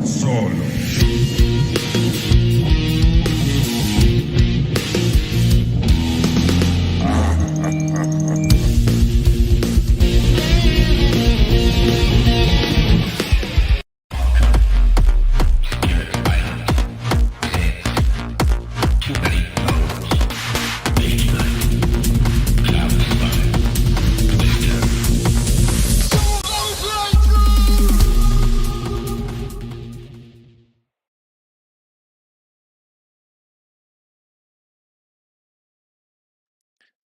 Solo.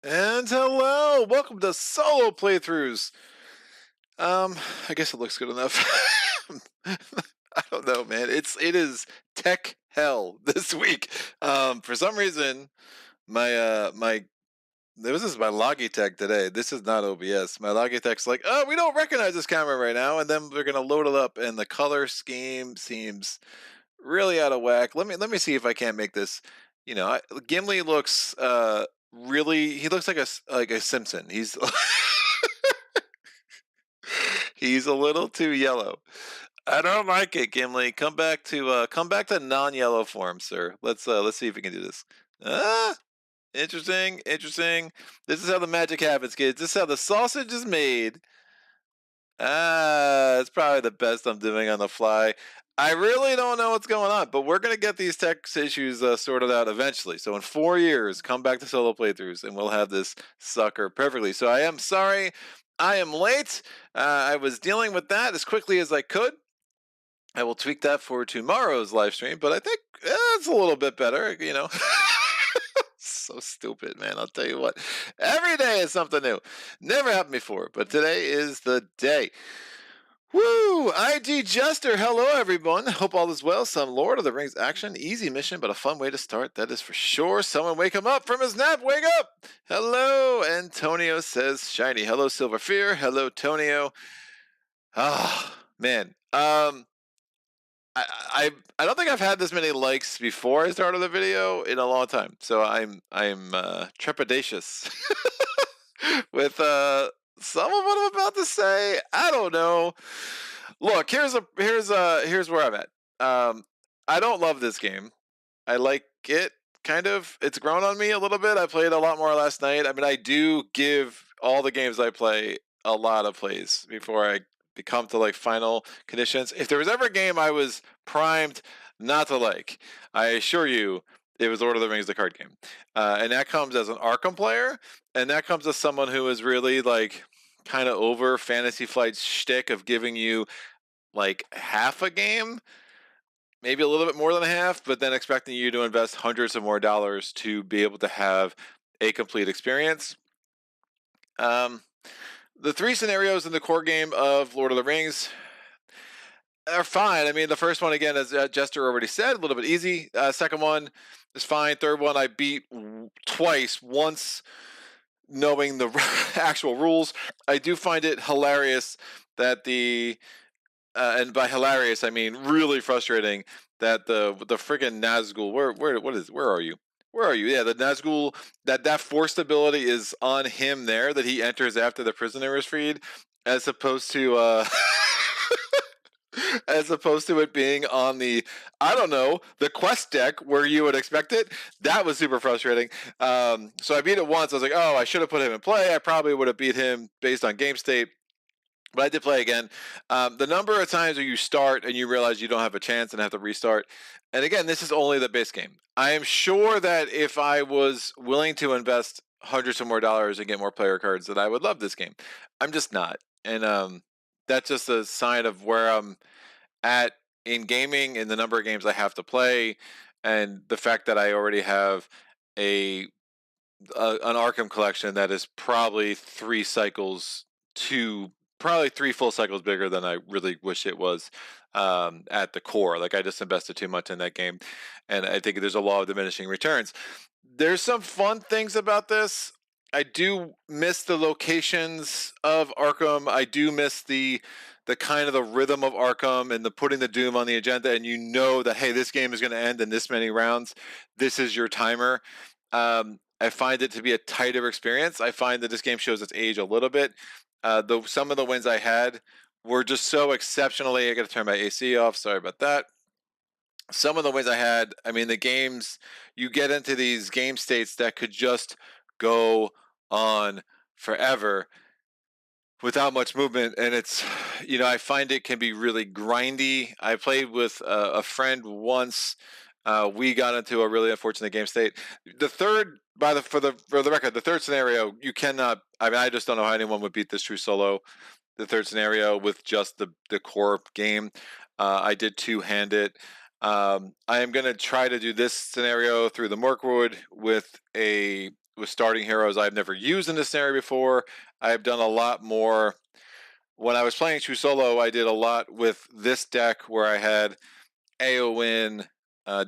And hello, welcome to solo playthroughs. I guess it looks good enough. I don't know, man. It is tech hell this week. For some reason, this is my Logitech today. This is not OBS. My Logitech's like, oh, we don't recognize this camera right now, and then we're gonna load it up, and the color scheme seems really out of whack. Let me see if I can't make this. Gimli looks really. He looks like a Simpson. He's a little too yellow. I don't like it, Gimli. Come back to non-yellow form, sir. Let's see if we can do this. Ah, interesting. This is how the magic happens, kids. This is how the sausage is made. It's probably the best I'm doing on the fly. I really don't know what's going on, but we're going to get these tech issues sorted out eventually. So in 4 years, come back to solo playthroughs and we'll have this sucker perfectly. So I am sorry. I am late. I was dealing with that as quickly as I could. I will tweak that for tomorrow's live stream, but I think it's a little bit better, So stupid, man. I'll tell you what. Every day is something new. Never happened before, but today is the day. Woo! ID Jester, hello everyone. Hope all is well. Some Lord of the Rings action. Easy mission, but a fun way to start. That is for sure. Someone wake him up from his nap. Wake up! Hello, Antonio says shiny. Hello, Silver Fear. Hello, Tonio. Ah, man. I don't think I've had this many likes before I started the video in a long time. So I'm trepidatious with some of what I'm about to say. I don't know. Look, here's where I'm at. I don't love this game. I like it kind of. It's grown on me a little bit. I played a lot more last night. I mean, I do give all the games I play a lot of plays before I come to like final conditions. If there was ever a game I was primed not to like, I assure you it was Lord of the Rings, the card game. And that comes as an Arkham player, and that comes as someone who is really like kind of over Fantasy Flight's shtick of giving you like half a game, maybe a little bit more than a half, but then expecting you to invest hundreds of more dollars to be able to have a complete experience. The 3 scenarios in the core game of Lord of the Rings are fine. I mean, the first one, again, as Jester already said, a little bit easy. Second one is fine. Third one I beat twice, once knowing the actual rules. I do find it hilarious that and by hilarious I mean really frustrating, that the friggin' Nazgul, where are you? Where are you? Yeah, the Nazgul, that forced ability is on him there, that he enters after the prisoner is freed, as opposed to as opposed to it being on the, I don't know, the quest deck where you would expect it. That was super frustrating. So I beat it once. I was like, oh, I should have put him in play. I probably would have beat him based on game state. But I did play again. The number of times where you start and you realize you don't have a chance and have to restart. And again, this is only the base game. I am sure that if I was willing to invest hundreds of more dollars and get more player cards, that I would love this game. I'm just not. And that's just a sign of where I'm at in gaming and the number of games I have to play, and the fact that I already have an Arkham collection that is probably 3 cycles to probably 3 full cycles bigger than I really wish it was at the core. Like, I just invested too much in that game, and I think there's a law of diminishing returns. There's some fun things about this. I do miss the locations of Arkham. I do miss the kind of the rhythm of Arkham and the putting the doom on the agenda, and you know that, hey, this game is going to end in this many rounds. This is your timer. I find it to be a tighter experience. I find that this game shows its age a little bit. Though some of the wins I had were just so exceptionally. I got to turn my AC off. Sorry about that. Some of the wins I had, I mean, the games, you get into these game states that could just go on forever without much movement, and it's, I find it can be really grindy. I played with a friend once. We got into a really unfortunate game state. The third, for the record, the third scenario, you cannot. I mean, I just don't know how anyone would beat this true solo. The third scenario with just the core game. I did two-hand it. I am going to try to do this scenario through the Mirkwood with starting heroes I've never used in this scenario before. I've done a lot more. When I was playing True Solo, I did a lot with this deck where I had Eowyn,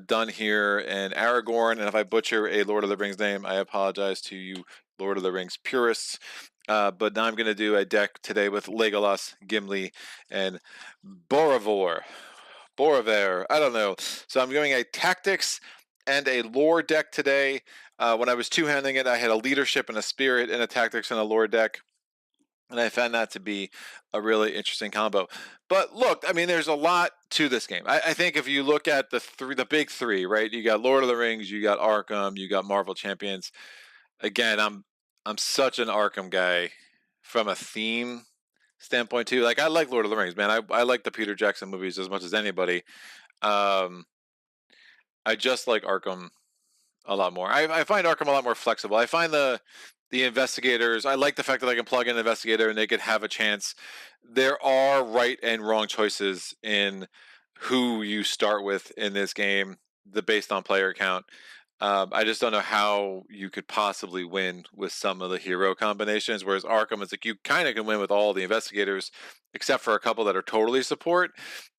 done here, and Aragorn. And if I butcher a Lord of the Rings name, I apologize to you, Lord of the Rings purists. But now I'm going to do a deck today with Legolas, Gimli, and Boromir. I don't know. So I'm doing a tactics and a lore deck today. When I was two-handing it, I had a leadership and a spirit and a tactics and a lore deck. And I found that to be a really interesting combo. But look, I mean, there's a lot to this game. I think if you look at the big three, right? You got Lord of the Rings, you got Arkham, you got Marvel Champions. Again, I'm such an Arkham guy from a theme standpoint too. Like, I like Lord of the Rings, man. I like the Peter Jackson movies as much as anybody. Um, I just like Arkham a lot more. I find Arkham a lot more flexible. I find the investigators. I like the fact that I can plug in an investigator and they could have a chance. There are right and wrong choices in who you start with in this game, based on player count. I just don't know how you could possibly win with some of the hero combinations. Whereas Arkham is like, you kind of can win with all the investigators, except for a couple that are totally support.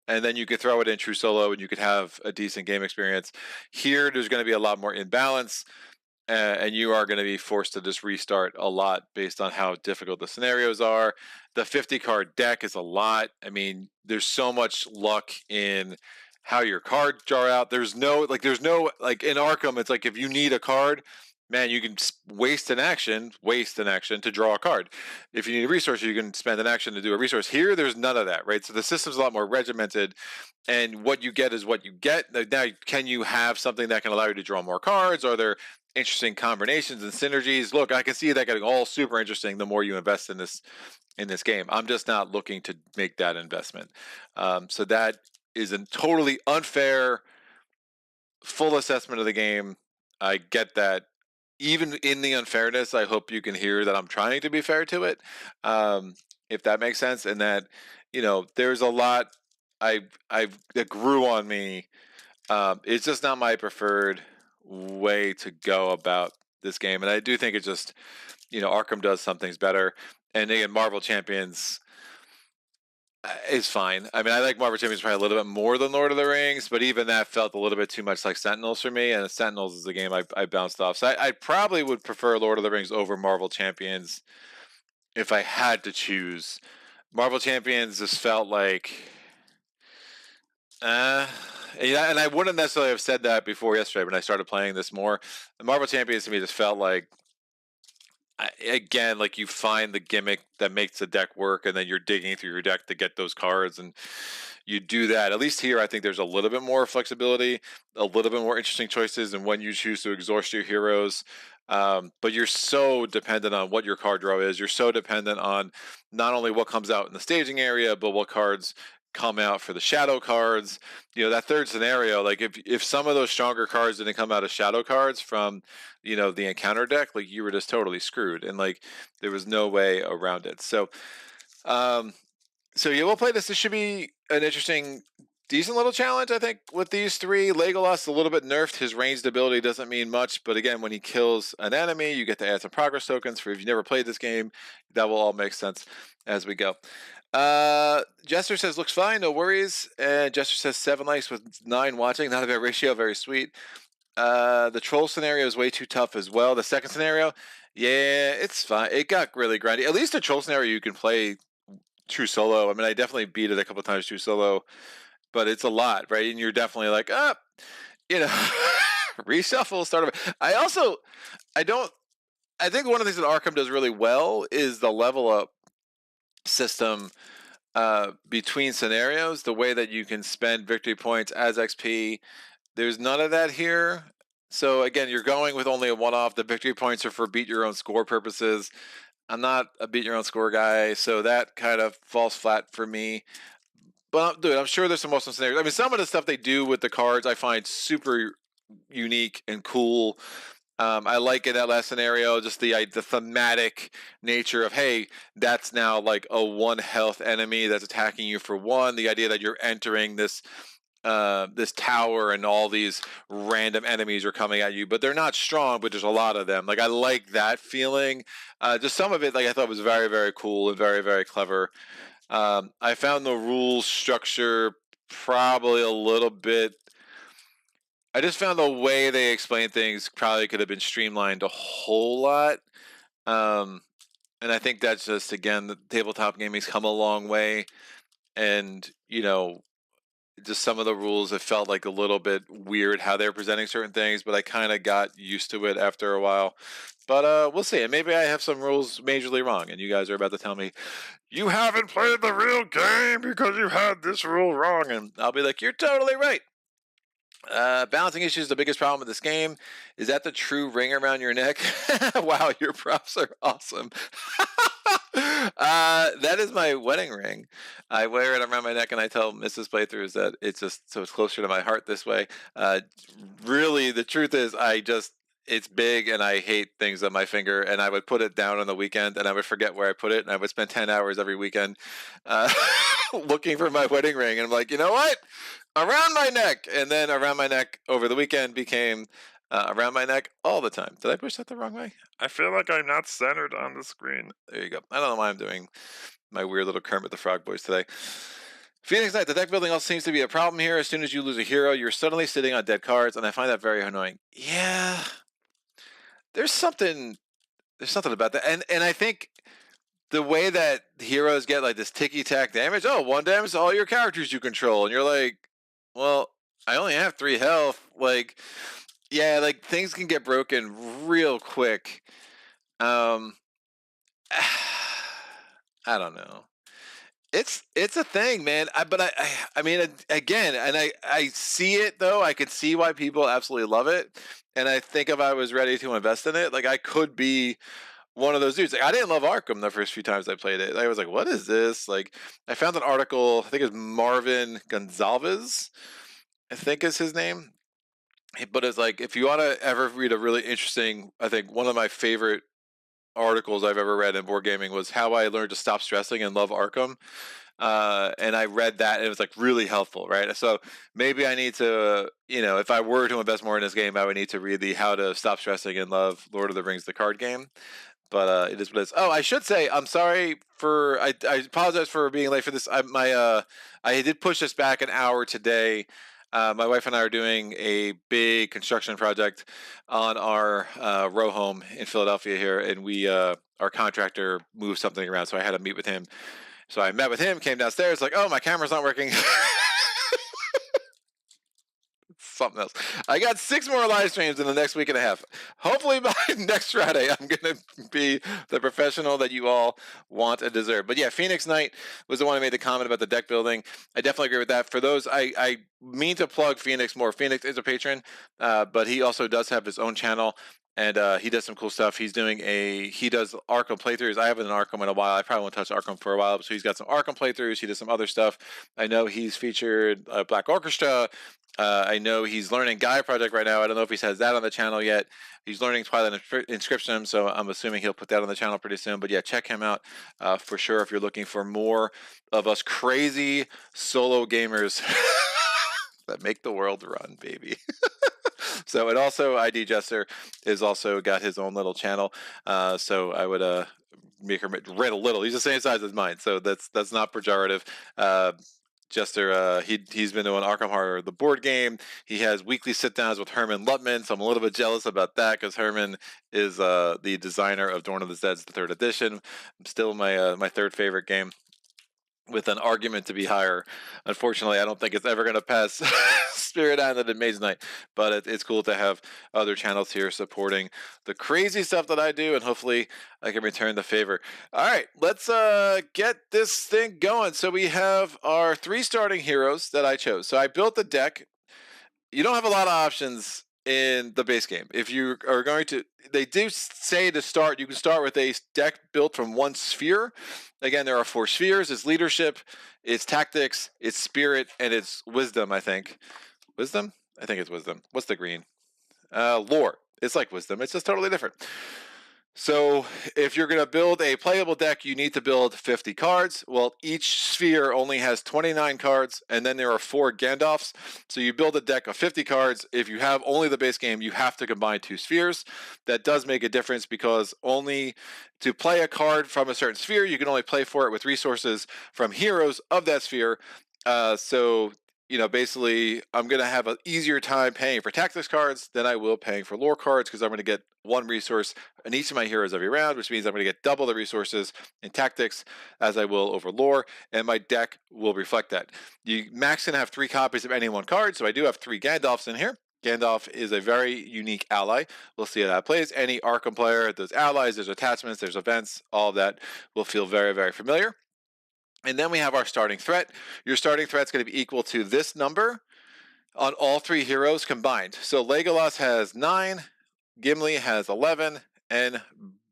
And then you could throw it in True Solo and you could have a decent game experience. Here, there's going to be a lot more imbalance, and you are going to be forced to just restart a lot based on how difficult the scenarios are. The 50 card deck is a lot. I mean, there's so much luck in how your cards draw out. There's no like in Arkham, it's like if you need a card, man, you can waste an action to draw a card. If you need a resource, you can spend an action to do a resource. Here, there's none of that, right? So the system's a lot more regimented, and what you get is what you get. Now, can you have something that can allow you to draw more cards? Are there interesting combinations and synergies? Look, I can see that getting all super interesting the more you invest in this game. I'm just not looking to make that investment. So that is a totally unfair full assessment of the game. I get that. Even in the unfairness, I hope you can hear that I'm trying to be fair to it, if that makes sense. And that, there's a lot that grew on me. It's just not my preferred way to go about this game, and I do think it's just, Arkham does some things better, and again, Marvel Champions is fine. I mean, I like Marvel Champions probably a little bit more than Lord of the Rings, but even that felt a little bit too much like Sentinels for me, and Sentinels is the game I bounced off. So I probably would prefer Lord of the Rings over Marvel Champions if I had to choose. Marvel Champions just felt like, yeah, and I wouldn't necessarily have said that before yesterday when I started playing this more. The Marvel Champions to me just felt like, again, like you find the gimmick that makes the deck work, and then you're digging through your deck to get those cards, and you do that. At least here, I think there's a little bit more flexibility, a little bit more interesting choices, and when you choose to exhaust your heroes. But you're so dependent on what your card draw is. You're so dependent on not only what comes out in the staging area, but what cards come out for the shadow cards. That third scenario, like if some of those stronger cards didn't come out as shadow cards from the encounter deck, like you were just totally screwed, and like there was no way around it. So yeah, we'll play this. This should be an interesting, decent little challenge, I think, with these three. Legolas a little bit nerfed. His ranged ability doesn't mean much, but again, when he kills an enemy, you get to add some progress tokens. For if you've never played this game, that will all make sense as we go. Jester says looks fine, no worries. And Jester says 7 likes with 9 watching. Not a bad ratio, very sweet. The troll scenario is way too tough as well. The second scenario, yeah, it's fine. It got really grindy. At least the troll scenario you can play True Solo. I mean, I definitely beat it a couple times True Solo, but it's a lot, right? And you're definitely like, reshuffle, start over. I think one of the things that Arkham does really well is the level up system. between scenarios, the way that you can spend victory points as XP. There's none of that here. So again, you're going with only a one-off. The victory points are for beat your own score purposes. I'm not a beat your own score guy, so that kind of falls flat for me. But dude, I'm sure there's some awesome scenarios. I mean, some of the stuff they do with the cards I find super unique and cool. I like in that last scenario just the thematic nature of, hey, that's now like a 1 health enemy that's attacking you for 1. The idea that you're entering this this tower and all these random enemies are coming at you, but they're not strong, but there's a lot of them. Like, I like that feeling. Just some of it, like, I thought was very, very cool and very, very clever. I found the rules structure probably a little bit. I just found the way they explain things probably could have been streamlined a whole lot. And I think that's just, again, the tabletop gaming's come a long way. And, you know, just some of the rules, it felt like a little bit weird how they were presenting certain things, but I kind of got used to it after a while. But we'll see. And maybe I have some rules majorly wrong, and you guys are about to tell me, you haven't played the real game because you had this rule wrong. And I'll be like, you're totally right. Balancing issues is the biggest problem with this game. Is that the true ring around your neck? Wow, your props are awesome. That is my wedding ring. I wear it around my neck, and I tell Mrs. Playthroughs that it's just so it's closer to my heart this way. Really, the truth is, it's big, and I hate things on my finger, and I would put it down on the weekend, and I would forget where I put it, and I would spend 10 hours every weekend looking for my wedding ring, and I'm like, you know what? Around my neck, and then around my neck over the weekend became around my neck all the time. Did I push that the wrong way? I feel like I'm not centered on the screen. There you go. I don't know why I'm doing my weird little Kermit the Frog voice today. Phoenix Knight, the deck building also seems to be a problem here. As soon as you lose a hero, you're suddenly sitting on dead cards, and I find that very annoying. Yeah, there's something about that, and I think the way that heroes get like this ticky-tack damage, 1 damage to all your characters you control, and you're like, well, I only have 3 health. Like, yeah, like things can get broken real quick. I don't know. It's a thing, man. I mean, again, and I see it though. I could see why people absolutely love it, and I think if I was ready to invest in it, like I could be one of those dudes. Like, I didn't love Arkham the first few times I played it. I was like, what is this? Like, I found an article, I think it's Marvin Gonzalez, I think is his name. But it's like, if you want to ever read a really interesting, I think one of my favorite articles I've ever read in board gaming was How I Learned to Stop Stressing and Love Arkham. And I read that, and it was like really helpful, right? So maybe I need to, if I were to invest more in this game, I would need to read the How to Stop Stressing and Love Lord of the Rings, the card game. But it is what it is. Oh, I should say, I'm sorry for, I apologize for being late for this. I did push this back an hour today. My wife and I are doing a big construction project on our row home in Philadelphia here, and our contractor moved something around, so I had to meet with him. So I met with him, came downstairs, like, oh, my camera's not working. Something else. I got 6 more live streams in the next week and a half. Hopefully by next Friday, I'm going to be the professional that you all want and deserve. But yeah, Phoenix Knight was the one who made the comment about the deck building. I definitely agree with that. For those, I mean to plug Phoenix more. Phoenix is a patron, but he also does have his own channel. And he does some cool stuff. He does Arkham playthroughs. I haven't done Arkham in a while. I probably won't touch Arkham for a while. So he's got some Arkham playthroughs. He does some other stuff. I know he's featured Black Orchestra. I know he's learning Gaia Project right now. I don't know if he has that on the channel yet. He's learning Twilight Inscription, so I'm assuming he'll put that on the channel pretty soon. But yeah, check him out for sure if you're looking for more of us crazy solo gamers that make the world run, baby. So, and also ID Jester is also got his own little channel. So I would make her read a little. He's the same size as mine, so that's not pejorative. Jester, he's been doing Arkham Horror, the board game. He has weekly sit-downs with Herman Lutman, so I'm a little bit jealous about that because Herman is the designer of Dawn of the Dead's the 3rd edition. Still my 3rd favorite game. with an argument to be higher. Unfortunately, I don't think it's ever going to pass Spirit Island and Maze Knight, but it's cool to have other channels here supporting the crazy stuff that I do, and hopefully I can return the favor. All right, let's get this thing going. So we have our 3 starting heroes that I chose. So I built the deck. You don't have a lot of options in the base game. If you are going to, they do say to start, you can start with a deck built from 1 sphere. Again, there are 4 spheres. It's leadership, it's tactics, it's spirit, and it's wisdom, I think. Wisdom? I think it's wisdom. What's the green? Lore. It's like wisdom. It's just totally different. So if you're going to build a playable deck, you need to build 50 cards. Well, each sphere only has 29 cards, and then there are 4 Gandalfs. So you build a deck of 50 cards. If you have only the base game, you have to combine 2 spheres. That does make a difference because only to play a card from a certain sphere, you can only play for it with resources from heroes of that sphere. So you know, basically, I'm going to have an easier time paying for tactics cards than I will paying for lore cards because I'm going to get 1 resource in each of my heroes every round, which means I'm going to get double the resources in tactics as I will over lore, and my deck will reflect that. You max can have 3 copies of any one card, so I do have 3 Gandalfs in here. Gandalf is a very unique ally. We'll see how that plays. Any Arkham player, there's allies, there's attachments, there's events, all of that will feel very, very familiar. And then we have our starting threat. Your starting threat is going to be equal to this number on all 3 heroes combined. So Legolas has 9, Gimli has 11, and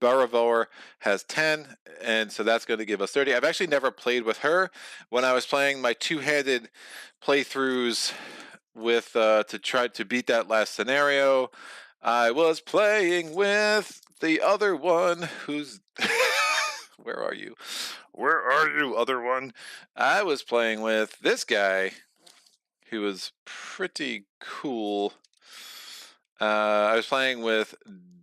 Boromir has 10, and so that's going to give us 30. I've actually never played with her. When I was playing my 2-handed playthroughs with to try to beat that last scenario, I was playing with the other one who's where are you? Where are you, other one? I was playing with this guy who was pretty cool. I was playing with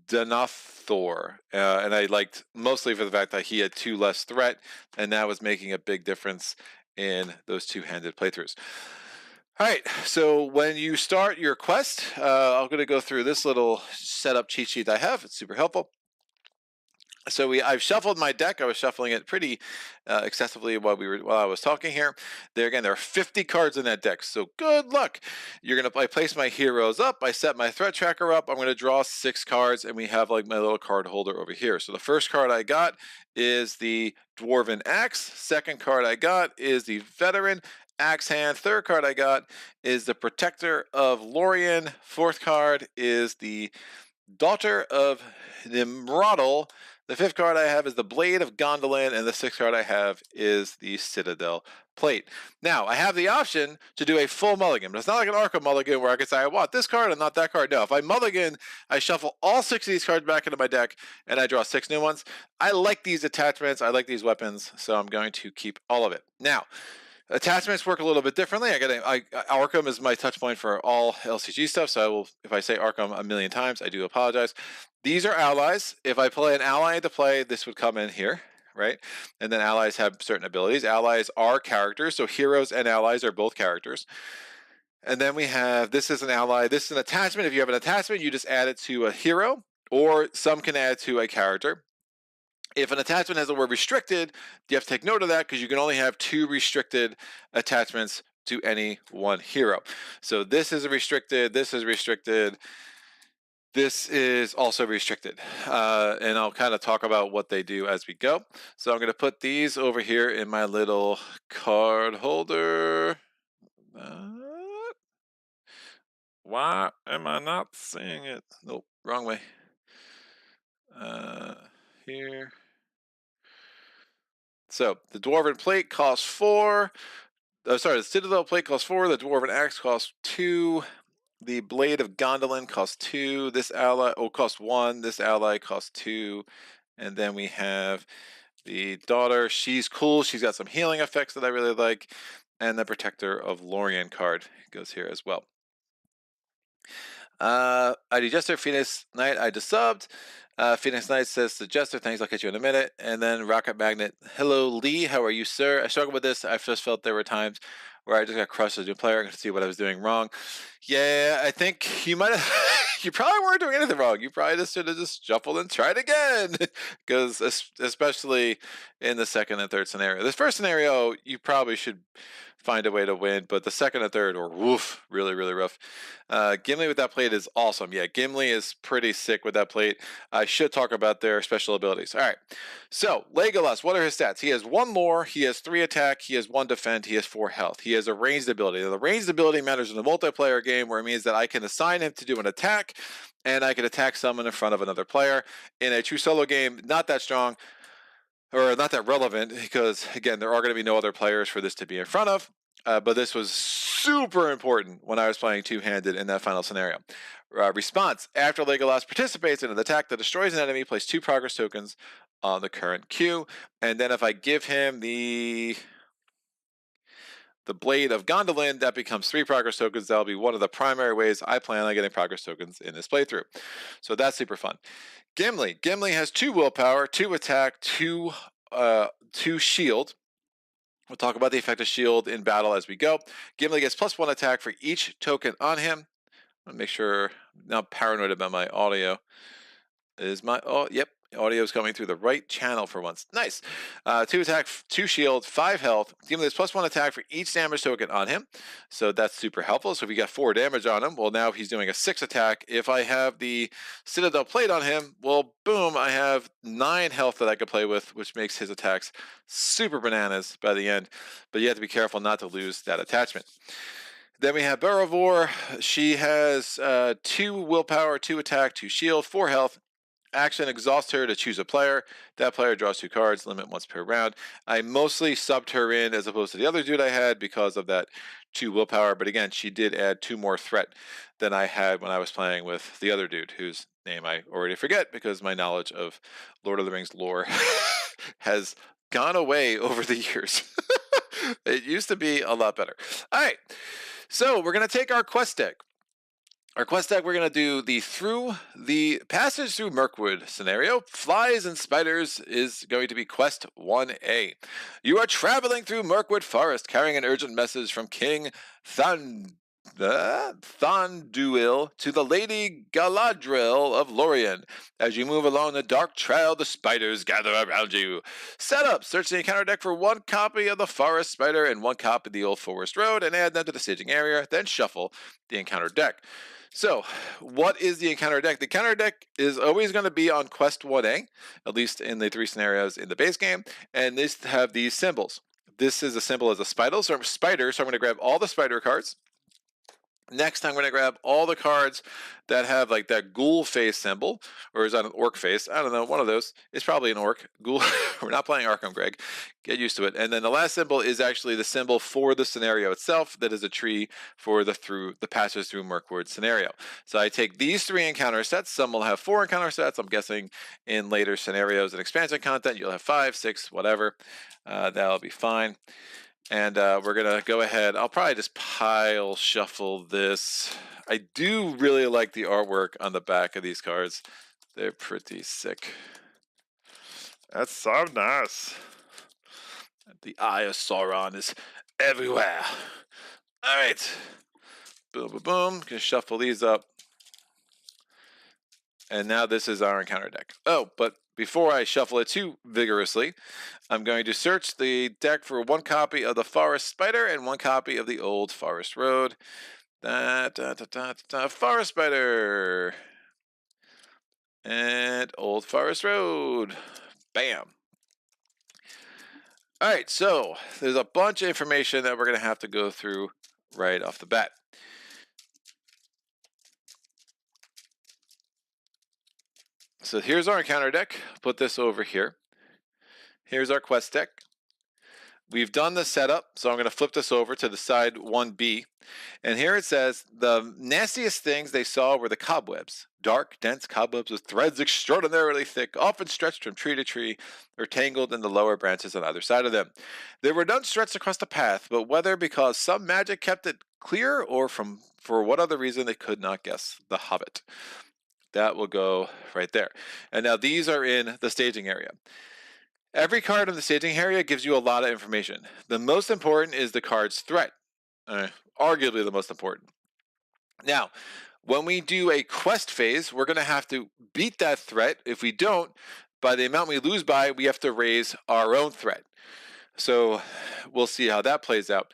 Denethor, and I liked mostly for the fact that he had 2 less threat, and that was making a big difference in those 2-handed playthroughs. All right, so when you start your quest, I'm going to go through this little setup cheat sheet I have. It's super helpful. So I've shuffled my deck. I was shuffling it pretty excessively while I was talking here. There are 50 cards in that deck. So good luck. I place my heroes up. I set my threat tracker up. I'm gonna draw 6 cards, and we have like my little card holder over here. So the first card I got is the Dwarven Axe. Second card I got is the Veteran Axe Hand. Third card I got is the Protector of Lorien. Fourth card is the Daughter of Nimrodel. The 5th card I have is the Blade of Gondolin, and the 6th card I have is the Citadel Plate. Now, I have the option to do a full mulligan, but it's not like an Arkham mulligan where I can say, I want this card and not that card. No, if I mulligan, I shuffle all 6 of these cards back into my deck, and I draw 6 new ones. I like these attachments. I like these weapons, so I'm going to keep all of it. Now, attachments work a little bit differently. Arkham is my touch point for all LCG stuff, so if I say Arkham a million times, I do apologize. These are allies. If I play an ally into play, this would come in here, right? And then allies have certain abilities. Allies are characters, so heroes and allies are both characters. And then we have, this is an ally. This is an attachment. If you have an attachment, you just add it to a hero, or some can add to a character. If an attachment has the word restricted, you have to take note of that because you can only have 2 restricted attachments to any one hero. So this is a restricted, this is restricted, this is also restricted. And I'll kind of talk about what they do as we go. So I'm going to put these over here in my little card holder. Why am I not seeing it? Nope, wrong way. Here. So the Dwarven Plate costs 4. The Citadel Plate costs 4. The Dwarven Axe costs 2. The Blade of Gondolin costs 2. This ally costs 1. This ally costs 2. And then we have the Daughter. She's cool. She's got some healing effects that I really like. And the Protector of Lorien card goes here as well. ID Jester, Phoenix Knight, I just subbed. Phoenix Knight says, the Jester, thanks, I'll catch you in a minute. And then Rocket Magnet, hello Lee, how are you, sir? I struggled with this. I just felt there were times where I just got crushed as a new player. I could see what I was doing wrong. Yeah, I think you might have, you probably weren't doing anything wrong. You probably just should have just shuffled and tried again. Because especially in the second and third scenario. This first scenario, you probably should find a way to win, but the second and third, or woof, really, really rough. Gimli with that plate is awesome. Yeah, Gimli is pretty sick with that plate. I should talk about their special abilities. All right, so Legolas, what are his stats? He has 1 lore, he has 3 attack, he has 1 defend, he has 4 health. He has a ranged ability. Now, the ranged ability matters in a multiplayer game where it means that I can assign him to do an attack, and I can attack someone in front of another player. In a true solo game, not that strong, or not that relevant, because again, there are going to be no other players for this to be in front of. But this was super important when I was playing two-handed in that final scenario. Response: after Legolas participates in an attack that destroys an enemy, place 2 progress tokens on the current queue, and then if I give him the Blade of Gondolin, that becomes 3 progress tokens. That'll be one of the primary ways I plan on getting progress tokens in this playthrough. So that's super fun. Gimli has 2 willpower, 2 attack, 2 shield. We'll talk about the effect of shield in battle as we go. Gimli gets +1 attack for each token on him. I'll make sure I'm now paranoid about my audio. Yep, audio is coming through the right channel for once. Nice. 2 attack, 2 shield, 5 health. Gimli has +1 attack for each damage token on him. So that's super helpful. So if we got 4 damage on him, well, now he's doing a 6 attack. If I have the Citadel plate on him, well, boom, I have 9 health that I can play with, which makes his attacks super bananas by the end. But you have to be careful not to lose that attachment. Then we have Berovor. She has 2 willpower, 2 attack, 2 shield, 4 health. Action exhausts her to choose a player. That player draws 2 cards, limit once per round. I mostly subbed her in as opposed to the other dude I had because of that 2 willpower. But again, she did add 2 more threat than I had when I was playing with the other dude, whose name I already forget because my knowledge of Lord of the Rings lore has gone away over the years. It used to be a lot better. All right, so we're going to take our quest deck. Our quest deck, we're going to do the Passage Through Mirkwood scenario. Flies and Spiders is going to be quest 1A. You are traveling through Mirkwood Forest, carrying an urgent message from King Thonduil to the Lady Galadriel of Lorien. As you move along the dark trail, the spiders gather around you. Setup: search the encounter deck for 1 copy of the Forest Spider and 1 copy of the Old Forest Road and add them to the staging area, then shuffle the encounter deck. So, what is the encounter deck? The encounter deck is always going to be on quest 1A, at least in the 3 scenarios in the base game, and these have these symbols. This is a symbol as a spider, so I'm going to grab all the spider cards. Next, I'm going to grab all the cards that have like that ghoul face symbol, or is that an orc face? I don't know, one of those. It's probably an orc. Ghoul. We're not playing Arkham, Greg. Get used to it. And then the last symbol is actually the symbol for the scenario itself. That is a tree for the Passage Through Mirkwood scenario. So I take these 3 encounter sets. Some will have 4 encounter sets. I'm guessing in later scenarios and expansion content, you'll have 5, 6, whatever. That'll be fine. And we're going to go ahead. I'll probably just pile shuffle this. I do really like the artwork on the back of these cards. They're pretty sick. That's so nice. The Eye of Sauron is everywhere. All right. Boom, boom, boom. Gonna shuffle these up. And now this is our encounter deck. Oh, but before I shuffle it too vigorously, I'm going to search the deck for 1 copy of the Forest Spider and 1 copy of the Old Forest Road. Forest Spider and Old Forest Road. Bam. All right, so there's a bunch of information that we're going to have to go through right off the bat. So here's our encounter deck. Put this over here. Here's our quest deck. We've done the setup, so I'm going to flip this over to the side 1B. And here it says, the nastiest things they saw were the cobwebs. Dark, dense cobwebs with threads extraordinarily thick, often stretched from tree to tree, or tangled in the lower branches on either side of them. There were none stretched across the path, but whether because some magic kept it clear or for what other reason they could not guess. The Hobbit. That will go right there. And now these are in the staging area. Every card in the staging area gives you a lot of information. The most important is the card's threat, arguably the most important. Now, when we do a quest phase, we're going to have to beat that threat. If we don't, by the amount we lose by, we have to raise our own threat. So we'll see how that plays out.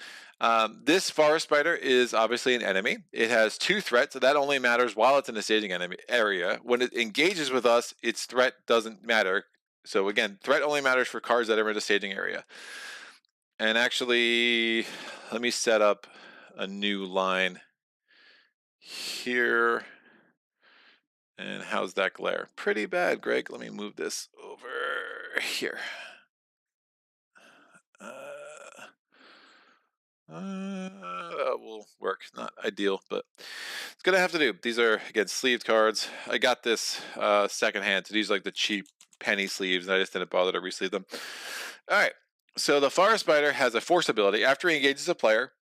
This forest spider is obviously an enemy. It has 2 threats, so that only matters while it's in the staging enemy area. When it engages with us, its threat doesn't matter. So again, threat only matters for cards that are in the staging area. And actually, let me set up a new line here. And how's that glare? Pretty bad, Greg. Let me move this over here. That will work. Not ideal, but it's gonna have to do. These are, again, sleeved cards. I got this secondhand, so these are like the cheap penny sleeves, and I just didn't bother to resleeve them. All right, so the Forest Spider has a force ability. After he engages a player,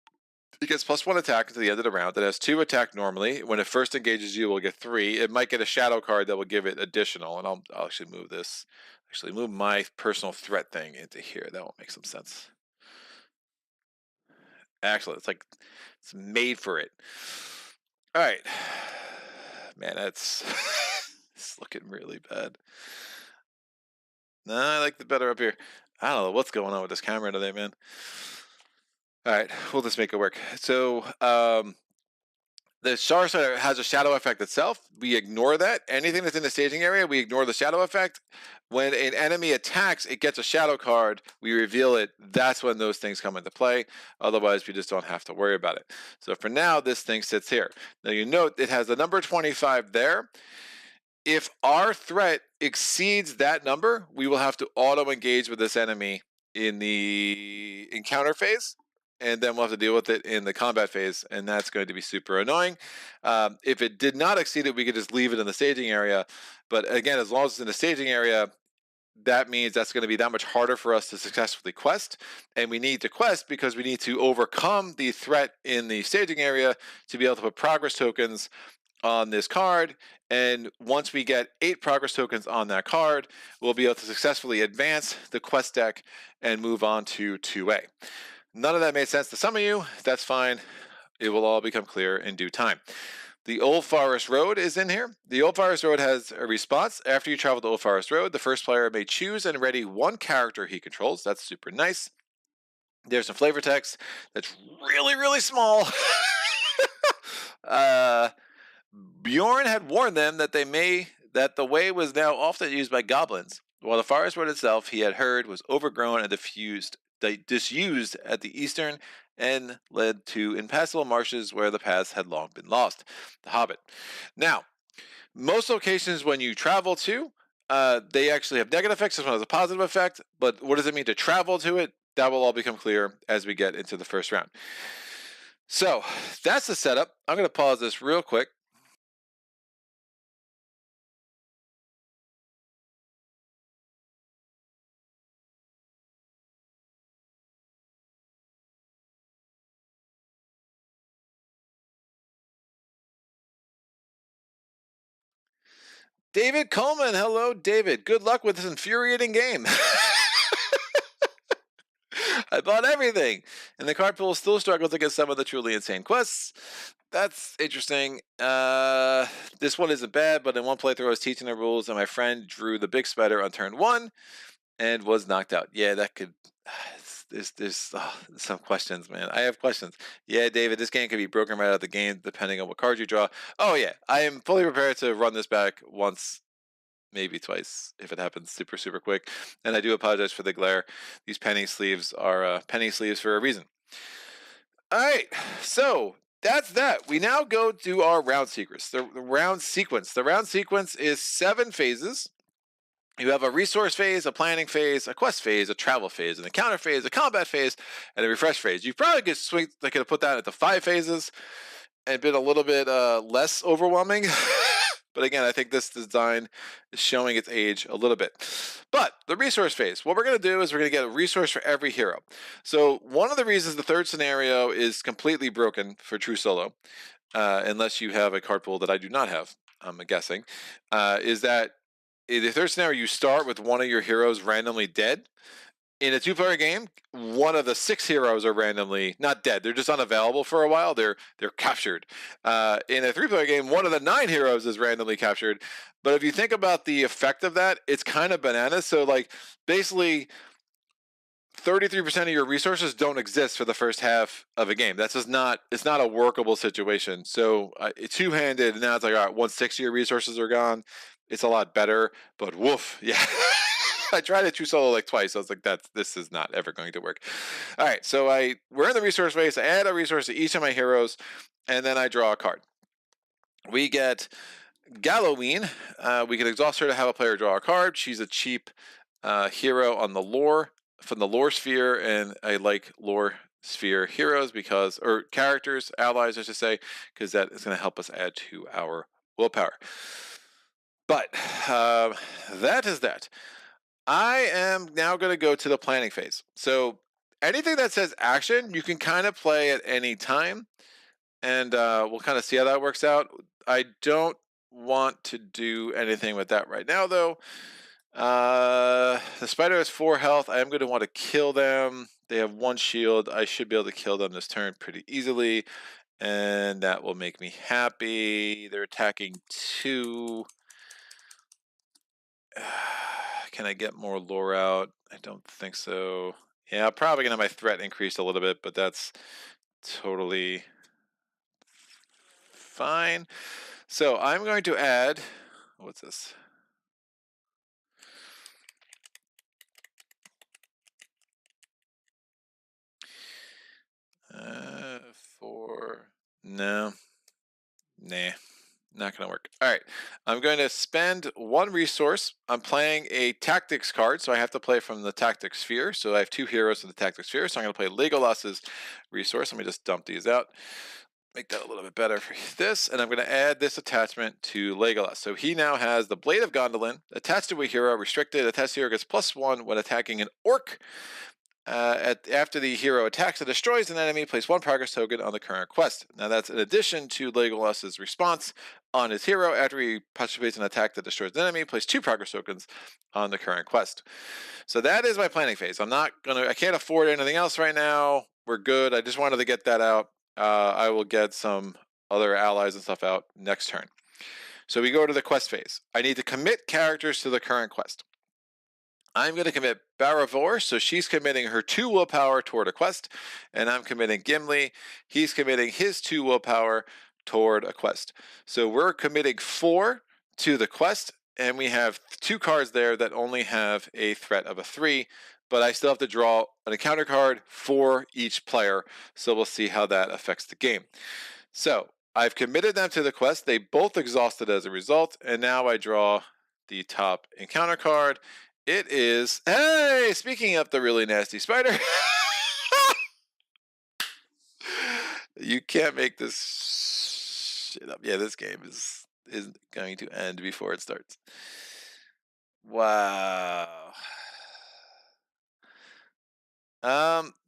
it gets +1 attack until the end of the round. It has 2 attack normally. When it first engages you, it will get 3. It might get a shadow card that will give it additional, and I'll actually move this. Actually, move my personal threat thing into here. That will make some sense. Excellent. It's like it's made for it. All right, man, that's it's looking really bad. No, I like the better up here. I don't know what's going on with this camera today, man. All right, we'll just make it work. So the Star Spider has a shadow effect itself. We ignore that. Anything that's in the staging area, we ignore the shadow effect. When an enemy attacks, it gets a shadow card. We reveal it. That's when those things come into play. Otherwise, we just don't have to worry about it. So for now, this thing sits here. Now you note it has the number 25 there. If our threat exceeds that number, we will have to auto-engage with this enemy in the encounter phase. And then we'll have to deal with it in the combat phase, and that's going to be super annoying. If it did not exceed it, we could just leave it in the staging area. But again, as long as it's in the staging area, that means that's going to be that much harder for us to successfully quest. And we need to quest because we need to overcome the threat in the staging area to be able to put progress tokens on this card. And once we get 8 progress tokens on that card, we'll be able to successfully advance the quest deck and move on to 2A. None of that made sense to some of you. That's fine. It will all become clear in due time. The Old Forest Road is in here. The Old Forest Road has a response. After you travel the Old Forest Road, the first player may choose and ready 1 character he controls. That's super nice. There's some flavor text that's really, really small. Bjorn had warned them that that the way was now often used by goblins. While the Forest Road itself, he had heard, was overgrown and disused at the eastern end, led to impassable marshes where the paths had long been lost. The Hobbit. Now, most locations when you travel to, they actually have negative effects. This one has a positive effect, but what does it mean to travel to it? That will all become clear as we get into the first round. So that's the setup. I'm going to pause this real quick. David Coleman. Hello, David. Good luck with this infuriating game. I bought everything, and the card pool still struggles to get some of the truly insane quests. That's interesting. This one isn't bad, but in one playthrough I was teaching the rules, and my friend drew the big spider on turn 1 and was knocked out. Yeah, that could... There's some questions, man. I have questions. Yeah, David, this game could be broken right out of the game depending on what cards you draw. Oh, yeah. I am fully prepared to run this back once, maybe twice, if it happens super, super quick. And I do apologize for the glare. These penny sleeves are penny sleeves for a reason. All right, so that's that. We now go to our round sequence. The round sequence is 7 phases. You have a resource phase, a planning phase, a quest phase, a travel phase, an encounter phase, a combat phase, and a refresh phase. You probably could swing, I could have put that into 5 phases and been a little bit less overwhelming. But again, I think this design is showing its age a little bit. But the resource phase, what we're going to do is we're going to get a resource for every hero. So one of the reasons the third scenario is completely broken for True Solo, unless you have a card pool that I do not have, I'm guessing, is that in the third scenario, you start with one of your heroes randomly dead. In a two-player game, one of the 6 heroes are randomly not dead; they're just unavailable for a while. They're captured. In a three-player game, one of the 9 heroes is randomly captured. But if you think about the effect of that, it's kind of bananas. So, like, basically, 33% of your resources don't exist for the first half of a game. That's just not, it's not a workable situation. So it's two-handed, and now it's like, all right, 1/6 of your resources are gone. It's a lot better, but woof, yeah. I tried to choose solo like twice. I was like, this is not ever going to work. All right, so we're in the resource phase. I add a resource to each of my heroes, and then I draw a card. We get Galloween. We can exhaust her to have a player draw a card. She's a cheap hero on the lore, from the lore sphere, and I like lore sphere heroes because, or characters, allies I should say, because that is going to help us add to our willpower. But that is that. I am now going to go to the planning phase. So anything that says action, you can kind of play at any time, and we'll kind of see how that works out. I don't want to do anything with that right now, though. The spider has 4 health. I am going to want to kill them. They have 1 shield. I should be able to kill them this turn pretty easily, and that will make me happy. They're attacking 2. Can I get more lore out? I don't think so. Yeah, I'm probably gonna have my threat increased a little bit, but that's totally fine. So I'm going to add, what's this? No, nah, not gonna work. All right, I'm going to spend 1 resource. I'm playing a tactics card, so I have to play from the tactics sphere. So I have 2 heroes in the tactics sphere, so I'm gonna play Legolas's resource. Let me just dump these out. Make that a little bit better for this, and I'm going to add this attachment to Legolas. So he now has the Blade of Gondolin attached to a hero, restricted. Attached hero gets +1 when attacking an orc. After the hero attacks and destroys an enemy, place 1 progress token on the current quest. Now that's in addition to Legolas's response on his hero. After he participates in an attack that destroys an enemy, place 2 progress tokens on the current quest. So that is my planning phase. I can't afford anything else right now. We're good. I just wanted to get that out. I will get some other allies and stuff out next turn. So we go to the quest phase. I need to commit characters to the current quest. I'm going to commit Baravor, so she's committing her 2 willpower toward a quest, and I'm committing Gimli. He's committing his 2 willpower toward a quest. So we're committing 4 to the quest, and we have 2 cards there that only have a threat of a 3, but I still have to draw an encounter card for each player, so we'll see how that affects the game. So I've committed them to the quest. They both exhausted as a result, and now I draw the top encounter card. It is, hey, speaking of the really nasty spider, you can't make this shit up. Yeah, this game is going to end before it starts. Wow.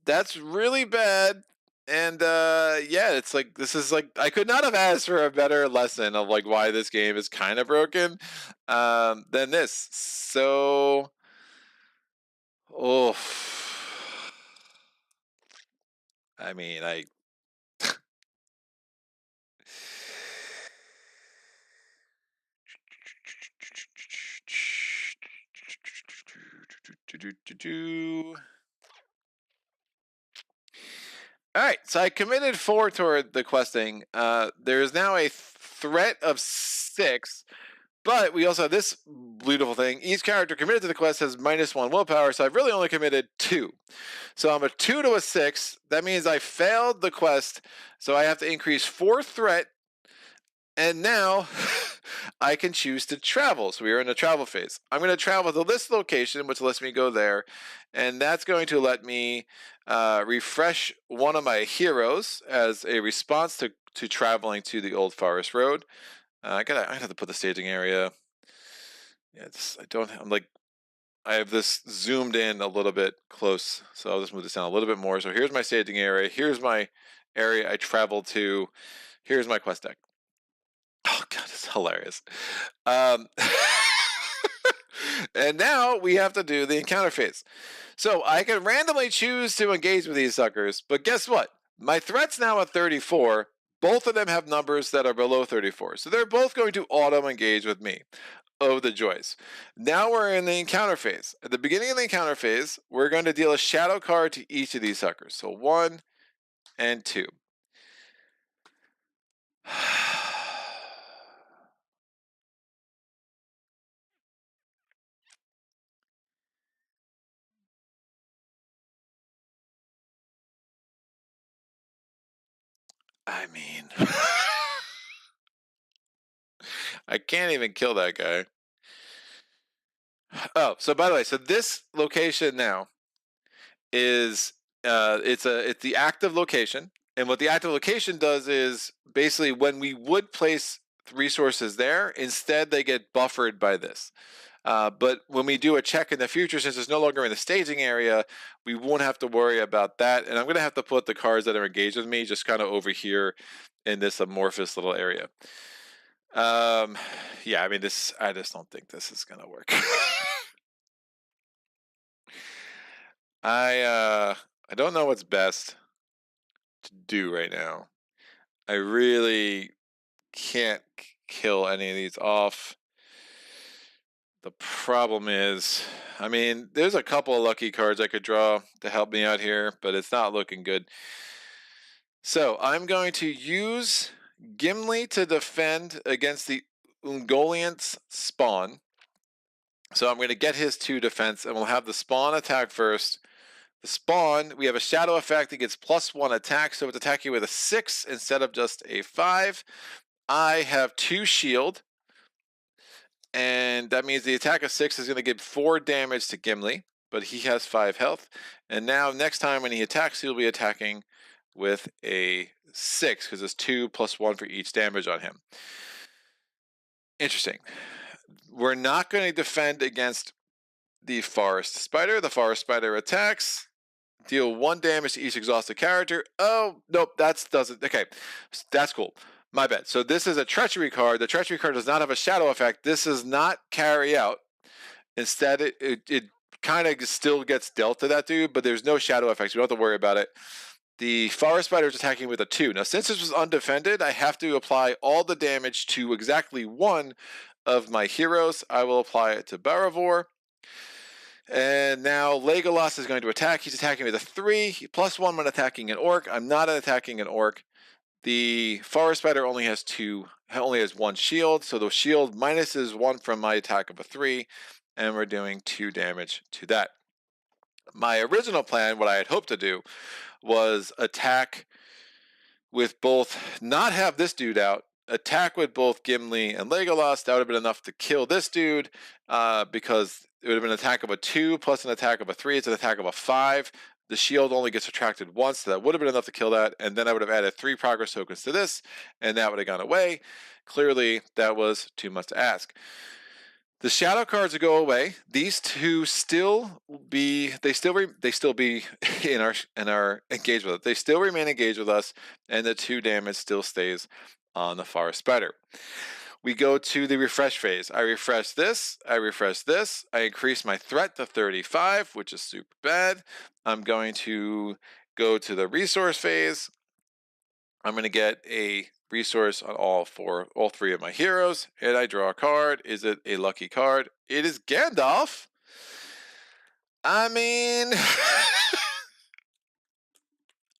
That's really bad. And yeah, it's like, this is like, I could not have asked for a better lesson of like why this game is kind of broken than this. So, oh, I mean, all right, so I committed 4 toward the questing. There is now a threat of 6, but we also have this beautiful thing. Each character committed to the quest has -1 willpower, so I've really only committed 2. So I'm a 2 to a 6. That means I failed the quest, so I have to increase 4 threat, and now I can choose to travel. So we are in the travel phase. I'm going to travel to this location, which lets me go there, and that's going to let me refresh one of my heroes as a response to traveling to the Old Forest Road. I have to put the staging area. Yeah, I have this zoomed in a little bit close, so I'll just move this down a little bit more. So here's my staging area. Here's my area I traveled to. Here's my quest deck. Oh god, it's hilarious. Um, and now we have to do the encounter phase. So I can randomly choose to engage with these suckers, but guess what? My threat's now at 34. Both of them have numbers that are below 34. So they're both going to auto engage with me. Oh, the joys. Now we're in the encounter phase. At the beginning of the encounter phase, we're going to deal a shadow card to each of these suckers. So 1 and 2. I mean, I can't even kill that guy. Oh, so by the way, so this location now is it's the active location, and what the active location does is basically when we would place resources there, instead they get buffered by this. But when we do a check in the future, since it's no longer in the staging area, we won't have to worry about that. And I'm going to have to put the cards that are engaged with me just kind of over here in this amorphous little area. Yeah, I mean, I just don't think this is going to work. I don't know what's best to do right now. I really can't kill any of these off. The problem is, I mean, there's a couple of lucky cards I could draw to help me out here, but it's not looking good. So I'm going to use Gimli to defend against the Ungoliant's spawn. So I'm going to get his 2 defense, and we'll have the spawn attack first. The spawn, we have a shadow effect. It gets +1 attack, so it's attacking with a 6 instead of just a 5. I have 2 shield, and that means the attack of 6 is going to give 4 damage to Gimli, but he has 5 health. And now next time when he attacks, he'll be attacking with a 6 because it's 2 + 1 for each damage on him. Interesting. We're not going to defend against the forest spider. The forest spider attacks. Deal 1 damage to each exhausted character. Oh, nope, that doesn't. Okay, that's cool. My bad. So this is a treachery card. The treachery card does not have a shadow effect. This does not carry out. Instead, it kind of still gets dealt to that dude, but there's no shadow effects. You don't have to worry about it. The forest spider is attacking with a 2. Now, since this was undefended, I have to apply all the damage to exactly 1 of my heroes. I will apply it to Baravor. And now Legolas is going to attack. He's attacking with a 3, +1 when attacking an orc. I'm not attacking an orc. The forest spider only has 1 shield, so the shield minuses 1 from my attack of a 3, and we're doing 2 damage to that. My original plan, what I had hoped to do, was attack with both, not have this dude out, attack with both Gimli and Legolas. That would have been enough to kill this dude, because it would have been an attack of a 2 plus an attack of a 3. It's an attack of a 5. The shield only gets subtracted once, so that would have been enough to kill that. And then I would have added 3 progress tokens to this, and that would have gone away. Clearly, that was too much to ask. The shadow cards will go away. These 2 still be in our engaged with us. They still remain engaged with us, and the 2 damage still stays on the forest spider. We go to the refresh phase. I refresh this. I refresh this. I increase my threat to 35, which is super bad. I'm going to go to the resource phase. I'm going to get a resource on all 3 of my heroes, and I draw a card. Is it a lucky card? It is Gandalf. I mean,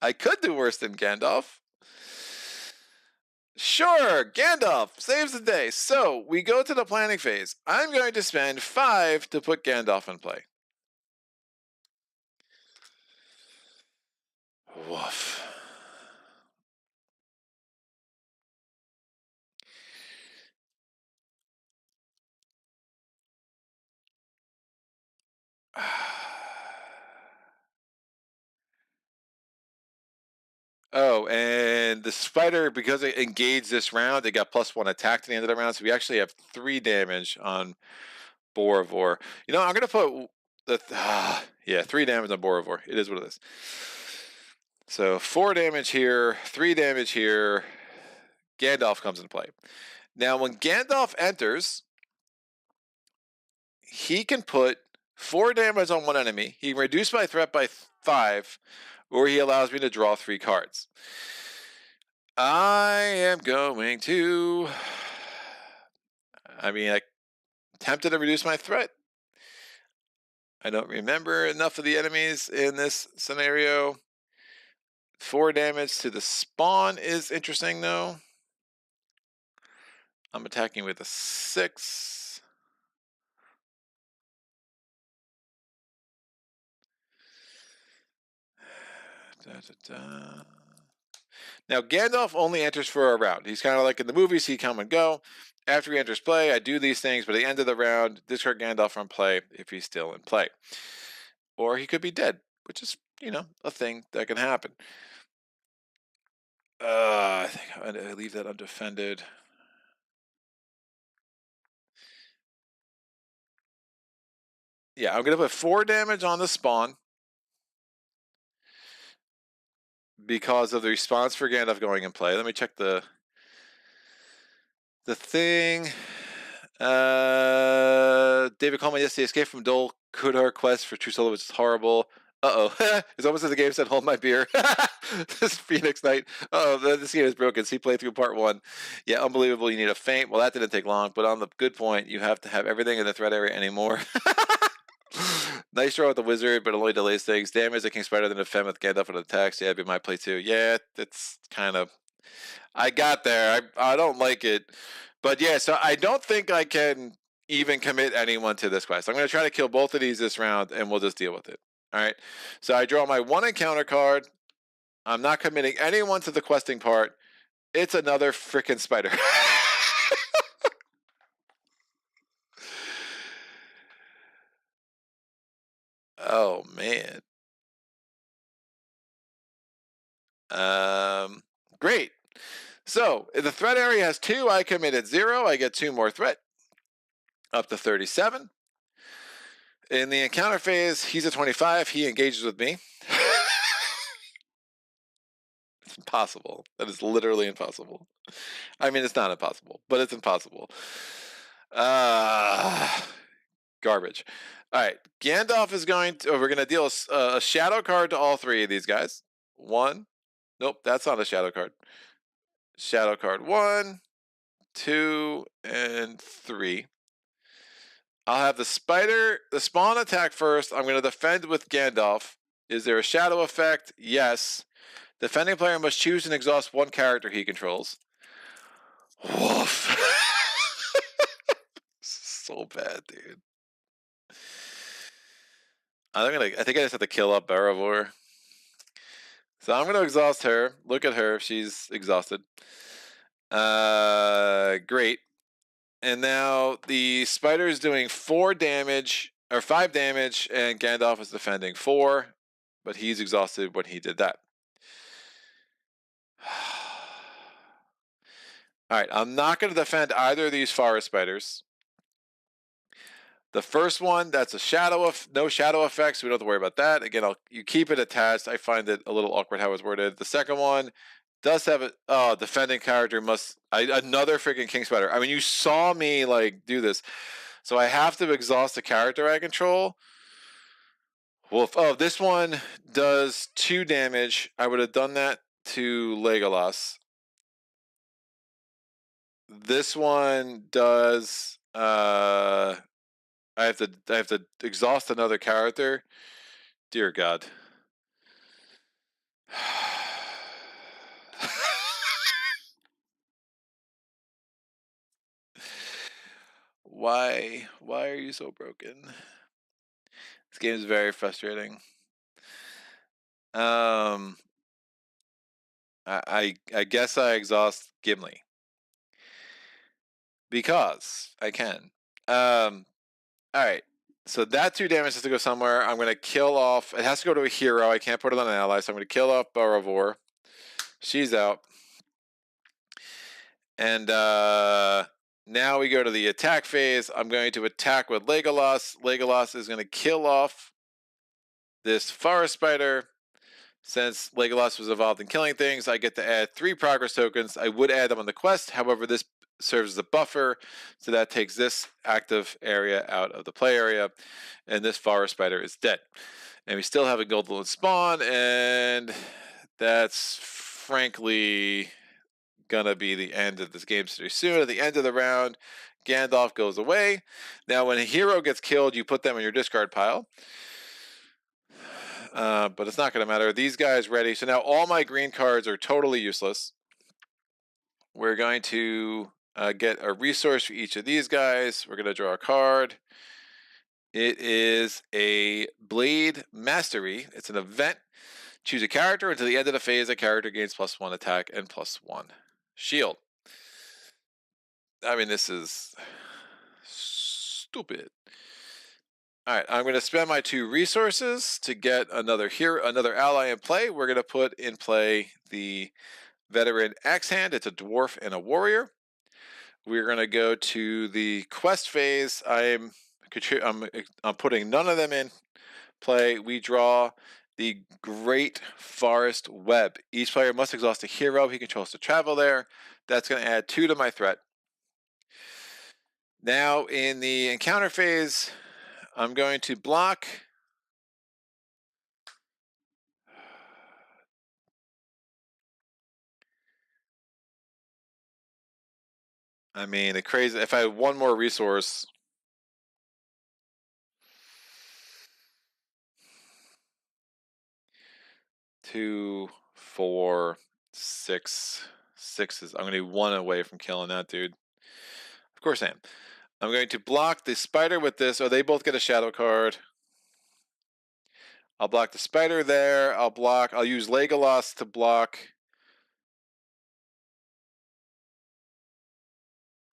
I could do worse than Gandalf. Sure, Gandalf saves the day. So we go to the planning phase. I'm going to spend 5 to put Gandalf in play. Woof. Oh, and the spider, because it engaged this round, it got +1 attack to the end of the round. So we actually have 3 damage on Boravor. You know, I'm going to put yeah, 3 damage on Boravor. It is what it is. So 4 damage here, 3 damage here. Gandalf comes into play. Now, when Gandalf enters, he can put 4 damage on one enemy. He can reduce my threat by 5, or he allows me to draw 3 cards. I am going to... I attempted to reduce my threat. I don't remember enough of the enemies in this scenario. 4 damage to the spawn is interesting, though. I'm attacking with a 6. Now, Gandalf only enters for a round. He's kind of like in the movies, he come and go. After he enters play, I do these things, but at the end of the round, discard Gandalf from play if he's still in play. Or he could be dead, which is, a thing that can happen. I think I'm going to leave that undefended. Yeah, I'm going to put 4 damage on the spawn because of the response for Gandalf going in play. Let me check the thing. David Coleman, yes, the escape from Dol Kudar quest for True Solo is horrible. Uh-oh. It's almost as the game said, hold my beer. This Phoenix Knight. Oh, this game is broken. See playthrough part 1. Yeah, unbelievable. You need a feint. Well, that didn't take long, but on the good point, you have to have everything in the threat area anymore. Nice draw with the wizard, but only delays things. Damage the King Spider than defend with Gandalf and attacks. Yeah, it'd be my play too. Yeah, it's kind of... I got there. I don't like it. But yeah, so I don't think I can even commit anyone to this quest. I'm going to try to kill both of these this round, and we'll just deal with it. All right. So I draw my 1 encounter card. I'm not committing anyone to the questing part. It's another freaking spider. Oh, man. Great. So if the threat area has 2, I committed 0. I get 2 more threat. Up to 37. In the encounter phase, he's at 25. He engages with me. It's impossible. That is literally impossible. I mean, it's not impossible, but it's impossible. Garbage. All right. Gandalf is going to... we're going to deal a shadow card to all 3 of these guys. 1. Nope, that's not a shadow card. Shadow card 1, 2, and 3. I'll have the spawn attack first. I'm going to defend with Gandalf. Is there a shadow effect? Yes. Defending player must choose and exhaust 1 character he controls. Woof. So bad, dude. I think I just have to kill up Baravor. So I'm going to exhaust her. Look at her. She's exhausted. Great. And now the spider is doing 4 damage, or 5 damage, and Gandalf is defending 4, but he's exhausted when he did that. All right, I'm not going to defend either of these forest spiders. The first one, that's a shadow no shadow effects, so we don't have to worry about that. Again, you keep it attached. I find it a little awkward how it's worded. The second one does have a defending character must another freaking king spider. I mean, you saw me do this, so I have to exhaust a character I control. Well, this one does 2 damage. I would have done that to Legolas. This one does. I have to exhaust another character. Dear God. Why are you so broken? This game is very frustrating. I guess I exhaust Gimli because I can. All right. So that 2 damage has to go somewhere. I'm going to kill off. It has to go to a hero. I can't put it on an ally, so I'm going to kill off Baravor. She's out. And now we go to the attack phase. I'm going to attack with Legolas. Legolas is going to kill off this forest spider. Since Legolas was involved in killing things, I get to add 3 progress tokens. I would add them on the quest. However, this serves as a buffer, so that takes this active area out of the play area, and this forest spider is dead. And we still have a golden spawn, and that's frankly gonna be the end of this game pretty soon. At the end of the round, Gandalf goes away. Now, when a hero gets killed, you put them in your discard pile. But it's not going to matter. These guys ready. So now all my green cards are totally useless. We're going to get a resource for each of these guys. We're going to draw a card. It is a Blade Mastery. It's an event. Choose a character. Until the end of the phase, a character gains +1 attack and +1 shield. I mean, this is stupid. All right, I'm going to spend my 2 resources to get another ally in play. We're going to put in play the veteran axe hand. It's a dwarf and a warrior. We're going to go to the quest phase. I'm putting none of them in play. We draw the Great Forest Web. Each player must exhaust a hero he controls to travel there. That's going to add 2 to my threat. Now in the encounter phase, I'm going to block. I mean, the crazy, if I had one more resource. 2, 4, 6. 6 is, I'm going to be 1 away from killing that dude. Of course I am. I'm going to block the spider with this. Oh, they both get a shadow card. I'll block the spider there. I'll use Legolas to block.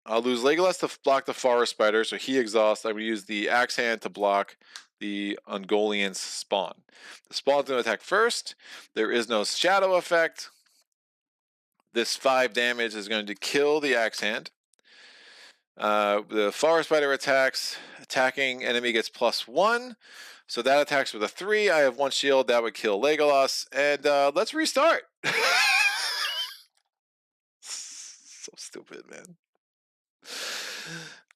I'll lose Legolas to block the forest spider, so he exhausts. I'm going to use the axe hand to block the Ungoliant's spawn. The spawn's going to attack first. There is no shadow effect. This 5 damage is going to kill the axe hand. The forest spider attacks. Attacking enemy gets +1. So that attacks with a 3. I have 1 shield. That would kill Legolas. And let's restart. So stupid, man.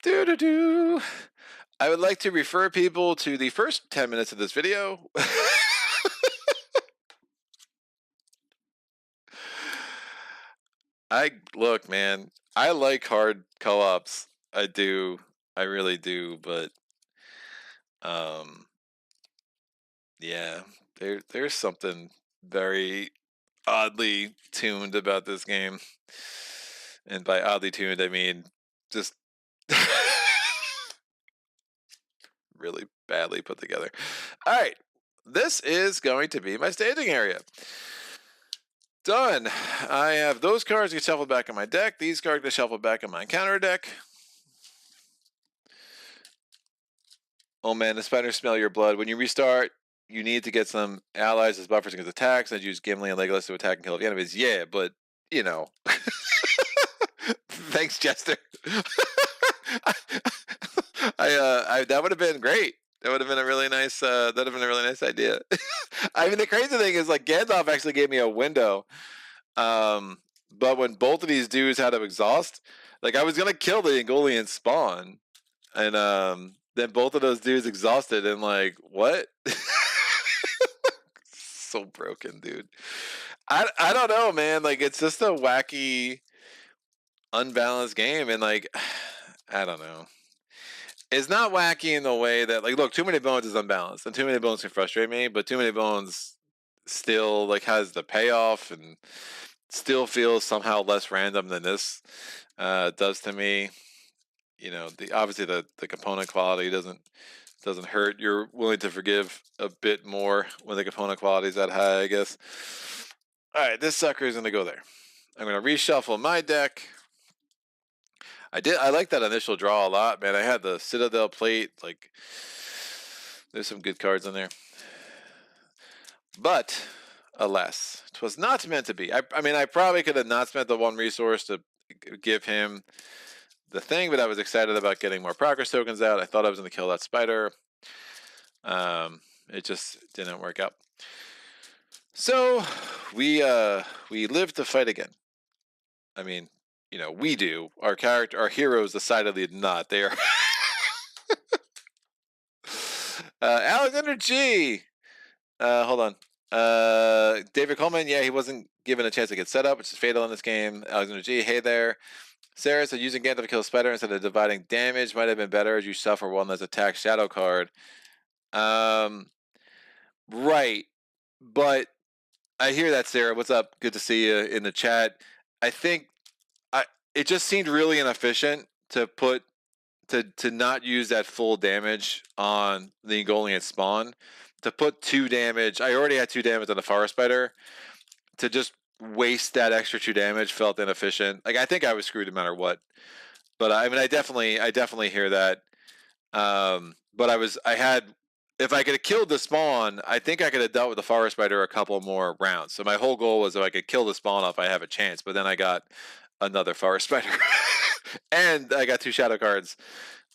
Doo-doo-doo. I would like to refer people to the first 10 minutes of this video. Look, man, I like hard co-ops. I do. I really do, but yeah, there's something very oddly tuned about this game. And by oddly tuned, I mean just really badly put together. All right, this is going to be my staging area. Done. I have those cards get shuffled back in my deck. These cards get shuffled back in my encounter deck. Oh man, the spiders smell your blood. When you restart, you need to get some allies as buffers against attacks and use Gimli and Legolas to attack and kill the enemies. Yeah, but you know. Thanks, Jester. That would have been great. That would have been a really nice. That would have been a really nice idea. I mean, the crazy thing is, like, Gandalf actually gave me a window. But when both of these dudes had to exhaust, like, I was gonna kill the Ungoliant spawn, and then both of those dudes exhausted, and like, what? So broken, dude. I don't know, man. Like, it's just a wacky, unbalanced game, and like, I don't know. It's not wacky in the way that, like, look, Too Many Bones is unbalanced, and Too Many Bones can frustrate me, but Too Many Bones still, like, has the payoff and still feels somehow less random than this does to me. You know, obviously the component quality doesn't hurt. You're willing to forgive a bit more when the component quality is that high, I guess. All right, this sucker is going to go there. I'm going to reshuffle my deck. I like that initial draw a lot, man. I had the Citadel plate. Like, there's some good cards in there. But, alas, 'twas not meant to be. I mean, I probably could have not spent the 1 resource to give him the thing, but I was excited about getting more progress tokens out. I thought I was going to kill that spider. It just didn't work out. So, we live to fight again. I mean, you know, we do. Our heroes decidedly not. They are. Alexander G. Hold on. David Coleman, yeah, he wasn't given a chance to get set up, which is fatal in this game. Alexander G, hey there. Sarah said using Gandalf to kill a spider instead of dividing damage might have been better as you suffer one less attack shadow card. Right. But I hear that, Sarah. What's up? Good to see you in the chat. I think it just seemed really inefficient to put to not use that full damage on the Ungoliant spawn. To put 2 damage, I already had 2 damage on the forest spider. To just waste that extra 2 damage felt inefficient. Like I think I was screwed no matter what. But I mean, I definitely hear that. But I had, if I could have killed the spawn, I think I could have dealt with the forest spider a couple more rounds. So my whole goal was if I could kill the spawn off, I have a chance. But then I got another forest spider, and I got 2 shadow cards.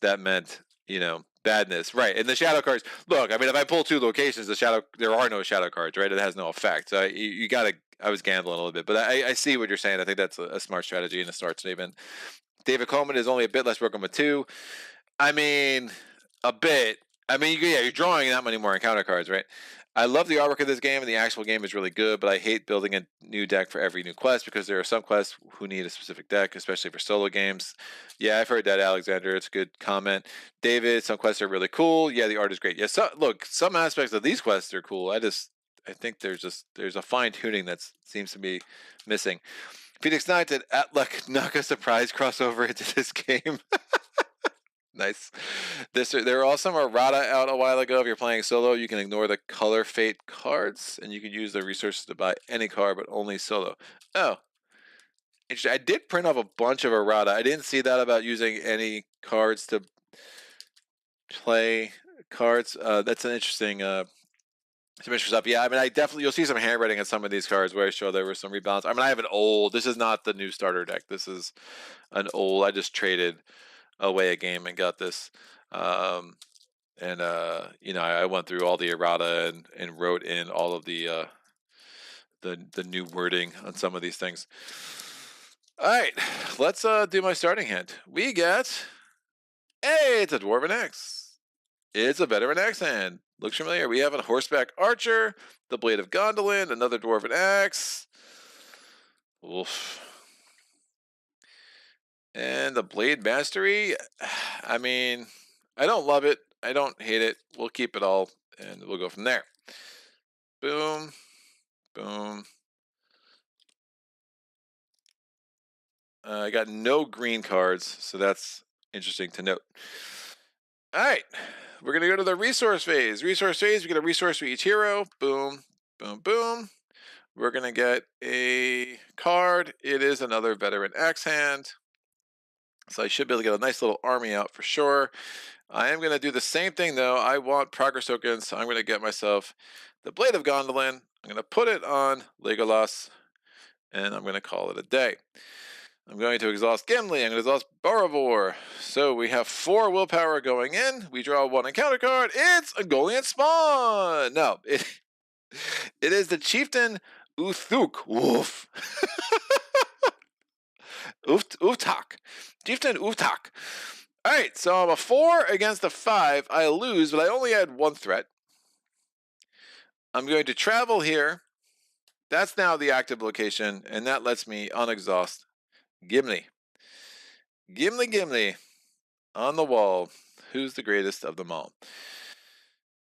That meant, you know, badness, right? And the shadow cards. Look, I mean, if I pull 2 locations, there are no shadow cards, right? It has no effect. So you gotta. I was gambling a little bit, but I see what you're saying. I think that's a smart strategy and a smart statement. David Coleman is only a bit less broken with 2. I mean, a bit. I mean, yeah, you're drawing that many more encounter cards, right? I love the artwork of this game, and the actual game is really good, but I hate building a new deck for every new quest because there are some quests who need a specific deck, especially for solo games. Yeah, I've heard that, Alexander. It's a good comment. David, some quests are really cool. Yeah, the art is great. Yeah, look, some aspects of these quests are cool. I think there's a fine tuning that seems to be missing. Phoenix Knight did Atluck knock a surprise crossover into this game. Nice. There were also some errata out a while ago. If you're playing solo, you can ignore the color fate cards, and you can use the resources to buy any card, but only solo. Oh, interesting. I did print off a bunch of errata. I didn't see that about using any cards to play cards. That's an interesting. Some interesting stuff. Yeah, I mean, you'll see some handwriting on some of these cards where I show there was some rebalance. I mean, I have an old. This is not the new starter deck. This is an old. I just traded away a game and got this. And you know, I went through all the errata and wrote in all of the new wording on some of these things. All right, let's do my starting hand. We get, hey, it's a Dwarven X. It's a Veteran X hand. Looks familiar. We have a Horseback Archer, the Blade of Gondolin, another Dwarven X. Oof. And the Blade Mastery. I mean, I don't love it. I don't hate it. We'll keep it all, and we'll go from there. Boom. Boom. I got no green cards, so that's interesting to note. All right. We're going to go to the resource phase. Resource phase, we get a resource for each hero. Boom. Boom, boom. We're going to get a card. It is another Veteran X hand. So I should be able to get a nice little army out for sure. I am going to do the same thing, though. I want progress tokens, so I'm going to get myself the Blade of Gondolin. I'm going to put it on Legolas, and I'm going to call it a day. I'm going to exhaust Gimli. I'm going to exhaust Boromir. So we have 4 willpower going in. We draw 1 encounter card. It's a Goliath Spawn. No, it is the Chieftain Uthuk. Woof. Uftak. Chieftain Uftak. All right, so I'm a 4 against a 5. I lose, but I only had 1 threat. I'm going to travel here. That's now the active location, and that lets me unexhaust Gimli. Gimli. On the wall. Who's the greatest of them all?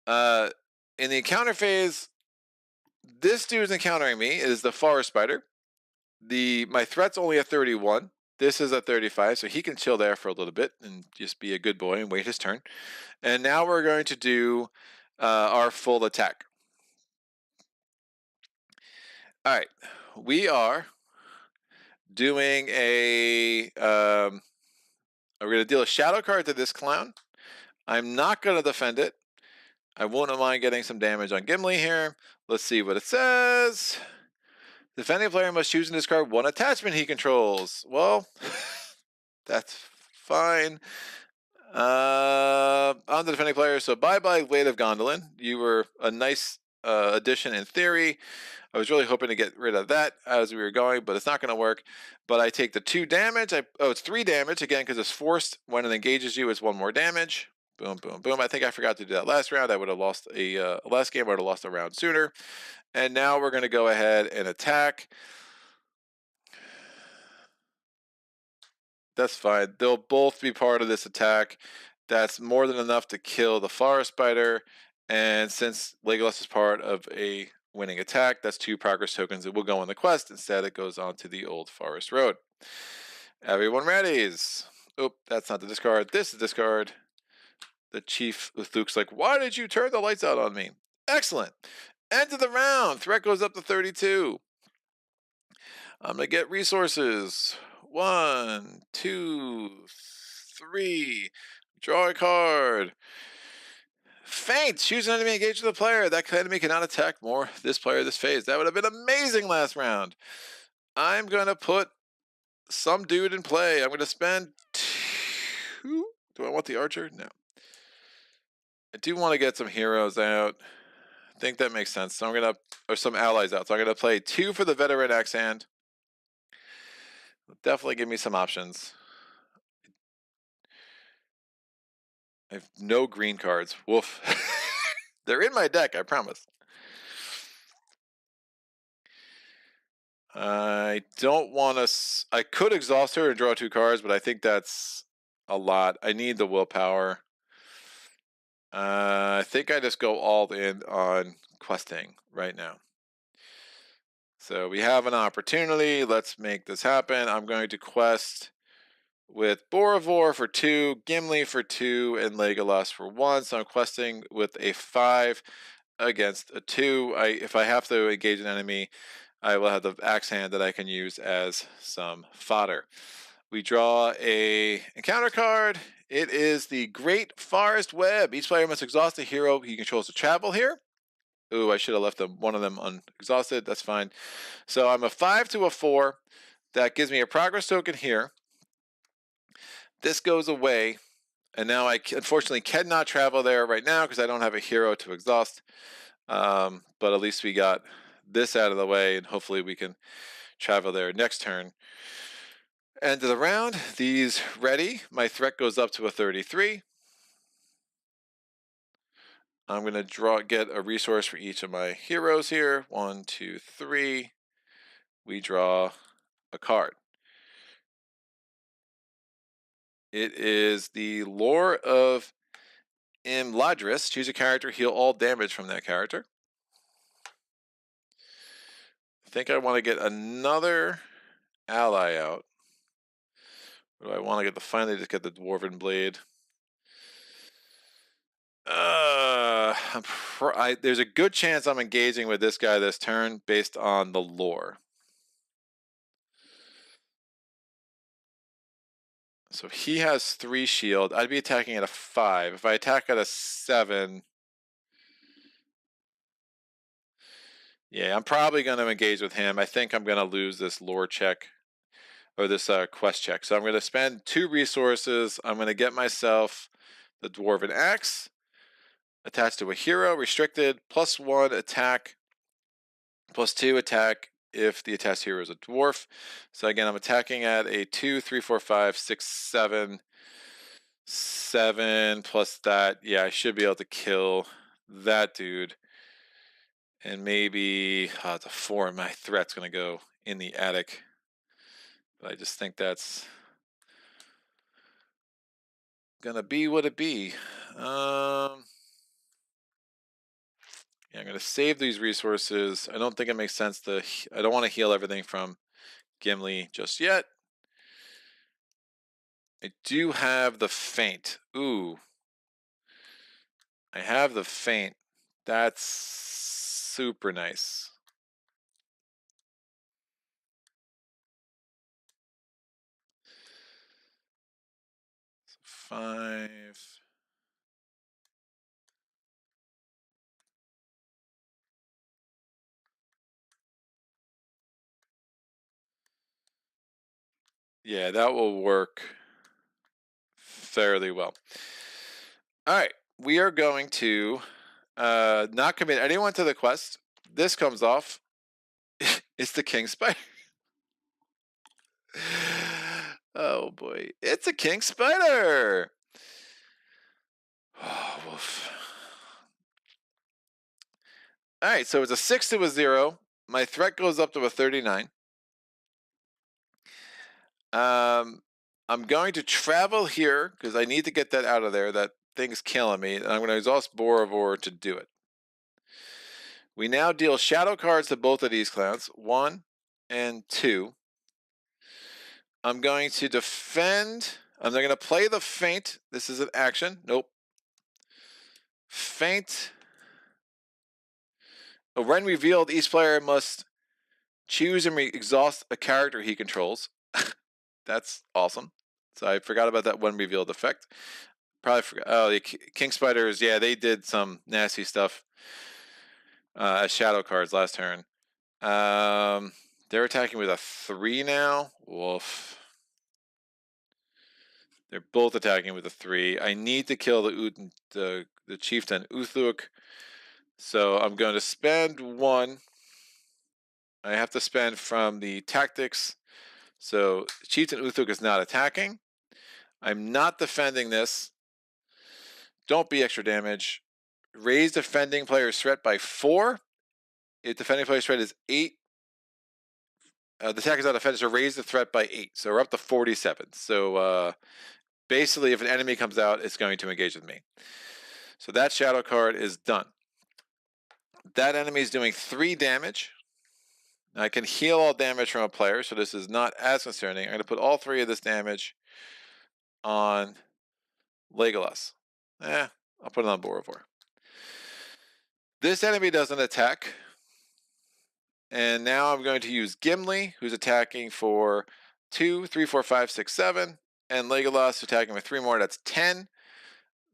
In the encounter phase, this dude's encountering me. It is the forest spider. My threat's only a 31. This is a 35, so he can chill there for a little bit and just be a good boy and wait his turn. And now we're going to do our full attack. All right, we are doing we're going to deal a shadow card to this clown. I'm not going to defend it. I won't mind getting some damage on Gimli here. Let's see what it says. Defending player must choose and discard 1 attachment he controls. Well, that's fine. I'm the defending player, so bye-bye Blade of Gondolin. You were a nice addition in theory. I was really hoping to get rid of that as we were going, but it's not going to work. But I take the 2 damage. It's 3 damage again because it's forced. When it engages you, it's 1 more damage. Boom, boom, boom. I think I forgot to do that last round. I would have lost last game. I would have lost a round sooner. And now we're going to go ahead and attack. That's fine. They'll both be part of this attack. That's more than enough to kill the forest spider. And since Legolas is part of a winning attack, that's 2 progress tokens. It will go on the quest. Instead, it goes on to the old forest road. Everyone readies. Oh, that's not the discard. This is discard. The chief Luke's like, why did you turn the lights out on me? Excellent. End of the round. Threat goes up to 32. I'm going to get resources. 1, 2, 3. Draw a card. Feint. Choose an enemy engaged with a player. That enemy cannot attack more this player this phase. That would have been amazing last round. I'm going to put some dude in play. I'm going to spend 2. Do I want the archer? No. I do want to get some heroes out. I think that makes sense. So I'm going to, or some allies out. So I'm going to play 2 for the veteran axe hand. Definitely give me some options. I have no green cards. Woof. They're in my deck, I promise. I don't want to... I could exhaust her and draw 2 cards, but I think that's a lot. I need the willpower. I think I just go all in on questing right now. So we have an opportunity. Let's make this happen. I'm going to quest with Borovor for 2, Gimli for 2, and Legolas for 1. So I'm questing with a 5 against a 2. If I have to engage an enemy, I will have the axe hand that I can use as some fodder. We draw a encounter card. It is the Great Forest Web. Each player must exhaust a hero he controls to travel here. Ooh, I should have left one of them unexhausted. That's fine. So I'm a 5 to a 4. That gives me a progress token here. This goes away. And now I unfortunately cannot travel there right now because I don't have a hero to exhaust. But at least we got this out of the way, and hopefully we can travel there next turn. End of the round. These ready. My threat goes up to a 33. I'm going to get a resource for each of my heroes here. 1, 2, 3. We draw a card. It is the Lore of Imladris. Choose a character, heal all damage from that character. I think I want to get another ally out. Or do I want to finally just get the Dwarven Blade? There's a good chance I'm engaging with this guy this turn based on the lore. So he has 3 shield. I'd be attacking at a 5. If I attack at a 7... Yeah, I'm probably going to engage with him. I think I'm going to lose this lore check. Or this quest check. So I'm going to spend 2 resources. I'm going to get myself the Dwarven Axe. Attached to a hero. Restricted. +1 attack. +2 attack if the attached hero is a dwarf. So again, I'm attacking at a 2, 3, 4, 5, 6, 7. 7 plus that. Yeah, I should be able to kill that dude. And maybe it's a 4. My threat's going to go in the attic. But I just think that's going to be what it be. Yeah, I'm going to save these resources. I don't think it makes sense to... I don't want to heal everything from Gimli just yet. I do have the feint. Ooh. I have the feint. That's super nice. So 5. Yeah, that will work fairly well. All right, we are going to not commit anyone to the quest. This comes off. It's the king spider. Oh boy, it's a king spider. Oh, woof. All right, so it's a 6 to a 0. My threat goes up to a 39. I'm going to travel here because I need to get that out of there. That thing's killing me. And I'm going to exhaust Borovor to do it. We now deal shadow cards to both of these clowns. 1 and 2. I'm going to defend. I'm going to play the feint. This is an action. Nope. Feint. When revealed, each player must choose and exhaust a character he controls. That's awesome. So I forgot about that when revealed effect. Probably forgot. Oh, the king spiders. Yeah, they did some nasty stuff as shadow cards last turn. They're attacking with a 3 now. Woof. They're both attacking with a 3. I need to kill the chieftain Uthuk. So I'm going to spend 1. I have to spend from the tactics. So chieftain Uthuk is not attacking. I'm not defending this. Don't be extra damage. Raise defending player's threat by 4. If defending player's threat is 8, the attack is not defended, so raise the threat by 8. So we're up to 47. So basically, if an enemy comes out, it's going to engage with me. So that shadow card is done. That enemy is doing 3 damage. Now I can heal all damage from a player, so this is not as concerning. I'm going to put all 3 of this damage on Legolas. I'll put it on Borovor. This enemy doesn't attack. And now I'm going to use Gimli, who's attacking for 2, 3, 4, 5, 6, 7. And Legolas attacking with 3 more, that's 10.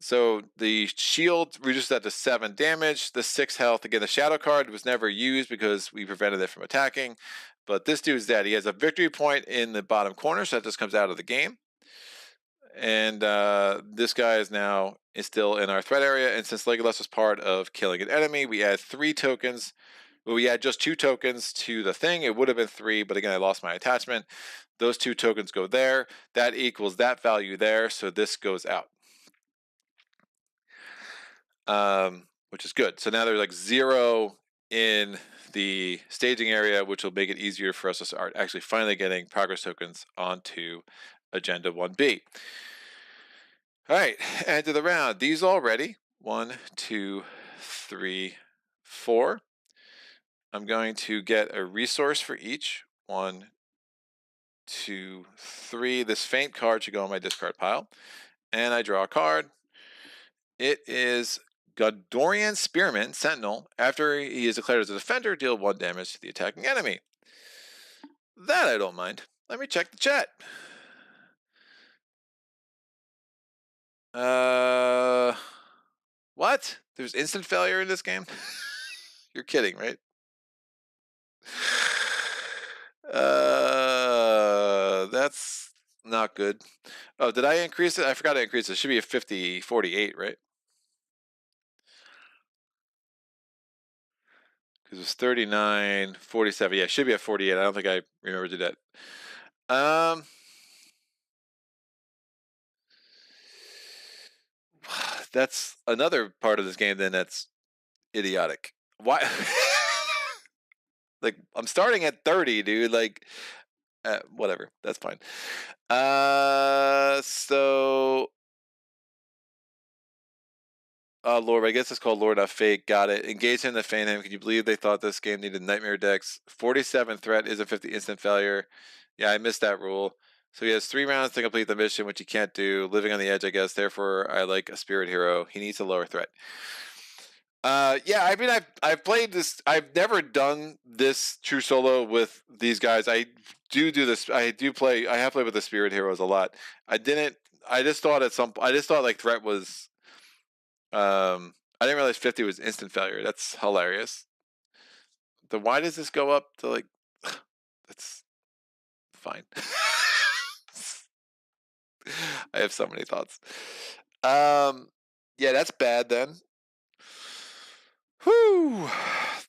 So the shield reduces that to 7 damage. The 6 health. Again, the shadow card was never used because we prevented it from attacking. But this dude's dead. He has a victory point in the bottom corner, so that just comes out of the game. And this guy is now still in our threat area. And since Legolas was part of killing an enemy, we add 3 tokens. Well, we add just 2 tokens to the thing. It would have been 3, but again, I lost my attachment. Those 2 tokens go there. That equals that value there, so this goes out. Which is good. So now there's like 0 in the staging area, which will make it easier for us to start actually finally getting progress tokens onto Agenda 1B. All right, end of the round. These all ready. 1, 2, 3, 4. I'm going to get a resource for each. 1, 2, 3. This feint card should go on my discard pile. And I draw a card. It is Gondorian Spearman Sentinel. After he is declared as a defender, deal 1 damage to the attacking enemy. That I don't mind. Let me check the chat. What? There's instant failure in this game? You're kidding, right? That's not good. Oh, did I increase it? I forgot to increase it. It should be a 50-48, right? Because it was 39-47. Yeah, it should be at 48. I don't think I remember to do that. That's another part of this game then that's idiotic. Why? Like, I'm starting at 30, dude. Like, whatever. That's fine. So, Lord, I guess it's called Lord of Fate. Got it. Engage him to feign him. Can you believe they thought this game needed nightmare decks? 47 threat is a 50 instant failure. Yeah, I missed that rule. So he has 3 rounds to complete the mission, which he can't do. Living on the edge, I guess. Therefore, I like a spirit hero. He needs a lower threat. Yeah, I mean, I've played this. I've never done this true solo with these guys. I do this. I have played with the spirit heroes a lot. I didn't. I just thought like threat was. I didn't realize 50 was instant failure. That's hilarious. Then why does this go up to like? That's fine. I have so many thoughts. Yeah, that's bad then. Whew,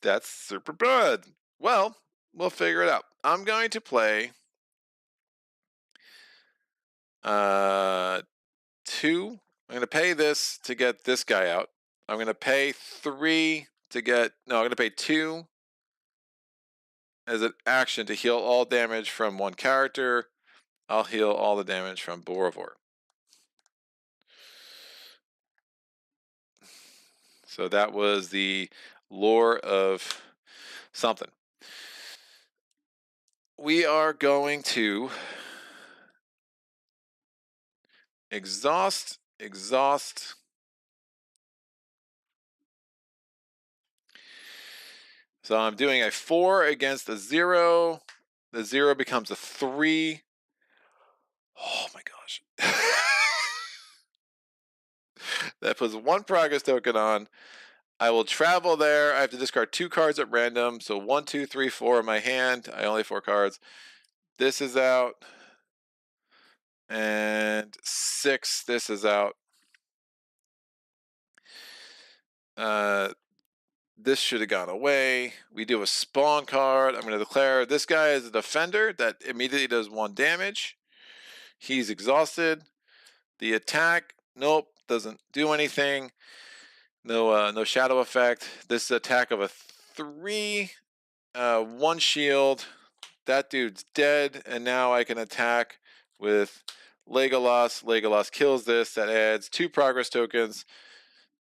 that's super bad. Well, We'll figure it out. I'm going to play 2. I'm going to pay this to get this guy out. I'm going to pay 3 to get... No, I'm going to pay 2 as an action to heal all damage from one character. I'll heal all the damage from Borovor. So that was the lore of something. We are going to exhaust. So I'm doing a 4 against a 0. The 0 becomes a 3. Oh my gosh. That puts 1 progress token on. I will travel there. I have to discard 2 cards at random. So 1, 2, 3, 4 in my hand. I only have 4 cards. This is out. And 6, this is out. This should have gone away. We do a spawn card. I'm going to declare this guy is a defender that immediately does 1 damage. He's exhausted. The attack, nope, doesn't do anything. No shadow effect. This is attack of a 3, 1 shield. That dude's dead, and now I can attack with Legolas. Legolas kills this. That adds 2 progress tokens.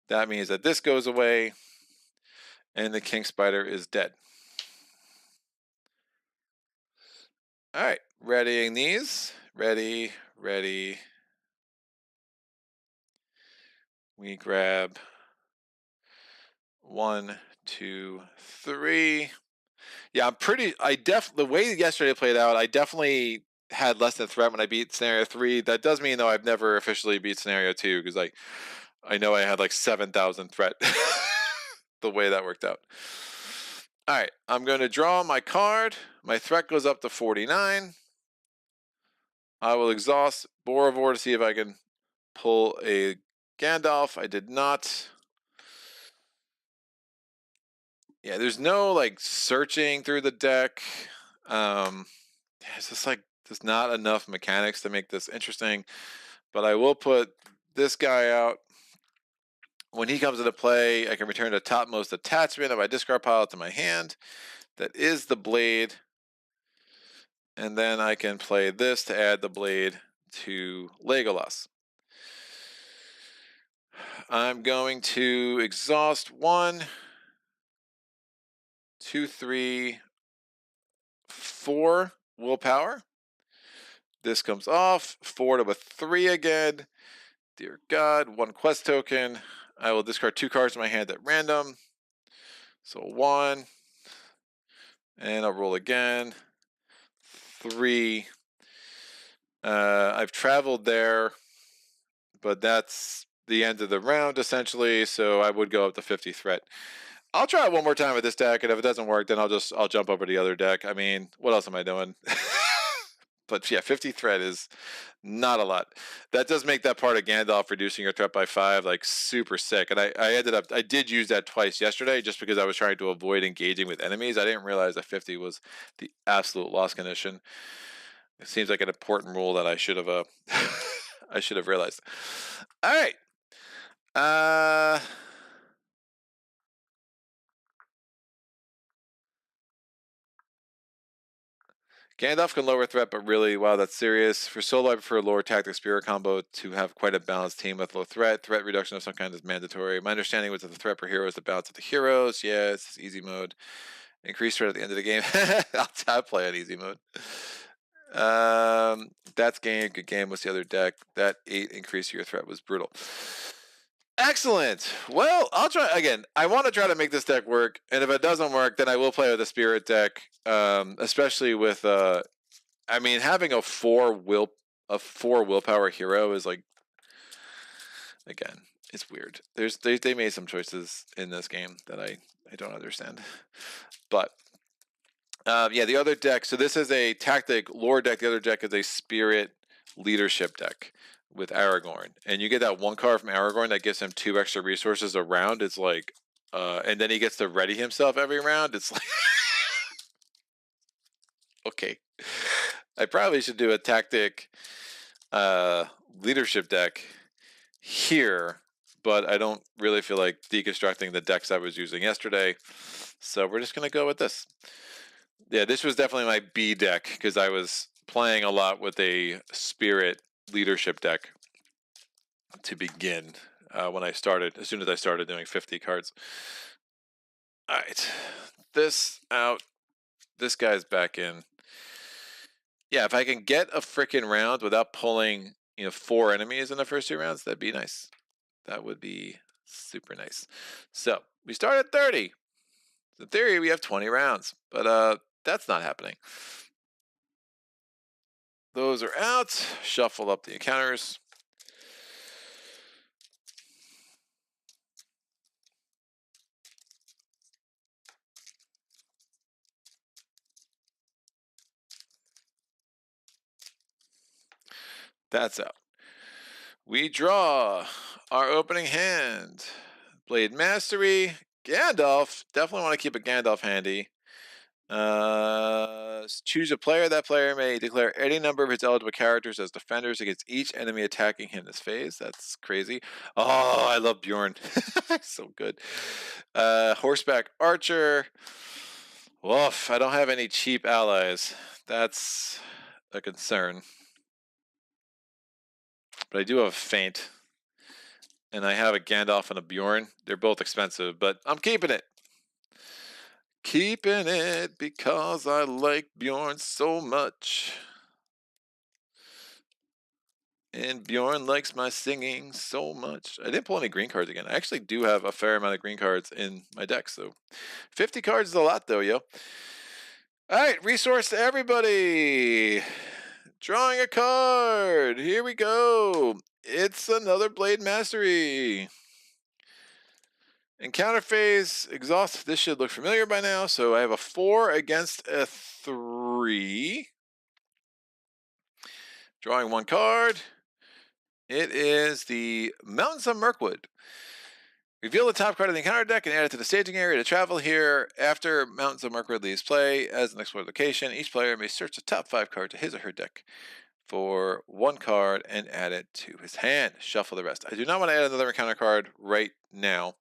That means that this goes away, and the King Spider is dead. All right, readying these. Ready. We grab 1, 2, 3. Yeah, the way yesterday played out, I definitely had less than threat when I beat scenario 3. That does mean though I've never officially beat scenario 2 because I know I had like 7,000 threat the way that worked out. All right, I'm going to draw my card. My threat goes up to 49. I will exhaust Borovor to see if I can pull a Gandalf. I did not. Yeah, there's no like searching through the deck. It's just like there's not enough mechanics to make this interesting. But I will put this guy out. When he comes into play, I can return the topmost attachment of my discard pile to my hand. That is the blade. And then I can play this to add the blade to Legolas. I'm going to exhaust 1, 2, 3, 4 willpower. This comes off. 4 to a 3 again. Dear God, 1 quest token. I will discard 2 cards in my hand at random. So 1. And I'll roll again. 3. I've traveled there, but that's the end of the round essentially. So I would go up to 50 threat. I'll try it one more time with this deck, and if it doesn't work, then I'll jump over to the other deck. I mean, what else am I doing? But yeah, 50 threat is not a lot. That does make that part of Gandalf reducing your threat by 5 like super sick. And I did use that twice yesterday just because I was trying to avoid engaging with enemies. I didn't realize that 50 was the absolute loss condition. It seems like an important rule that I should have I should have realized. All right. Gandalf can lower threat, but really, wow, that's serious. For solo, I prefer lower tactic spirit combo to have quite a balanced team with low threat. Threat reduction of some kind is mandatory. My understanding was that the threat per hero is the balance of the heroes. Yes, it's easy mode. Increase threat at the end of the game. I'll play on easy mode. That's game. Good game. What's the other deck? That 8 increase your threat was brutal. Excellent. Well, I'll try again. I want to try to make this deck work, and if it doesn't work, then I will play with a spirit deck. Especially with I mean, having a 4 willpower hero is like, again, it's weird. They made some choices in this game that I don't understand. But yeah, the other deck. So this is a tactic lore deck. The other deck is a spirit leadership deck with Aragorn, and you get that 1 card from Aragorn that gives him 2 extra resources a round. It's like, and then he gets to ready himself every round. It's like, Okay. I probably should do a tactic leadership deck here, but I don't really feel like deconstructing the decks I was using yesterday. So we're just going to go with this. Yeah, this was definitely my B deck because I was playing a lot with a spirit leadership deck to begin when I started, as soon as I started doing 50 cards. All right, this out. This guy's back in. Yeah, if I can get a freaking round without pulling, 4 enemies in the first 2 rounds, that'd be nice. That would be super nice. So we start at 30. In theory, we have 20 rounds, but that's not happening. Those are out. Shuffle up the encounters. That's out. We draw our opening hand. Blade Mastery. Gandalf. Definitely want to keep a Gandalf handy. Choose a player. That player may declare any number of his eligible characters as defenders against each enemy attacking him this phase. That's crazy. Oh, I love Bjorn. So good. Horseback Archer. Woof, I don't have any cheap allies. That's a concern. But I do have a Feint. And I have a Gandalf and a Bjorn. They're both expensive, but I'm keeping it. Keeping it because I like Bjorn so much. And Bjorn likes my singing so much. I didn't pull any green cards again. I actually do have a fair amount of green cards in my deck, so 50 cards is a lot though, yo. Alright, resource to everybody. Drawing a card. Here we go. It's another Blade Mastery. Encounter phase, exhaust. This should look familiar by now. So I have a 4 against a 3. Drawing 1 card. It is the Mountains of Mirkwood. Reveal the top card of the encounter deck and add it to the staging area to travel here. After Mountains of Mirkwood leaves play as an explored location, each player may search the top 5 cards of his or her deck for 1 card and add it to his hand. Shuffle the rest. I do not want to add another encounter card right now.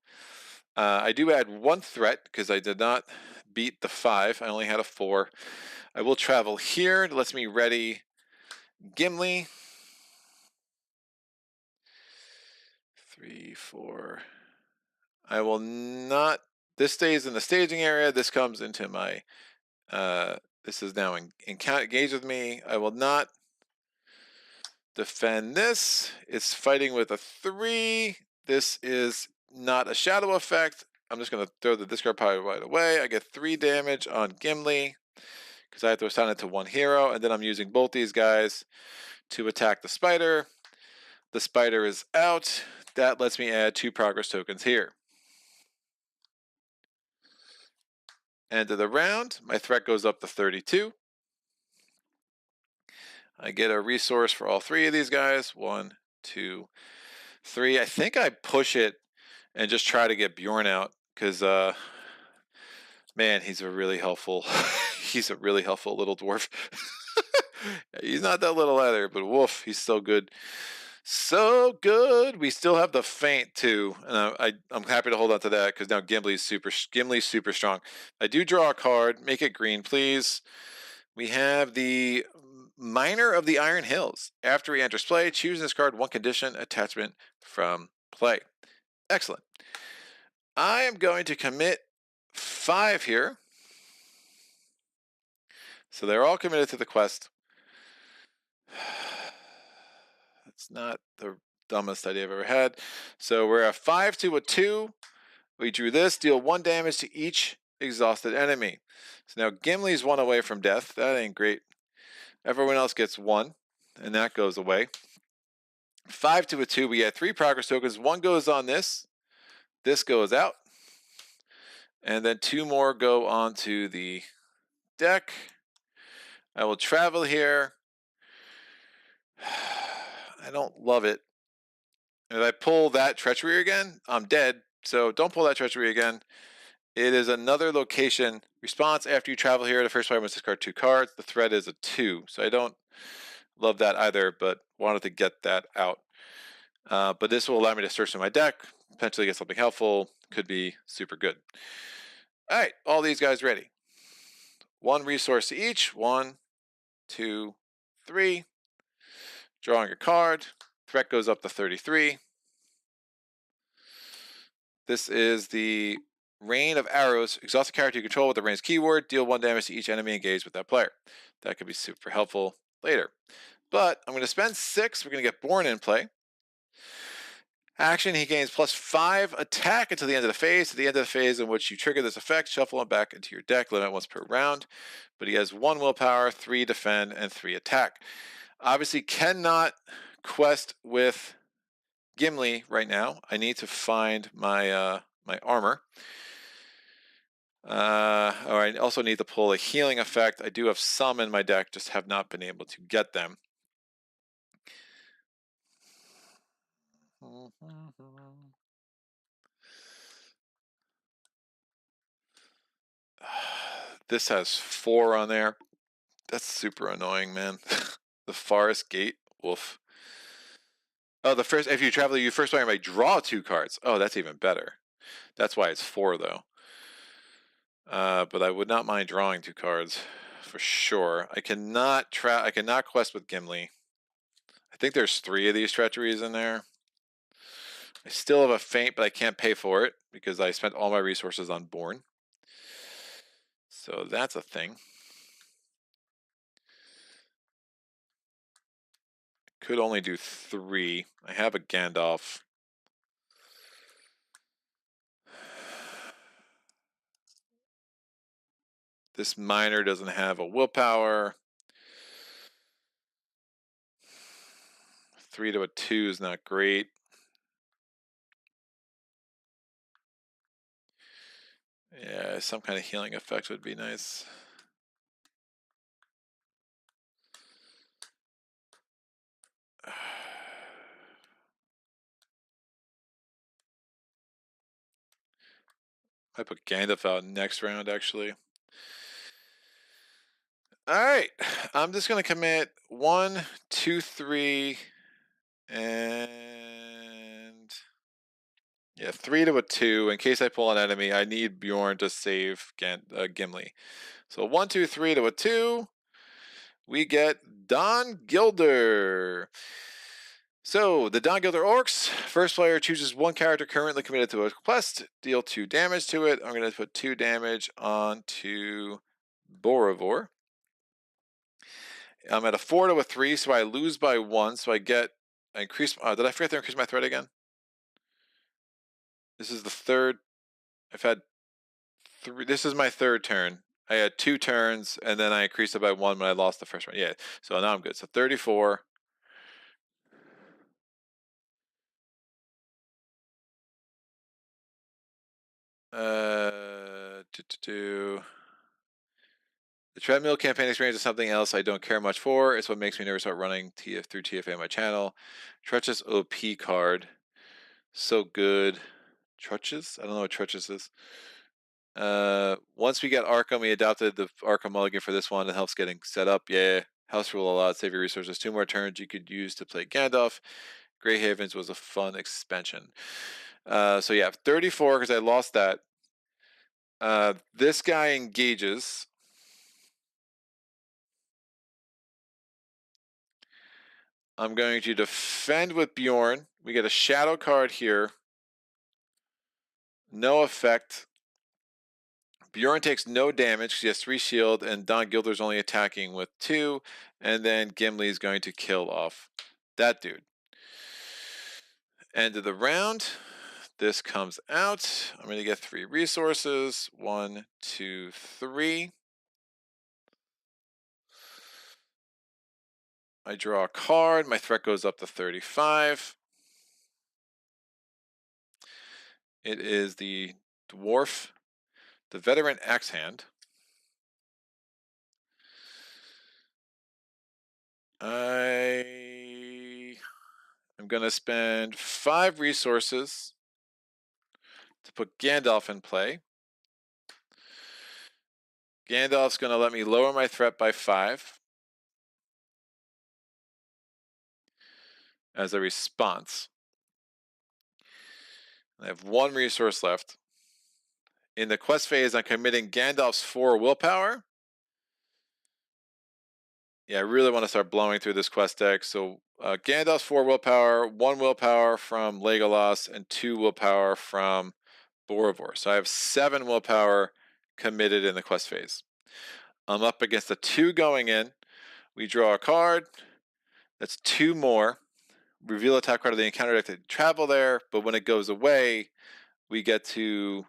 I do add 1 threat because I did not beat the 5. I only had a 4. I will travel here. It lets me ready Gimli. 3, 4. I will not. This stays in the staging area. This comes into my. This is now engage with me. I will not defend this. It's fighting with a 3. This is not a shadow effect. I'm just going to throw the discard pile right away. I get 3 damage on Gimli because I have to assign it to 1 hero, and then I'm using both these guys to attack the spider. The spider is out. That lets me add 2 progress tokens here. End of the round. My threat goes up to 32. I get a resource for all 3 of these guys. 1, 2, 3. I think I push it and just try to get Bjorn out because, man, he's a really helpful. He's a really helpful little dwarf. He's not that little either, but woof, he's so good. So good. We still have the Feint too, and I'm happy to hold on to that because now Gimli's super strong. I do draw a card. Make it green, please. We have the Miner of the Iron Hills. After he enters play, choose this card 1 condition attachment from play. Excellent. I am going to commit 5 here. So they're all committed to the quest. That's not the dumbest idea I've ever had. So we're a 5 to a 2. We drew this. Deal 1 damage to each exhausted enemy. So now Gimli's 1 away from death. That ain't great. Everyone else gets 1, and that goes away. 5 to a 2. We had 3 progress tokens. 1 goes on this. This goes out. And then 2 more go onto the deck. I will travel here. I don't love it. If I pull that treachery again, I'm dead. So don't pull that treachery again. It is another location. Response: after you travel here, the first player must discard 2 cards. The threat is a 2, so I don't love that either, but wanted to get that out. But this will allow me to search through my deck, potentially get something helpful. Could be super good. All right, all these guys ready. 1 resource each. 1, 2, 3. Drawing a card. Threat goes up to 33. This is the Rain of Arrows. Exhaust a character you control with the rain's keyword. Deal 1 damage to each enemy engaged with that player. That could be super helpful later. But I'm going to spend 6. We're going to get Born in play. Action, he gains +5 attack until the end of the phase. At the end of the phase in which you trigger this effect, shuffle him back into your deck. Limit once per round. But he has 1 willpower, 3 defend, and 3 attack. Obviously cannot quest with Gimli right now. I need to find my my armor. Or I also need to pull a healing effect. I do have some in my deck, just have not been able to get them. This has 4 on there. That's super annoying, man. The Forest Gate. Woof. Oh, the first, if you travel, you first player may draw 2 cards. Oh, that's even better. That's why it's 4 though. But I would not mind drawing 2 cards for sure. I cannot quest with Gimli. I think there's 3 of these treacheries in there. I still have a feint, but I can't pay for it because I spent all my resources on Born. So that's a thing. Could only do 3. I have a Gandalf. This miner doesn't have a willpower. 3 to a 2 is not great. Yeah, some kind of healing effect would be nice. I put Gandalf out next round, actually. All right, I'm just gonna commit 1, 2, 3, and yeah, 3 to a 2. In case I pull an enemy, I need Bjorn to save Gimli. So 1, 2, 3 to a 2. We get Don Gilder. So, the Don Gilder Orcs. First player chooses 1 character currently committed to a quest. Deal 2 damage to it. I'm going to put 2 damage onto Borovor. I'm at a 4 to a 3, so I lose by 1. So I increase. Did I forget to increase my threat again? This is the third. I've had 3. This is my 3rd turn. I had 2 turns, and then I increased it by 1 when I lost the first one. Yeah, so now I'm good. So 34. The treadmill campaign experience is something else I don't care much for. It's what makes me nervous about running through TFA on my channel. Treacherous OP card. So good. Treacherous? I don't know what Treacherous is. Once we get Arkham, we adopted the Arkham Mulligan for this one. It helps getting set up. Yeah. House rule a lot. Save your resources. 2 more turns you could use to play Gandalf. Grey Havens was a fun expansion. So yeah, 34 because I lost that. This guy engages. I'm going to defend with Bjorn. We get a shadow card here. No effect. Bjorn takes no damage. He has 3 shield, and Don Gilder's only attacking with 2. And then Gimli is going to kill off that dude. End of the round. This comes out. I'm going to get 3 resources. 1, 2, 3. I draw a card. My threat goes up to 35. It is the dwarf, the veteran axe hand. I am going to spend 5 resources to put Gandalf in play. Gandalf's going to let me lower my threat by 5 as a response. I have 1 resource left. In the quest phase, I'm committing Gandalf's 4 willpower. Yeah, I really want to start blowing through this quest deck. So Gandalf's 4 willpower, 1 willpower from Legolas, and 2 willpower from Boromir. So I have 7 willpower committed in the quest phase. I'm up against the 2 going in. We draw a card. That's 2 more. Reveal a top card of the encounter deck to travel there, but when it goes away, we get to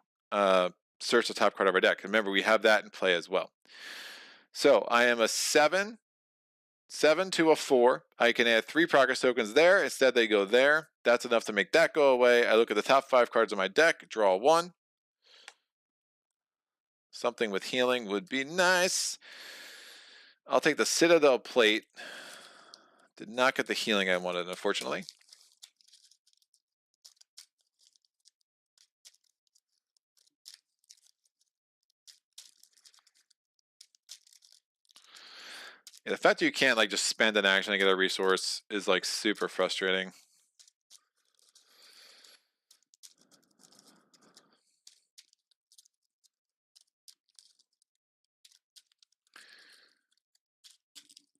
search the top card of our deck. Remember, we have that in play as well. So I am a 7 to a 4. I can add 3 progress tokens there. Instead, they go there. That's enough to make that go away. I look at the top 5 cards of my deck, draw 1. Something with healing would be nice. I'll take the Citadel plate. Did not get the healing I wanted, unfortunately. Yeah, the fact that you can't like just spend an action and get a resource is like super frustrating.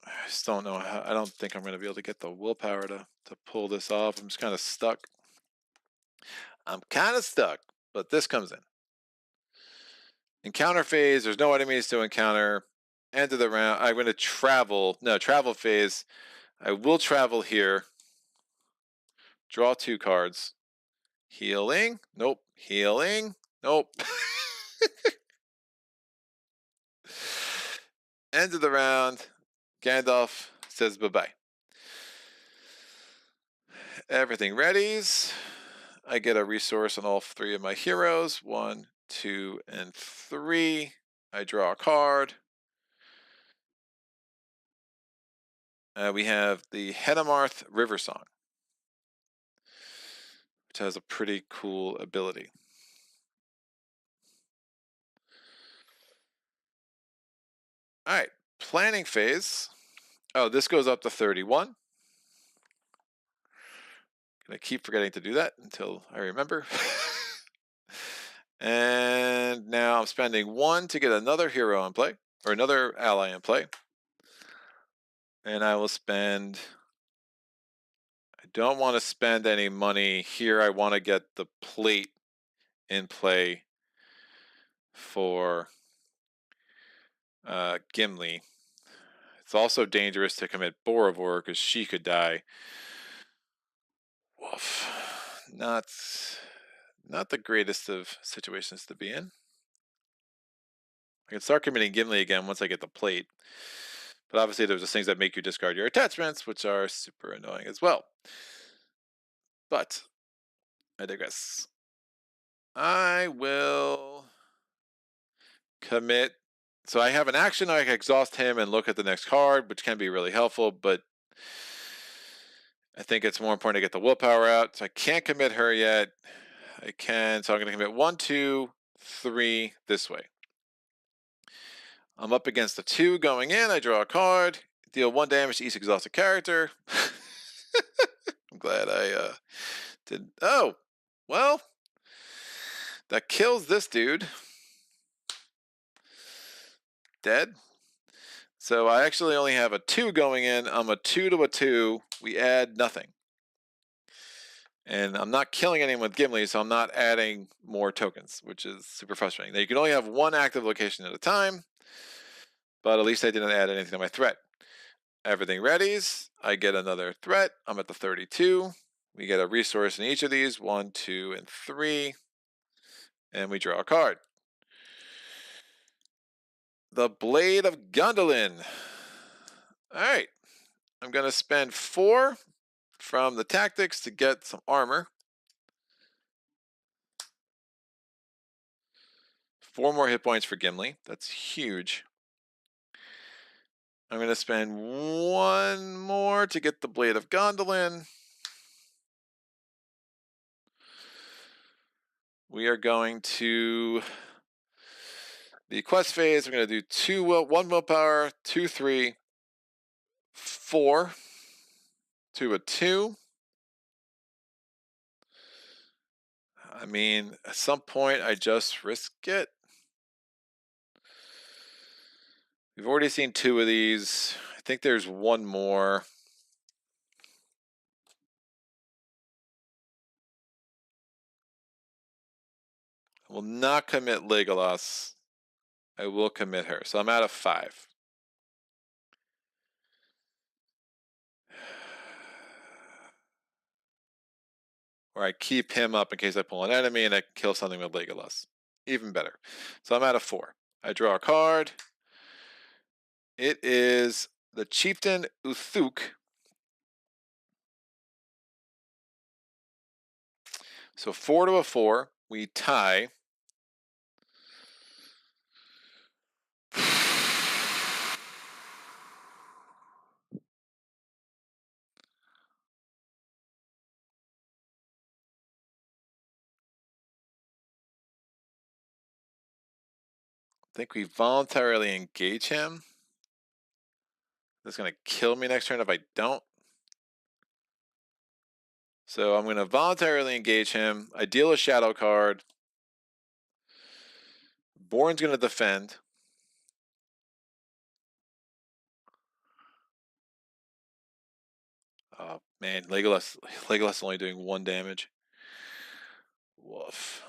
I just don't know how. I don't think I'm going to be able to get the willpower to pull this off. I'm just kind of stuck. But this comes in. Encounter phase, there's no enemies to encounter. End of the round, I'm going to travel. No, travel phase. I will travel here. Draw 2 cards. Healing. Nope. Healing. Nope. End of the round. Gandalf says bye-bye. Everything readies. I get a resource on all 3 of my heroes. 1, 2, and 3. I draw a card. We have the Hedamarth River Song, which has a pretty cool ability. All right, planning phase. Oh, this goes up to 31. Gonna keep forgetting to do that until I remember. And now I'm spending 1 to get another hero in play, or another ally in play. And I will spend... I don't want to spend any money here. I want to get the plate in play for Gimli. It's also dangerous to commit Boromir because she could die. Woof. Not the greatest of situations to be in. I can start committing Gimli again once I get the plate. But obviously there's just things that make you discard your attachments, which are super annoying as well. But I digress. I will commit. So I have an action. I can exhaust him and look at the next card, which can be really helpful, but I think it's more important to get the willpower out. So I can't commit her yet. I can. So I'm going to commit 1, 2, 3 this way. I'm up against the 2 going in. I draw a card. Deal 1 damage to each exhausted character. I'm glad I did. Oh, well, that kills this dude. Dead. So I actually only have a 2 going in. I'm a 2 to a 2. We add nothing. And I'm not killing anyone with Gimli, so I'm not adding more tokens, which is super frustrating. Now, you can only have 1 active location at a time, but at least I didn't add anything to my threat. Everything readies. I get another threat. I'm at the 32. We get a resource in each of these, 1, 2, and 3. And we draw a card. The Blade of Gondolin. All right. I'm going to spend 4 from the tactics to get some armor. 4 more hit points for Gimli. That's huge. I'm going to spend 1 more to get the Blade of Gondolin. We are going to the quest phase, I'm going to do 1 willpower, 2, 3, 4, to a 2. I mean, at some point, I just risk it. We've already seen 2 of these. I think there's 1 more. I will not commit Legolas. I will commit her. So I'm out of 5. Or I keep him up in case I pull an enemy and I can kill something with Legolas. Even better. So I'm out of 4. I draw a card. It is the Chieftain Uthuk. So 4 to a 4. We tie. I think we voluntarily engage him. That's going to kill me next turn if I don't. So I'm going to voluntarily engage him. I deal a shadow card. Born's going to defend. Oh man, Legolas only doing 1 damage. Woof.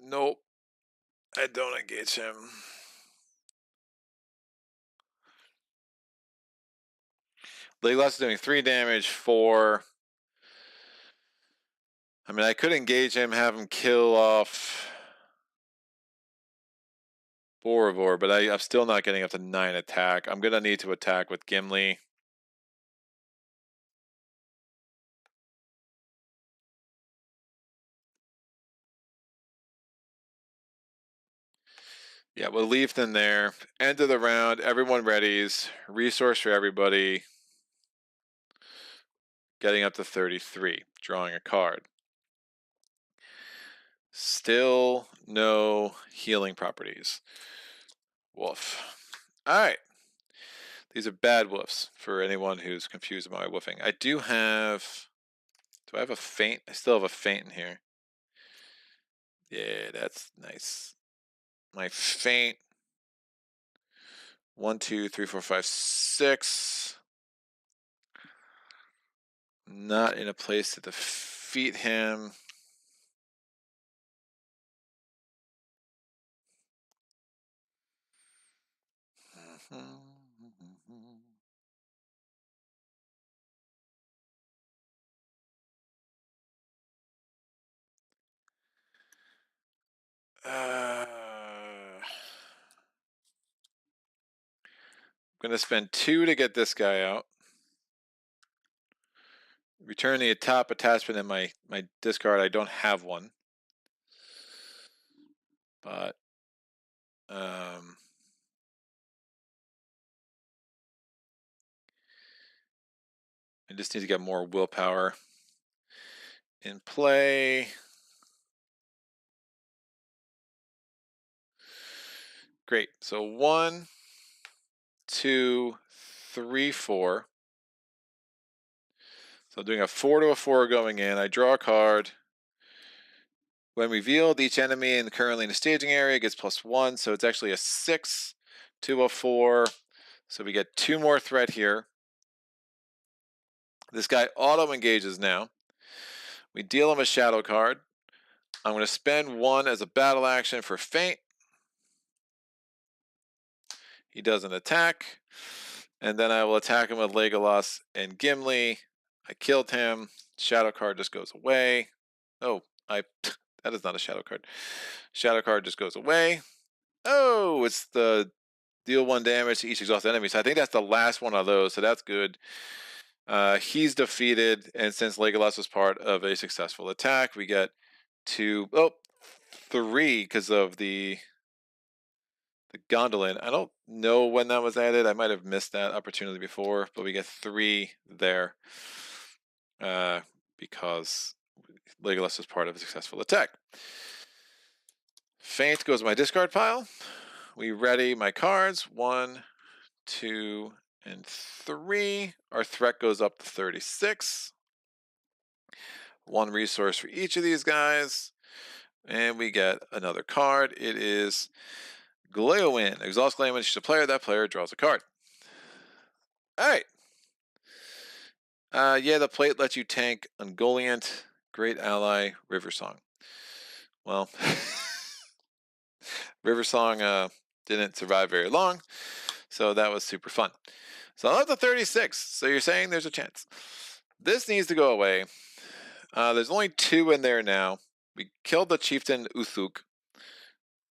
Nope. I don't engage him. Legolas is doing 3 damage, 4. I mean, I could engage him, have him kill off Borivor, but I'm still not getting up to 9 attack. I'm going to need to attack with Gimli. Yeah, we'll leave them there. End of the round. Everyone readies. Resource for everybody. Getting up to 33. Drawing a card. Still no healing properties. Woof. All right. These are bad woofs for anyone who's confused about my woofing. I do have... Do I have a feint? I still have a feint in here. Yeah, that's nice. My feint. 1, 2, 3, 4, 5, 6. Not in a place to defeat him. I'm going to spend 2 to get this guy out. Return the top attachment in my discard. I don't have one. But I just need to get more willpower in play. Great. So 1, 2, 3, 4. So I'm doing a 4 to a 4 going in. I draw a card. When revealed, each enemy currently in the staging area gets +1. So it's actually a 6 to a 4. So we get 2 more threat here. This guy auto engages now. We deal him a shadow card. I'm going to spend 1 as a battle action for feint. He does an attack. And then I will attack him with Legolas and Gimli. I killed him. Shadow card just goes away. Oh, that is not a shadow card. Shadow card just goes away. Oh, it's the deal 1 damage to each exhausted enemy. So I think that's the last one of those. So that's good. He's defeated. And since Legolas was part of a successful attack, we get 3 because of the the gondolin. I don't know when that was added. I might have missed that opportunity before, but we get 3 there because Legolas was part of a successful attack. Feint goes to my discard pile. We ready my cards. 1, 2, and 3. Our threat goes up to 36. 1 resource for each of these guys. And we get another card. It is Gleowin. Exhaust Gleowin to a player. That player draws a card. Alright. Yeah, the plate lets you tank Ungoliant, Great Ally, River Song. Well, River Song didn't survive very long, so that was super fun. So I'm up to 36, so you're saying there's a chance. This needs to go away. There's only 2 in there now. We killed the chieftain Uthuk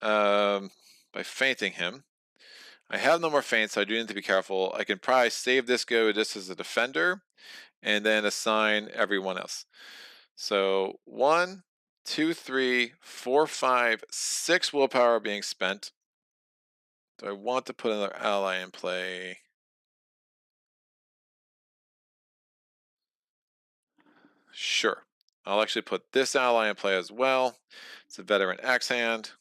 by fainting him. I have no more feints, so I do need to be careful. I can probably save this go just as a defender and then assign everyone else. So 1, 2, 3, 4, 5, 6 willpower being spent. Do I want to put another ally in play? Sure. I'll actually put this ally in play as well. It's a veteran axe hand.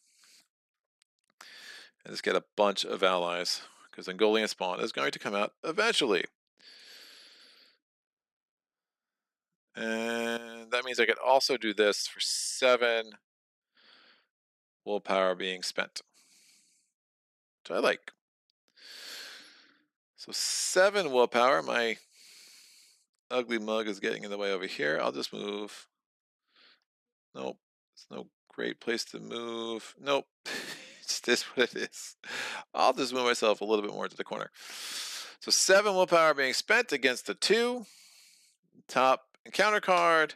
And just get a bunch of allies, because Ungoliant spawn is going to come out eventually. And that means I could also do this for 7 willpower being spent. Which I like. So 7 willpower. My ugly mug is getting in the way over here. I'll just move. Nope. It's no great place to move. Nope. It's just what it is. I'll just move myself a little bit more to the corner. So 7 willpower being spent against the 2. Top encounter card.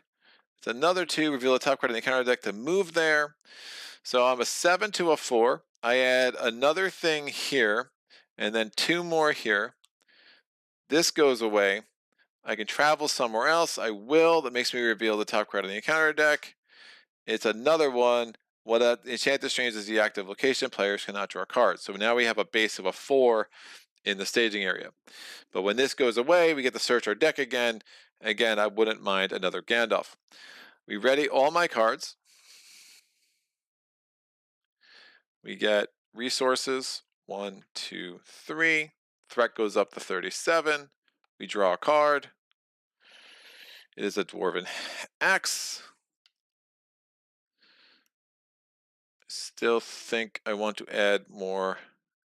It's another 2. Reveal a top card in the encounter deck to move there. So I'm a 7 to a 4. I add another thing here, and then 2 more here. This goes away. I can travel somewhere else. I will. That makes me reveal the top card in the encounter deck. It's another one. What Enchanted Strange is the active location. Players cannot draw cards. So now we have a base of a 4 in the staging area. But when this goes away, we get to search our deck again. Again, I wouldn't mind another Gandalf. We ready all my cards. We get resources. 1, 2, 3. Threat goes up to 37. We draw a card. It is a Dwarven Axe. Still think I want to add more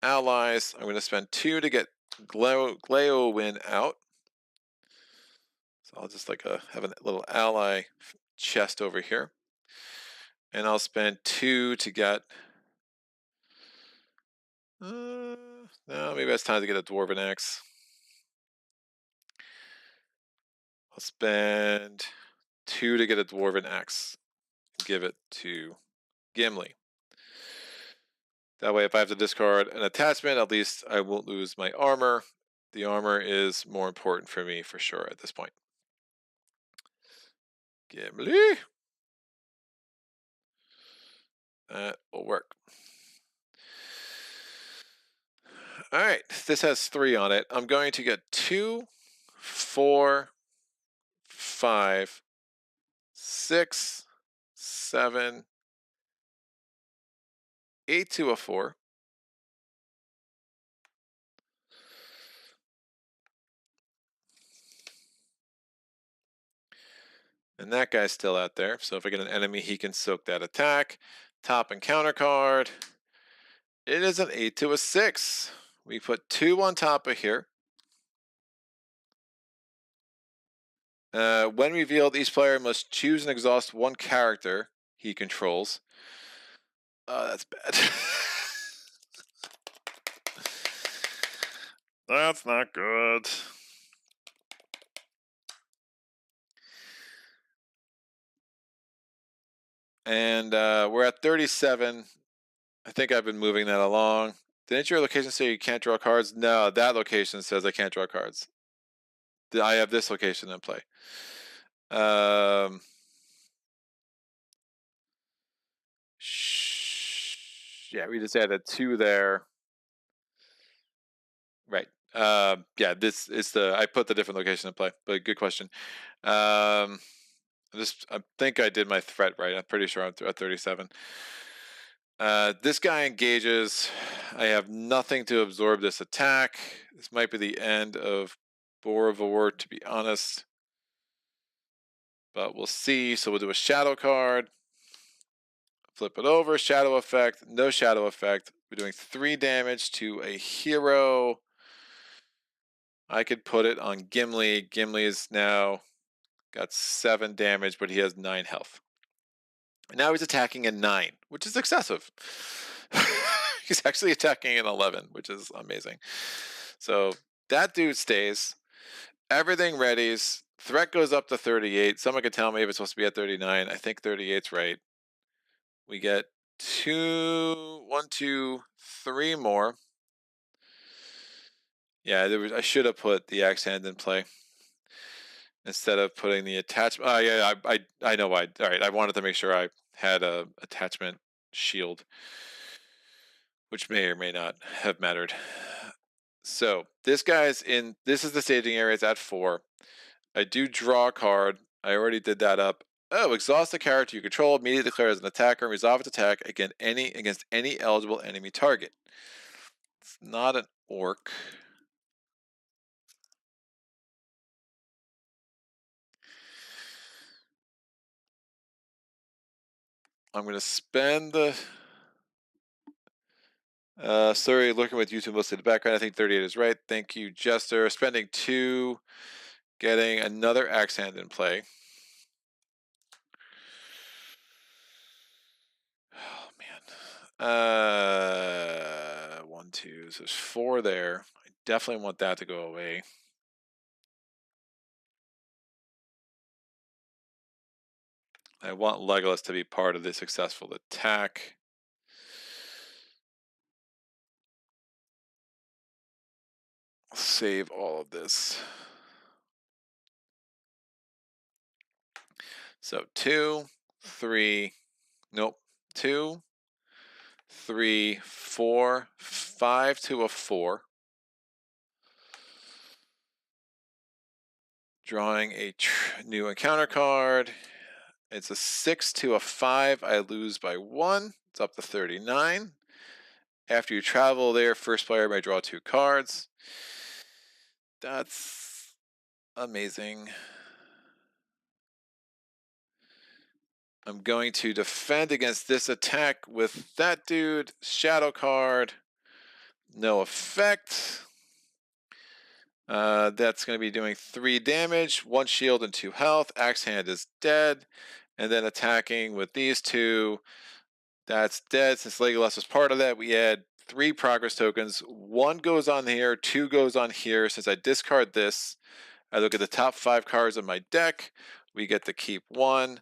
allies. I'm going to spend 2 to get Gleowin out. So I'll just have a little ally chest over here. And I'll spend 2 to get... no, maybe it's time to get a Dwarven Axe. I'll spend 2 to get a Dwarven Axe. Give it to Gimli. That way, if I have to discard an attachment, at least I won't lose my armor. The armor is more important for me for sure at this point. Gimli. That will work. All right, this has 3 on it. I'm going to get 2, 4, 5, 6, 7, 8 to a 4. And that guy's still out there. So if I get an enemy, he can soak that attack. Top encounter card. It is an 8 to a 6. We put 2 on top of here. When revealed, each player must choose and exhaust 1 character he controls. Oh, that's bad. That's not good. And we're at 37. I think I've been moving that along. Didn't your location say you can't draw cards? No, that location says I can't draw cards. I have this location in play. Yeah, we just added 2 there. Right. Yeah, this is I put the different location in play, but good question. Um, I think I did my threat right. I'm pretty sure I'm at 37. This guy engages. I have nothing to absorb this attack. This might be the end of Boravor, to be honest. But we'll see. So we'll do a shadow card. Flip it over. Shadow effect. No shadow effect. We're doing 3 damage to a hero. I could put it on Gimli. Gimli is now got 7 damage, but he has 9 health. And now he's attacking a 9, which is excessive. He's actually attacking an 11, which is amazing. So that dude stays. Everything readies. Threat goes up to 38. Someone could tell me if it's supposed to be at 39. I think 38's right. We get 1, 2, 3 more. Yeah, I should have put the axe hand in play instead of putting the attachment. Oh yeah, I know why. All right, I wanted to make sure I had a attachment shield, which may or may not have mattered. So this guy's in. This is the staging area. It's at 4. I do draw a card. I already did that up. Oh, exhaust the character you control. Immediately declare as an attacker and resolve its attack against any eligible enemy target. It's not an orc. I'm going to spend the. Sorry, looking with YouTube mostly in the background. I think 38 is right. Thank you, Jester. Spending 2, getting another axe hand in play. Oh man. 1, 2. So there's 4 there. I definitely want that to go away. I want Legolas to be part of the successful attack. Save all of this. So 2, 3, nope, 2, 3, 4, 5 to a 4. Drawing a new encounter card. It's a 6 to a 5. I lose by 1. It's up to 39. After you travel there, first player may draw 2 cards. That's amazing. I'm going to defend against this attack with that dude. Shadow card. No effect. That's going to be doing 3 damage, 1 shield and 2 health. Axe hand is dead. And then attacking with these 2. That's dead. Since Legolas was part of that, we add 3 progress tokens. 1 goes on here, 2 goes on here. Since I discard this, I look at the top 5 cards of my deck. We get to keep 1.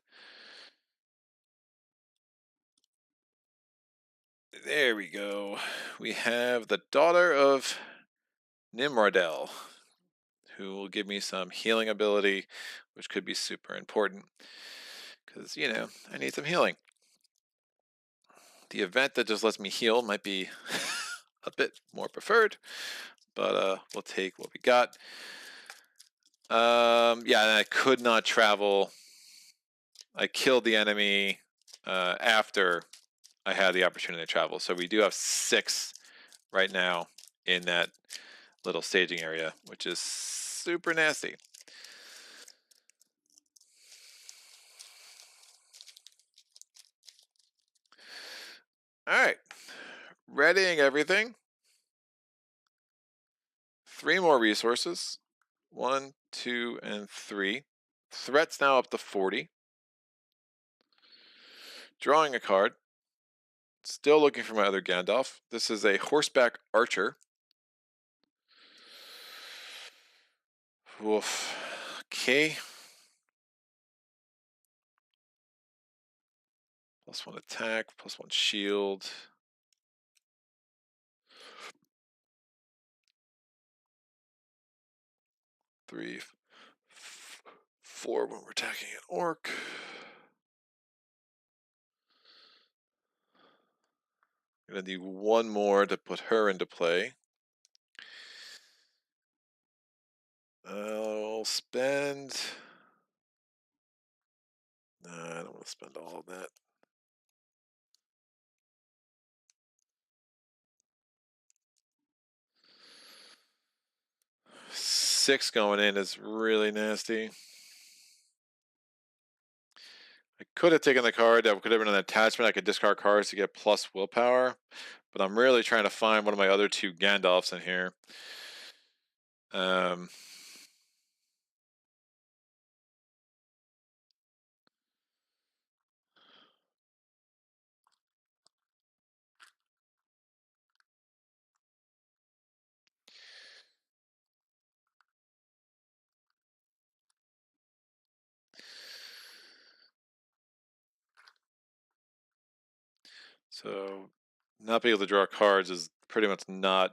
There we go. We have the Daughter of Nimrodel, who will give me some healing ability, which could be super important. Because, I need some healing. The event that just lets me heal might be a bit more preferred, but we'll take what we got. Yeah, and I could not travel. I killed the enemy after I had the opportunity to travel. So we do have 6 right now in that little staging area, which is super nasty. All right, readying everything. 3 more resources. 1, 2, and 3. Threats now up to 40. Drawing a card. Still looking for my other Gandalf. This is a horseback archer. Oof. Okay. +1 attack, +1 shield. 3, 4 when we're attacking an orc. I'm gonna need 1 more to put her into play. I'll spend. Nah, I don't want to spend all of that. Six going in is really nasty. I could have taken the card. That could have been an attachment. I could discard cards to get plus willpower. But I'm really trying to find one of my other two Gandalfs in here. So not being able to draw cards is pretty much not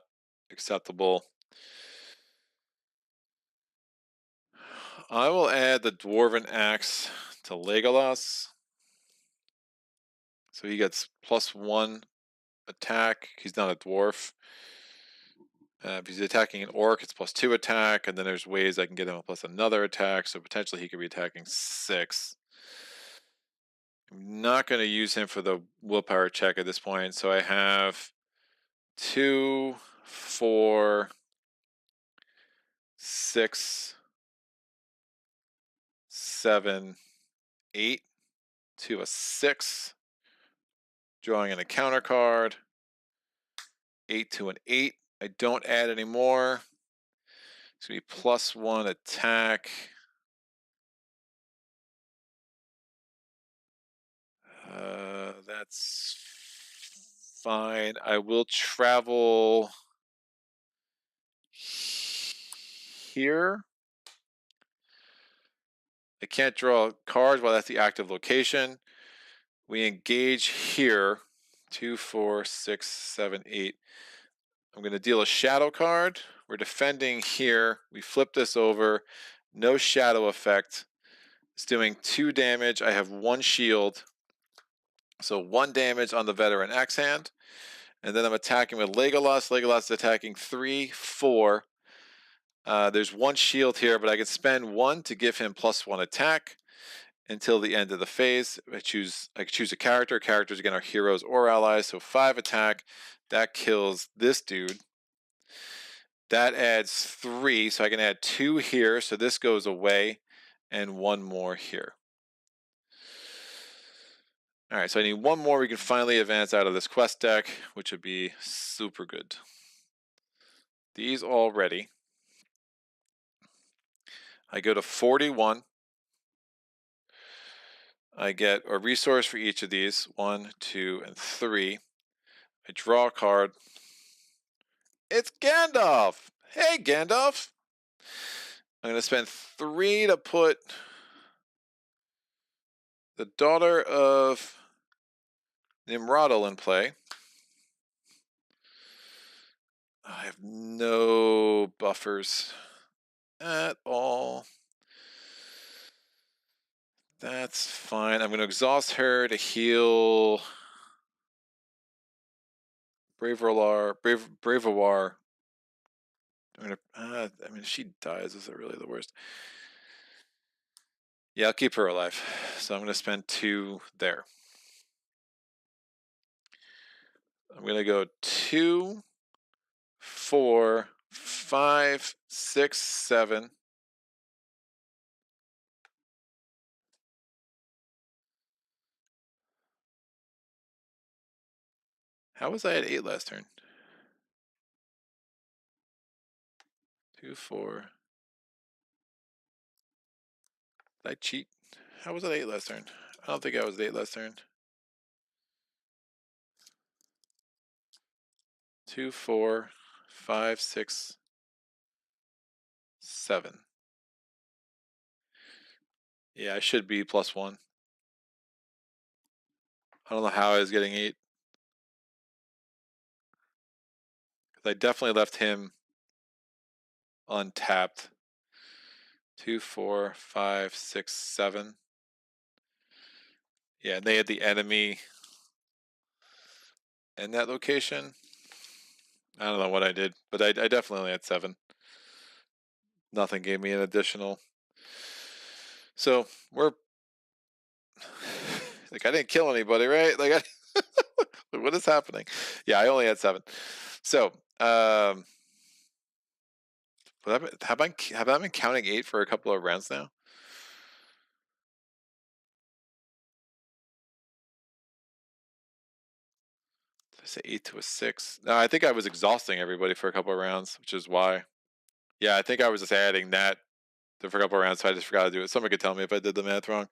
acceptable. I will add the Dwarven Axe to Legolas. So he gets +1 attack. He's not a dwarf. If he's attacking an orc, it's +2 attack, and then there's ways I can get him plus another attack, so potentially he could be attacking 6. I'm not going to use him for the willpower check at this point, so I have 2, 4, 6, 7, 8 to a 6. Drawing in a counter card. 8 to an 8. I don't add any more. It's going to be +1 attack. That's fine. I will travel here. I can't draw cards while that's the active location. We engage here. 2, 4, 6, 7, 8. I'm going to deal a shadow card. We're defending here. We flip this over. No shadow effect. It's doing 2 damage. I have 1 shield. So 1 damage on the veteran axe hand. And then I'm attacking with Legolas. Legolas is attacking 3, 4. There's 1 shield here, but I can spend 1 to give him +1 attack until the end of the phase. I can choose a character. Characters, again, are heroes or allies. So 5 attack. That kills this dude. That adds 3, so I can add 2 here. So this goes away, and 1 more here. All right, so I need 1 more. We can finally advance out of this quest deck, which would be super good. These all ready. I go to 41. I get a resource for each of these. 1, 2, and 3. I draw a card. It's Gandalf! Hey, Gandalf! I'm going to spend 3 to put the Daughter of Nimrodel in play. I have no buffers at all. That's fine. I'm going to exhaust her to heal Braverolar. I mean, if she dies, is it really the worst? Yeah, I'll keep her alive. So I'm going to spend 2 there. I'm going to go 2, 4, 5, 6, 7. How was I at 8 last turn? 2, 4. Did I cheat? How was I at 8 last turn? I don't think I was at 8 last turn. 2, 4, 5, 6, 7. Yeah, I should be +1. I don't know how I was getting 8. Because I definitely left him untapped. 2, 4, 5, 6, 7. Yeah, and they had the enemy in that location. I don't know what I did, but I definitely only had 7. Nothing gave me an additional. So we're like, I didn't kill anybody, right? Like, what is happening? Yeah, I only had 7. So, have I been counting 8 for a couple of rounds now? Did I say 8 to a 6? No, I think I was exhausting everybody for a couple of rounds, which is why. Yeah, I think I was just adding that for a couple of rounds, so I just forgot to do it. Someone could tell me if I did the math wrong.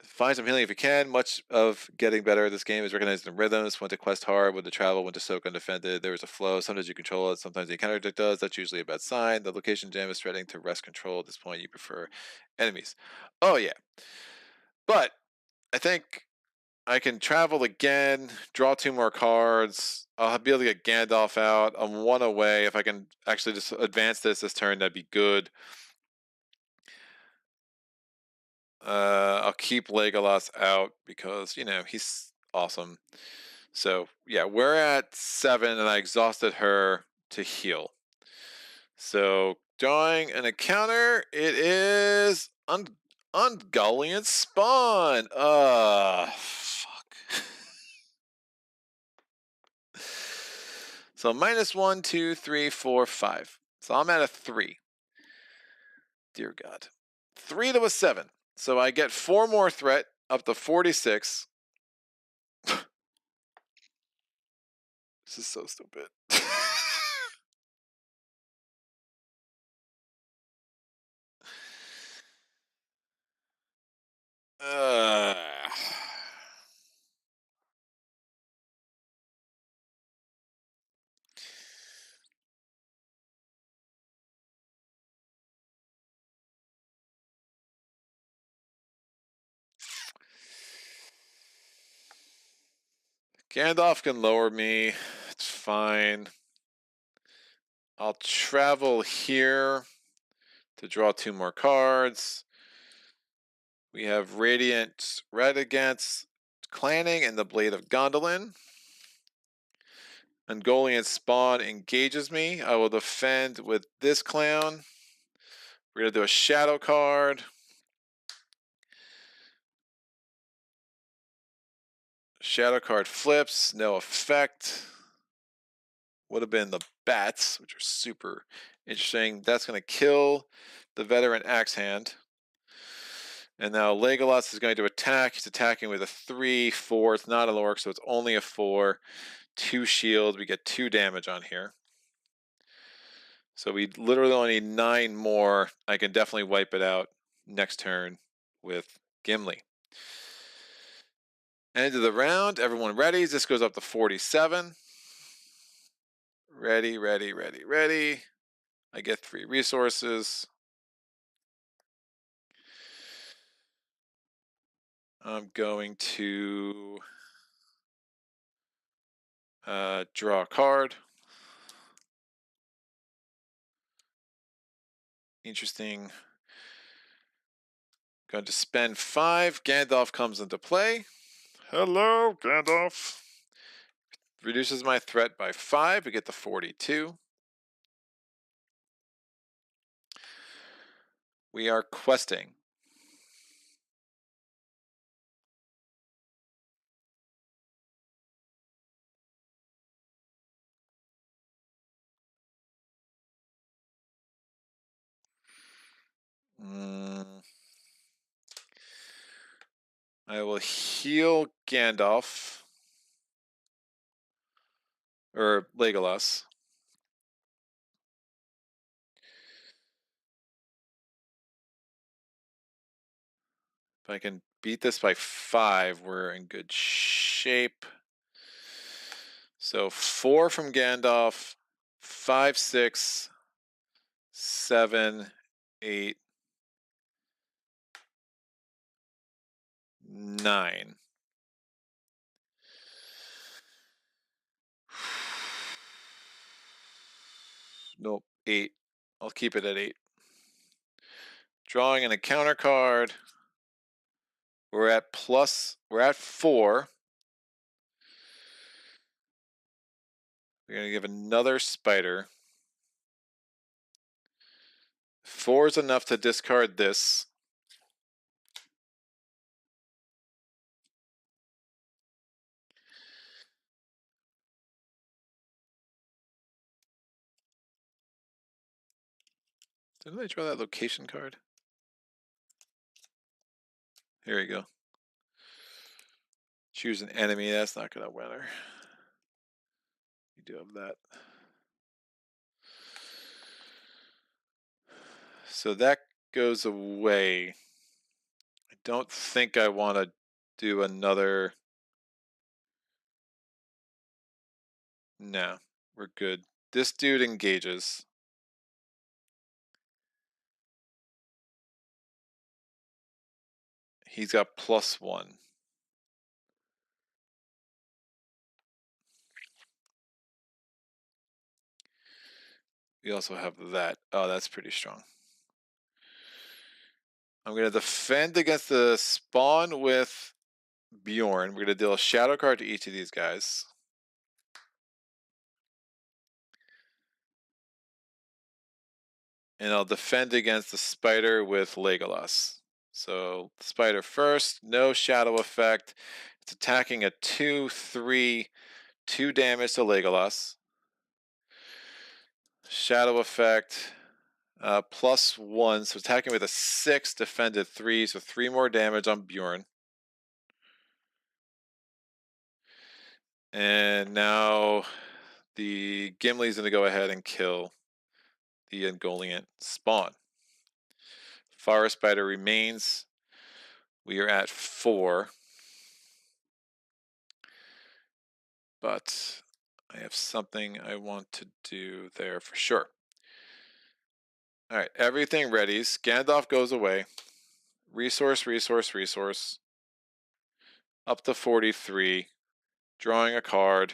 Find some healing if you can. Much of getting better at this game is recognizing the rhythms, when to quest hard, when to travel, when to soak undefended. There is a flow. Sometimes you control it, sometimes the encounter deck does. That's usually a bad sign. The location jam is threatening to wrest control. At this point, you prefer enemies. Oh, yeah. But I think I can travel again, draw 2 more cards. I'll be able to get Gandalf out. I'm 1 away. If I can actually just advance this turn, that'd be good. I'll keep Legolas out because, you know, he's awesome. So, yeah, we're at 7, and I exhausted her to heal. So, drawing an encounter, it is Ungoliant Spawn. Fuck. So, -1, 2, 3, 4, 5. So, I'm at a 3. Dear God. 3 to a 7. So, I get 4 more threat, up to 46. This is so stupid. uh, Gandalf can lower me. It's fine. I'll travel here to draw 2 more cards. We have Radiant Red against Clanning and the Blade of Gondolin. Ungoliant Spawn engages me. I will defend with this clown. We're going to do a shadow card. Shadow card flips, no effect. Would have been the bats, which are super interesting. That's going to kill the veteran axe hand. And now Legolas is going to attack. He's attacking with a 3, 4. It's not an orc, so it's only a 4. 2 shield. We get 2 damage on here. So we literally only need 9 more. I can definitely wipe it out next turn with Gimli. End of the round. Everyone ready? This goes up to 47. Ready, ready, ready, ready. I get 3 resources. I'm going to draw a card. Interesting. Going to spend 5. Gandalf comes into play. Hello, Gandalf. Reduces my threat by 5. We get to 42. We are questing. I will heal Gandalf. Or Legolas. If I can beat this by 5, we're in good shape. So 4 from Gandalf, 5, 6, 7, 8, 9. Nope, 8. I'll keep it at 8. Drawing an encounter card. We're at 4. We're going to give another spider. 4 is enough to discard this. Didn't I draw that location card? Here we go. Choose an enemy. That's not going to win her. You do have that. So that goes away. I don't think I want to do another. No, we're good. This dude engages. He's got +1. We also have that. Oh, that's pretty strong. I'm going to defend against the spawn with Bjorn. We're going to deal a shadow card to each of these guys. And I'll defend against the spider with Legolas. So spider first, no shadow effect. It's attacking a 2/3, 2 damage to Legolas. Shadow effect, +1, so attacking with a 6, defended 3, so 3 more damage on Bjorn. And now the Gimli's going to go ahead and kill the Ungoliant spawn. Forest Spider remains. We are at 4. But I have something I want to do there for sure. All right, everything readies. Gandalf goes away. Resource, resource, resource. Up to 43. Drawing a card.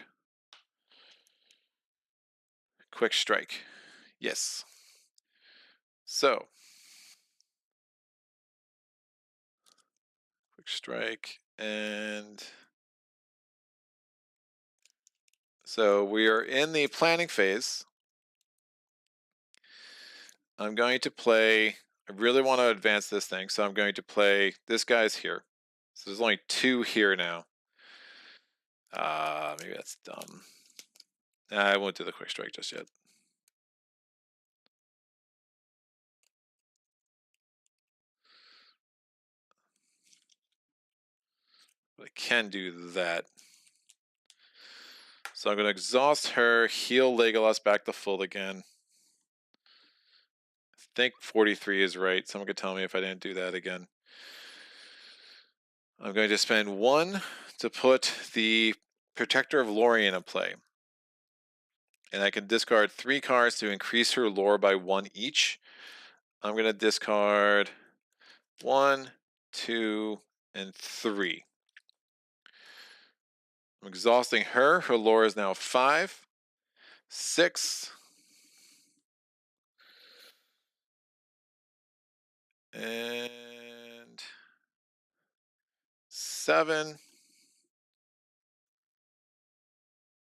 Quick strike. Yes. So. Quick strike. And so we are in the planning phase. I'm going to play. I really want to advance this thing, so I'm going to play. This guy's here. So there's only 2 here now. Maybe that's dumb. I won't do the quick strike just yet. But I can do that. So I'm going to exhaust her, heal Legolas back to full again. I think 43 is right. Someone could tell me if I didn't do that again. I'm going to spend 1 to put the Protector of Lorien in play. And I can discard 3 cards to increase her lore by 1 each. I'm going to discard 1, 2, and 3. I'm exhausting her. Her lore is now 5, 6, and 7.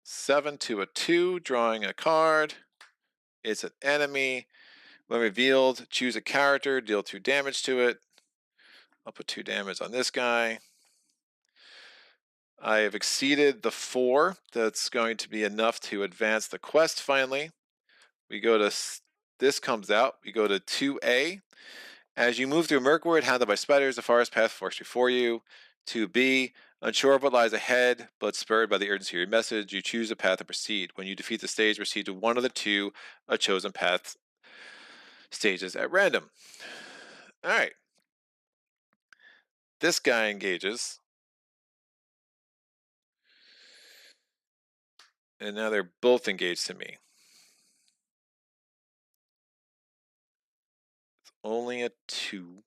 7 to a 2, drawing a card. It's an enemy. When revealed, choose a character, deal 2 damage to it. I'll put 2 damage on this guy. I have exceeded the 4. That's going to be enough to advance the quest finally. We go to, this comes out, we go to 2A. As you move through Mirkwood, hounded by spiders, the forest path forks before you. 2B, unsure of what lies ahead, but spurred by the urgency of your message, you choose a path to proceed. When you defeat the stage, proceed to one of the 2 chosen path stages at random. All right. This guy engages. And now they're both engaged to me. It's only a 2.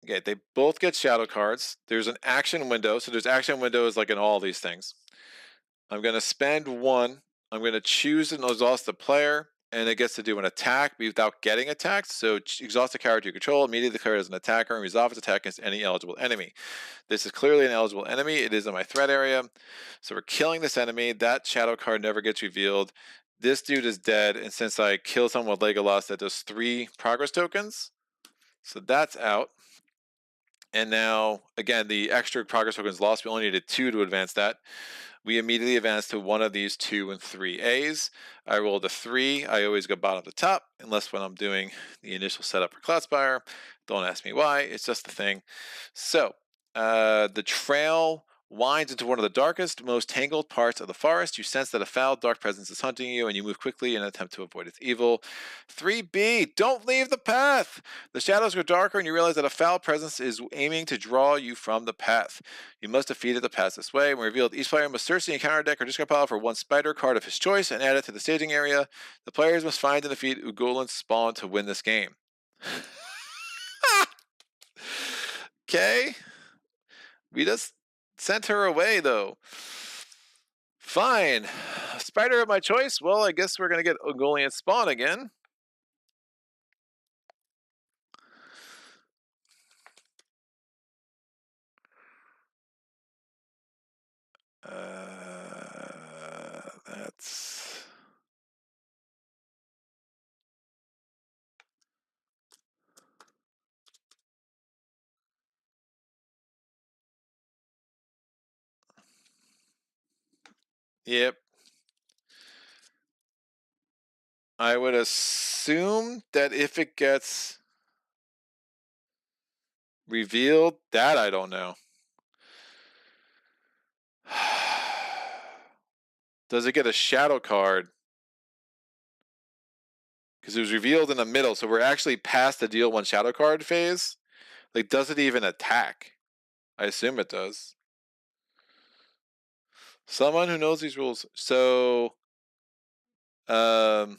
Okay, they both get shadow cards. There's an action window. So there's action windows like in all these things. I'm going to spend 1. I'm going to choose and exhaust the player. and it gets to do an attack without getting attacked. So exhaust a character you control, immediately declare it as an attacker, and resolve its attack against any eligible enemy. This is clearly an eligible enemy. It is in my threat area. So we're killing this enemy. That shadow card never gets revealed. This dude is dead, and since I kill someone with Legolas, that does 3 progress tokens. So that's out. And now, again, the extra progress tokens lost. We only needed 2 to advance that. We immediately advance to one of these 2 and 3 A's. I rolled a 3. I always go bottom to top, unless when I'm doing the initial setup for Cloudspire. Don't ask me why. It's just the thing. So, the trail winds into one of the darkest, most tangled parts of the forest. You sense that a foul, dark presence is hunting you, and you move quickly in an attempt to avoid its evil. 3B, don't leave the path! The shadows grow darker, and you realize that a foul presence is aiming to draw you from the path. You must defeat it to pass this way. When revealed, each player must search the encounter deck or discard pile for 1 spider card of his choice and add it to the staging area. The players must find and defeat Ugolin spawn to win this game. Okay. We just sent her away, though. Fine. Spider of my choice? Well, I guess we're going to get Ugolian spawn again. That's... Yep. I would assume that if it gets revealed, that I don't know. Does it get a shadow card? Because it was revealed in the middle, so we're actually past the deal 1 shadow card phase. Like, does it even attack? I assume it does. Someone who knows these rules. So, at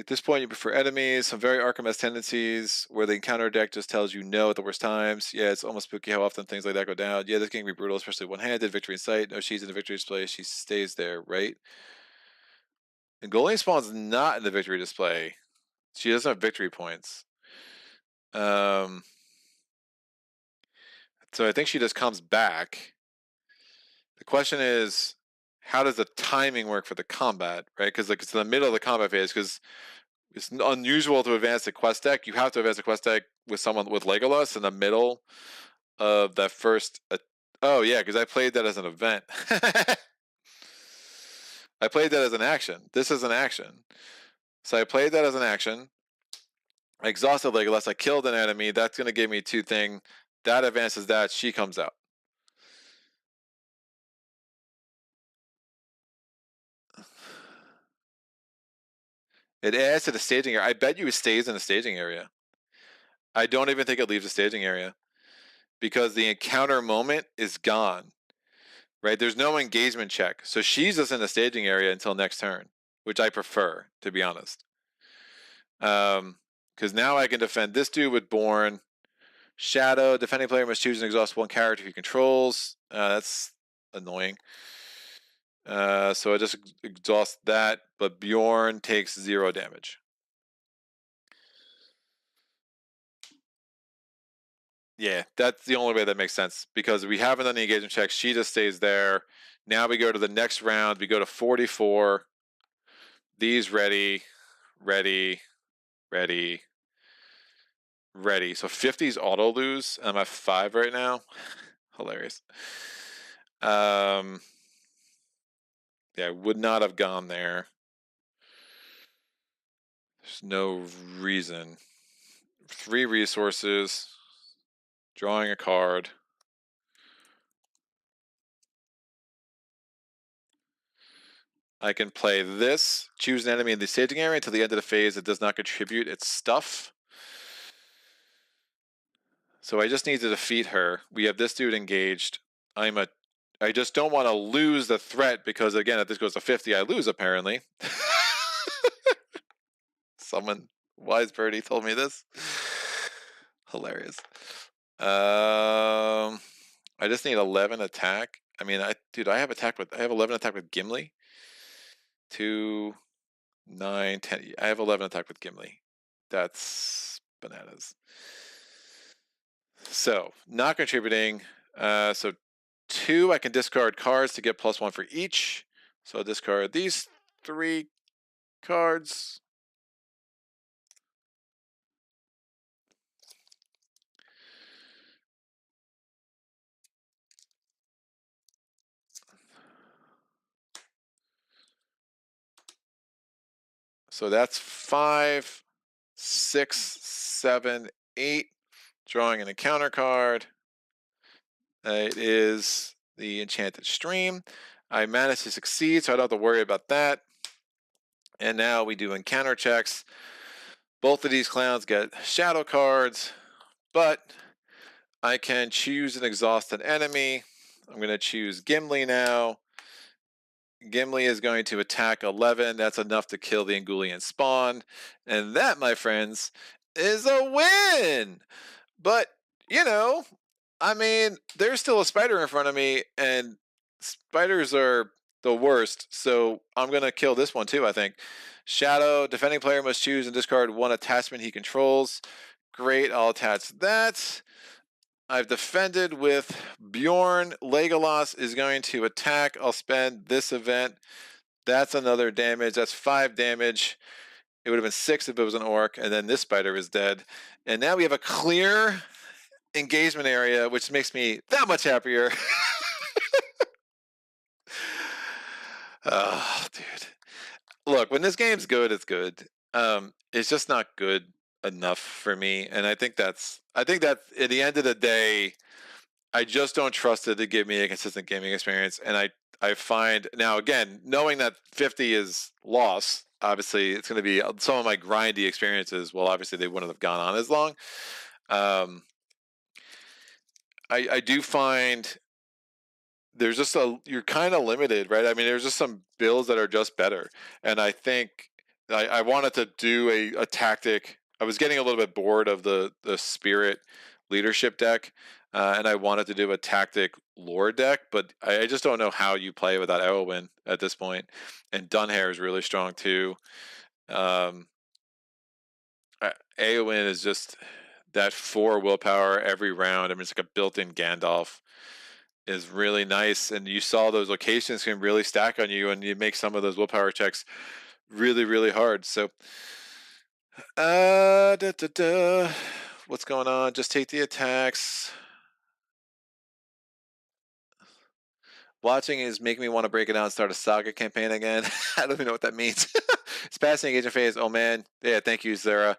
this point, you prefer enemies. Some very Arkham-esque tendencies where the encounter deck just tells you no at the worst times. Yeah, it's almost spooky how often things like that go down. Yeah, this game can be brutal, especially one-handed. Victory in sight. No, she's in the victory display. She stays there, right? And Goliath Spawn's not in the victory display. She doesn't have victory points. So I think she just comes back. The question is, how does the timing work for the combat, right? Because like it's in the middle of the combat phase. Because it's unusual to advance the quest deck. You have to advance the quest deck with someone with Legolas in the middle of that first. Oh yeah, because I played that as an event. I played that as an action. This is an action. So I played that as an action. I exhausted Legolas. I killed an enemy. That's going to give me 2 things. That advances that. She comes out. It adds to the staging area. I bet you it stays in the staging area. I don't even think it leaves the staging area. Because the encounter moment is gone. Right? There's no engagement check. So she's just in the staging area until next turn. Which I prefer, to be honest. Because now I can defend this dude with Born. Shadow. Defending player must choose and exhaust 1 character he controls. That's annoying. So I just exhaust that, but Bjorn takes 0 damage. Yeah, that's the only way that makes sense, because we haven't done the engagement check. She just stays there. Now we go to the next round. We go to 44. These ready. So 50's auto lose. I'm at 5 right now. Hilarious. Yeah, I would not have gone there. There's no reason. 3 resources. Drawing a card. I can play this, choose an enemy in the staging area until the end of the phase that does not contribute its stuff. So I just need to defeat her. We have this dude engaged. I just don't want to lose the threat, because again, if this goes to 50, I lose apparently. Someone wise birdie told me this. Hilarious. I just need 11 attack. I mean, dude, I have 11 attack with Gimli. 2, 9, 10. I have 11 attack with Gimli. That's bananas. So not contributing. So 2, I can discard cards to get +1 for each. So I'll discard these 3 cards. So that's 5, 6, 7, 8. Drawing an encounter card. It is the Enchanted Stream. I managed to succeed, so I don't have to worry about that. And now we do encounter checks. Both of these clowns get shadow cards, but I can choose an exhausted enemy. I'm going to choose Gimli now. Gimli is going to attack 11. That's enough to kill the Angulian spawn. And that, my friends, is a win! But, you know, I mean, there's still a spider in front of me, and spiders are the worst. So I'm going to kill this one too, I think. Shadow, defending player must choose and discard 1 attachment he controls. Great, I'll attach that. I've defended with Bjorn. Legolas is going to attack. I'll spend this event. That's another damage. That's 5 damage. It would have been 6 if it was an orc. And then this spider is dead. And now we have a clear engagement area, which makes me that much happier. Oh, dude. Look, when this game's good, it's good. It's just not good enough for me. And I think that at the end of the day, I just don't trust it to give me a consistent gaming experience. And I find now, again, knowing that 50 is loss, obviously it's going to be some of my grindy experiences. Well, obviously they wouldn't have gone on as long. I do find there's just you're kind of limited, right? I mean, there's just some builds that are just better. And I think I wanted to do a tactic. I was getting a little bit bored of the spirit leadership deck. And I wanted to do a tactic lore deck, but I just don't know how you play without Eowyn at this point. And Dunhair is really strong too. Eowyn is just that 4 willpower every round. I mean, it's like a built-in Gandalf. Is really nice, and you saw those locations can really stack on you, and you make some of those willpower checks really, really hard. So, what's going on? Just take the attacks. Watching is making me want to break it down and start a saga campaign again. I don't even know what that means. It's passing engagement phase. Oh man, yeah. Thank you, Zara.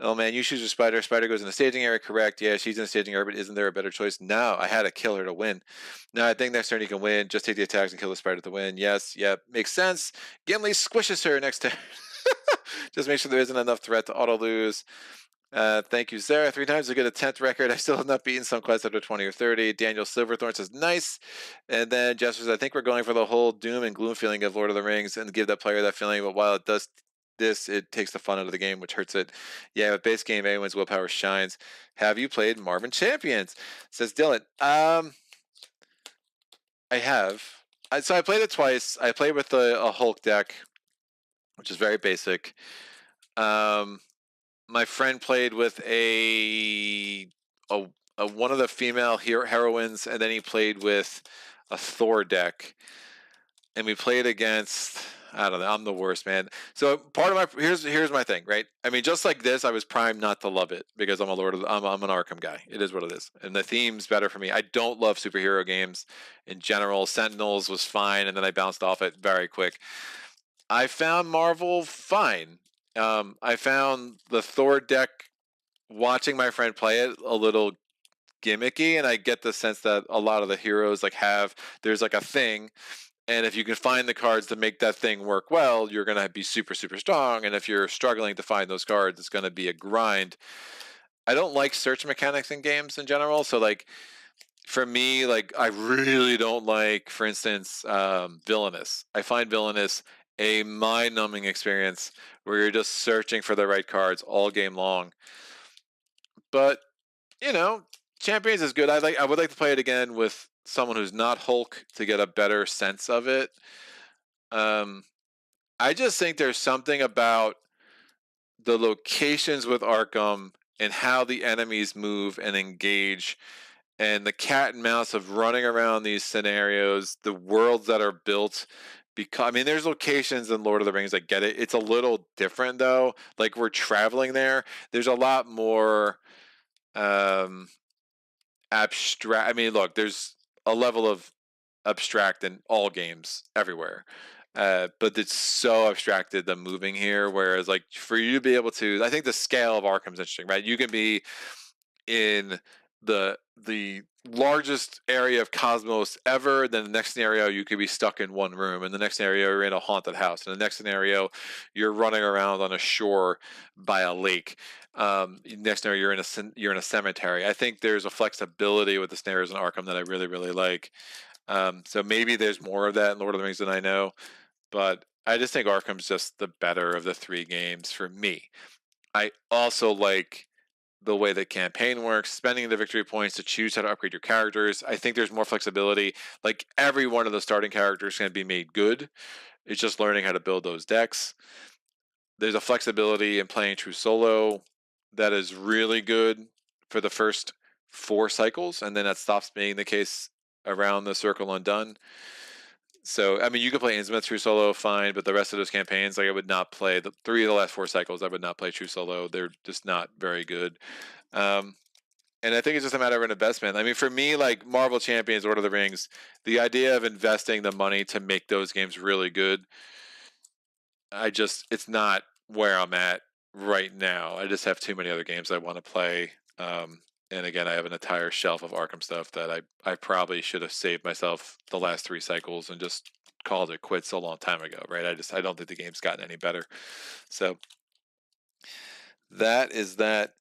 Oh man, you choose a spider. Spider goes in the staging area. Correct. Yeah, she's in the staging area, but isn't there a better choice? No, I had to kill her to win. No, I think next turn you can win. Just take the attacks and kill the spider to win. Yes, yep, makes sense. Gimli squishes her next turn. Just make sure there isn't enough threat to auto lose. Thank you, Sarah. 3 times to get a 10th record. I still have not beaten some quests after 20 or 30. Daniel Silverthorn says, nice. And then Jess says, I think we're going for the whole doom and gloom feeling of Lord of the Rings and give that player that feeling. But while it does this, it takes the fun out of the game, which hurts it. Yeah, but base game, anyone's willpower shines. Have you played Marvin Champions? Says Dylan. I have. So I played it twice. I played with a Hulk deck, which is very basic. My friend played with one of the female heroines, and then he played with a Thor deck, and we played against. I don't know. I'm the worst, man. So part of my here's my thing, right? I mean, just like this, I was primed not to love it because I'm I'm an Arkham guy. It is what it is, and the theme's better for me. I don't love superhero games in general. Sentinels was fine, and then I bounced off it very quick. I found Marvel fine. I found the Thor deck, watching my friend play it, a little gimmicky, and I get the sense that a lot of the heroes there's like a thing, and if you can find the cards to make that thing work well, you're gonna be super, super strong. And if you're struggling to find those cards, it's gonna be a grind. I don't like search mechanics in games in general, so like for me, like I really don't like, for instance, Villainous. I find Villainous a mind-numbing experience where you're just searching for the right cards all game long. But Champions is good. I would like to play it again with someone who's not Hulk to get a better sense of it. I just think there's something about the locations with Arkham and how the enemies move and engage, and the cat and mouse of running around these scenarios, the worlds that are built. Because I mean, there's locations in Lord of the Rings. I get it. It's a little different though. Like we're traveling there. There's a lot more um, abstract. I mean, look, there's a level of abstract in all games everywhere. But it's so abstracted the moving here. Whereas, like for you to be able to, I think the scale of Arkham's interesting, right? You can be in the largest area of cosmos ever. Then the next scenario, you could be stuck in one room. And the next scenario, you're in a haunted house. And the next scenario, you're running around on a shore by a lake. Next scenario, you're in a cemetery. I think there's a flexibility with the scenarios in Arkham that I really really like. So maybe there's more of that in Lord of the Rings than I know, but I just think Arkham's just the better of the three games for me. I also like the way the campaign works, spending the victory points to choose how to upgrade your characters. I think there's more flexibility. Like every one of the starting characters can be made good. It's just learning how to build those decks. There's a flexibility in playing true solo that is really good for the first 4 cycles, and then that stops being the case around the Circle Undone. So, I mean, you could play Innsmouth True Solo fine, but the rest of those campaigns, like I would not play the 3 of the last 4 cycles. I would not play True Solo. They're just not very good. And I think it's just a matter of an investment. I mean, for me, like Marvel Champions, Lord of the Rings, the idea of investing the money to make those games really good, it's not where I'm at right now. I just have too many other games I want to play. And again, I have an entire shelf of Arkham stuff that I probably should have saved myself the last 3 cycles and just called it quits a long time ago, right? I don't think the game's gotten any better. So that is that.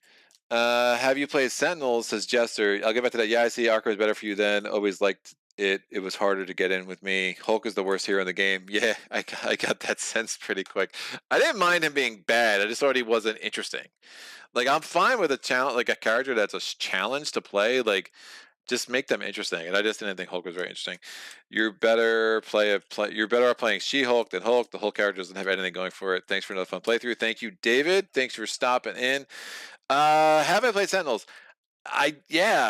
Have you played Sentinels? Says Jester. I'll get back to that. Yeah, I see Arkham is better for you then. Always liked it. It was harder to get in with me. Hulk is the worst hero in the game. Yeah, I got that sense pretty quick. I didn't mind him being bad. I just thought he wasn't interesting. Like I'm fine with a challenge, like a character that's a challenge to play. Like just make them interesting. And I just didn't think Hulk was very interesting. You're better You're better at playing She-Hulk than Hulk. The Hulk character doesn't have anything going for it. Thanks for another fun playthrough. Thank you, David. Thanks for stopping in. Haven't played Sentinels. It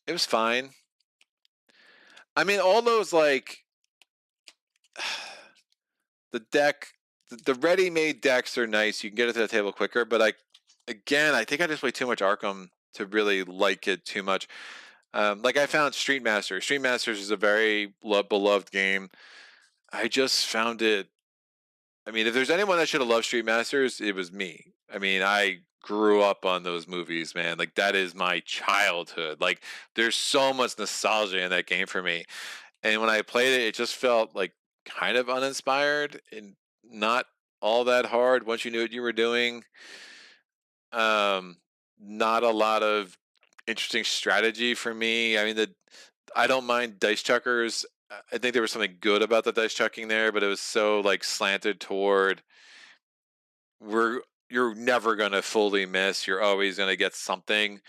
was fine. I mean, all those like the ready-made decks are nice. You can get it to the table quicker, but I think I just played too much Arkham to really like it too much. Like I found Street Masters. Street Masters is a very beloved game. I just found it. I mean, if there's anyone that should have loved Street Masters, it was me. I mean, I grew up on those movies, man. Like that is my childhood. Like there's so much nostalgia in that game for me. And when I played it, it just felt like kind of uninspired and not all that hard once you knew what you were doing. Um, Not a lot of interesting strategy for me. I mean, I don't mind dice chuckers. I think there was something good about the dice chucking there, but it was so like slanted toward you're never gonna fully miss. You're always gonna get something,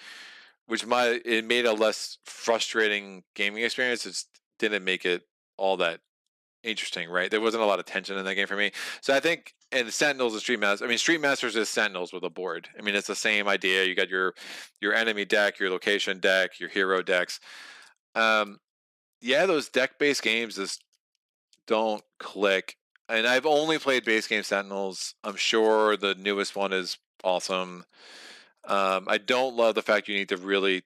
it made a less frustrating gaming experience. It didn't make it all that interesting, right? There wasn't a lot of tension in that game for me. So I think and Sentinels and Street Masters. I mean, Street Masters is Sentinels with a board. I mean, it's the same idea. You got your enemy deck, your location deck, your hero decks. Yeah, those deck-based games just don't click. And I've only played base game Sentinels. I'm sure the newest one is awesome. I don't love the fact you need to really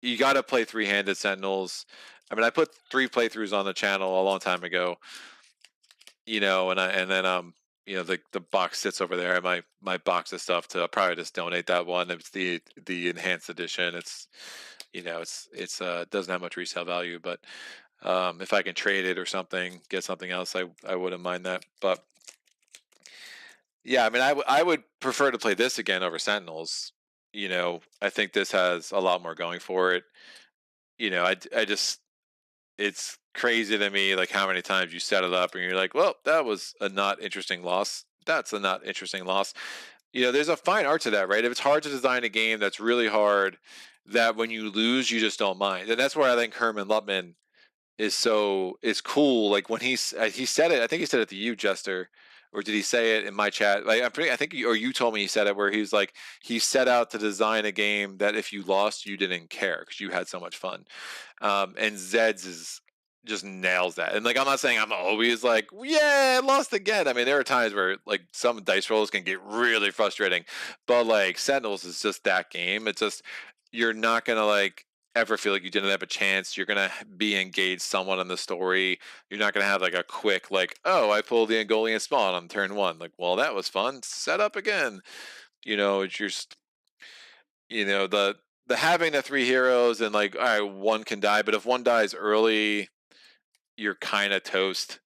you got to play 3-handed Sentinels. I mean, I put 3 playthroughs on the channel a long time ago, and then the box sits over there. My box of stuff to I'll probably just donate that one. It's the enhanced edition. It's doesn't have much resale value, but if I can trade it or something, get something else, I wouldn't mind that. But yeah, I mean, I would prefer to play this again over Sentinels. I think this has a lot more going for it. I just it's crazy to me like how many times you set it up and you're like, well, that was a not interesting loss. That's a not interesting loss. there's a fine art to that, right? If it's hard to design a game that's really hard, that when you lose, you just don't mind. And that's where I think Herman Lutman is cool. Like when he said it, I think he said it to you, Jester, or did he say it in my chat? Like I think or you told me he said it, where he was like he set out to design a game that if you lost, you didn't care because you had so much fun. And Zed's is just nails that. And like I'm not saying I'm always like, yeah, I lost again. I mean, there are times where like some dice rolls can get really frustrating, but like Sentinels is just that game. It's just you're not gonna like ever feel like you didn't have a chance. You're gonna be engaged somewhat in the story. You're not gonna have like a quick like, oh, I pulled the Angolian spawn on turn one. Like, well, that was fun. Set up again. It's just the having the three heroes and like, all right, one can die, but if one dies early, you're kind of toast.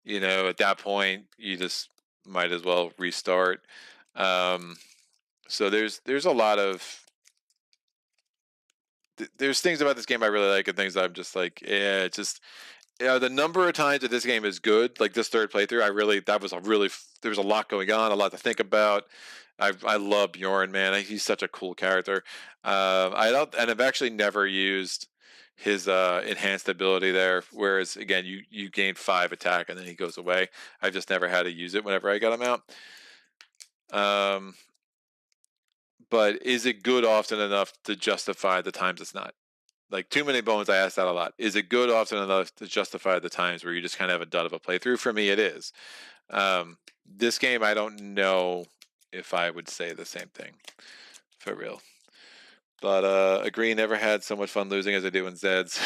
At that point, you just might as well restart. So there's a lot of there's things about this game I really like and things that I'm just like, yeah, it's just the number of times that this game is good, like this third playthrough, there was a lot going on, a lot to think about. I love Bjorn, man. He's such a cool character. I don't, and I've actually never used his enhanced ability there. Whereas again, you gain 5 attack and then he goes away. I've just never had to use it whenever I got him out. But is it good often enough to justify the times it's not? Like Too Many Bones, I ask that a lot. Is it good often enough to justify the times where you just kind of have a dud of a playthrough? For me, it is. This game, I don't know if I would say the same thing, for real. But agree, never had so much fun losing as I do in Zed's.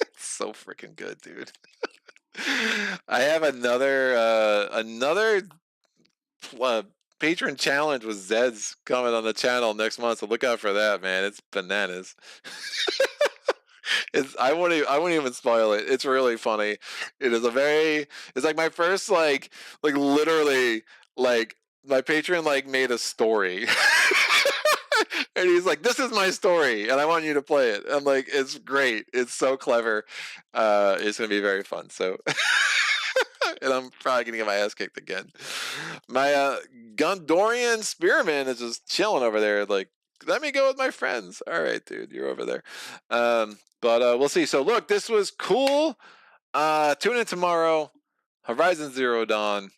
It's so freaking good, dude. I have another patron challenge with Zed's coming on the channel next month, so look out for that, man. It's bananas. I won't even spoil it. It's really funny. It's like my first like literally like my patron like made a story. And he's like, this is my story and I want you to play it. I'm like, it's great. It's so clever. It's gonna be very fun. So and I'm probably gonna get my ass kicked again. My Gondorian spearman is just chilling over there, like, let me go with my friends. All right, dude, you're over there. But we'll see. So look, this was cool. Tune in tomorrow. Horizon Zero Dawn.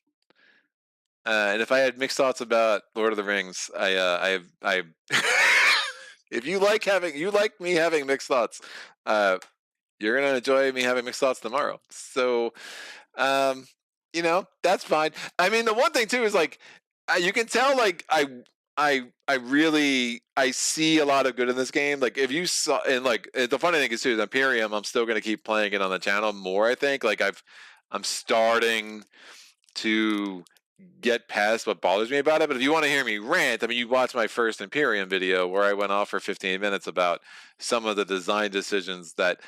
And if I had mixed thoughts about Lord of the Rings, I if you like me having mixed thoughts, you're gonna enjoy me having mixed thoughts tomorrow. So, that's fine. I mean, the one thing too is like, you can tell like I really see a lot of good in this game. Like if you saw, and like the funny thing is too, is Imperium, I'm still gonna keep playing it on the channel more. I think like I'm starting to get past what bothers me about it. But if you want to hear me rant, I mean, you watched my first Imperium video where I went off for 15 minutes about some of the design decisions that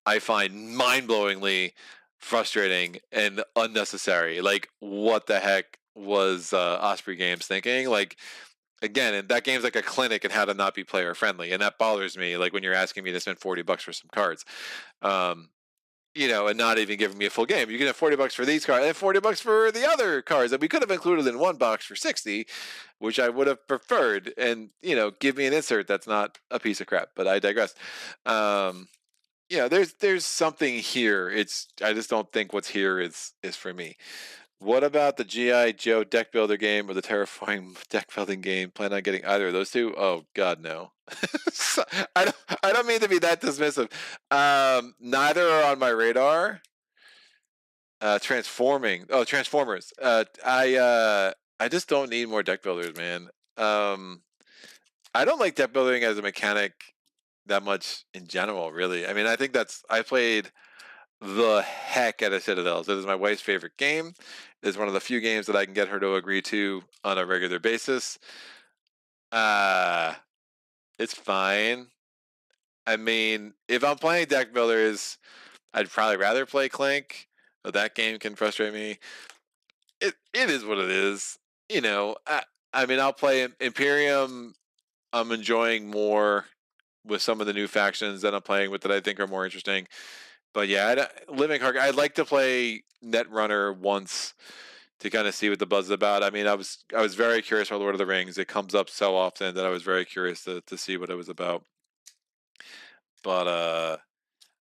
I find mind-blowingly frustrating and unnecessary. Like, what the heck was Osprey Games thinking? Like, again, and that game's like a clinic in how to not be player friendly, and that bothers me. Like when you're asking me to spend $40 for some cards. And not even giving me a full game. You can have $40 for these cards and $40 for the other cards that we could have included in one box for 60, which I would have preferred. And give me an insert that's not a piece of crap. But I digress. There's something here. I just don't think what's here is for me. What about the G.I. Joe deck builder game or the Terraforming deck building game? Plan on getting either of those two? Oh God, no. So, I don't mean to be that dismissive. Neither are on my radar. Transformers. I just don't need more deck builders, man. I don't like deck building as a mechanic that much in general, really. I mean, I think I played the heck out of Citadels. It is my wife's favorite game. It is one of the few games that I can get her to agree to on a regular basis. It's fine. I mean, if I'm playing deck builders, I'd probably rather play Clank, but that game can frustrate me. It is what it is. I mean, I'll play Imperium. I'm enjoying more with some of the new factions that I'm playing with that I think are more interesting. But yeah, Living Card. I'd like to play Netrunner once to kind of see what the buzz is about. I mean, I was very curious for Lord of the Rings. It comes up so often that I was very curious to see what it was about. But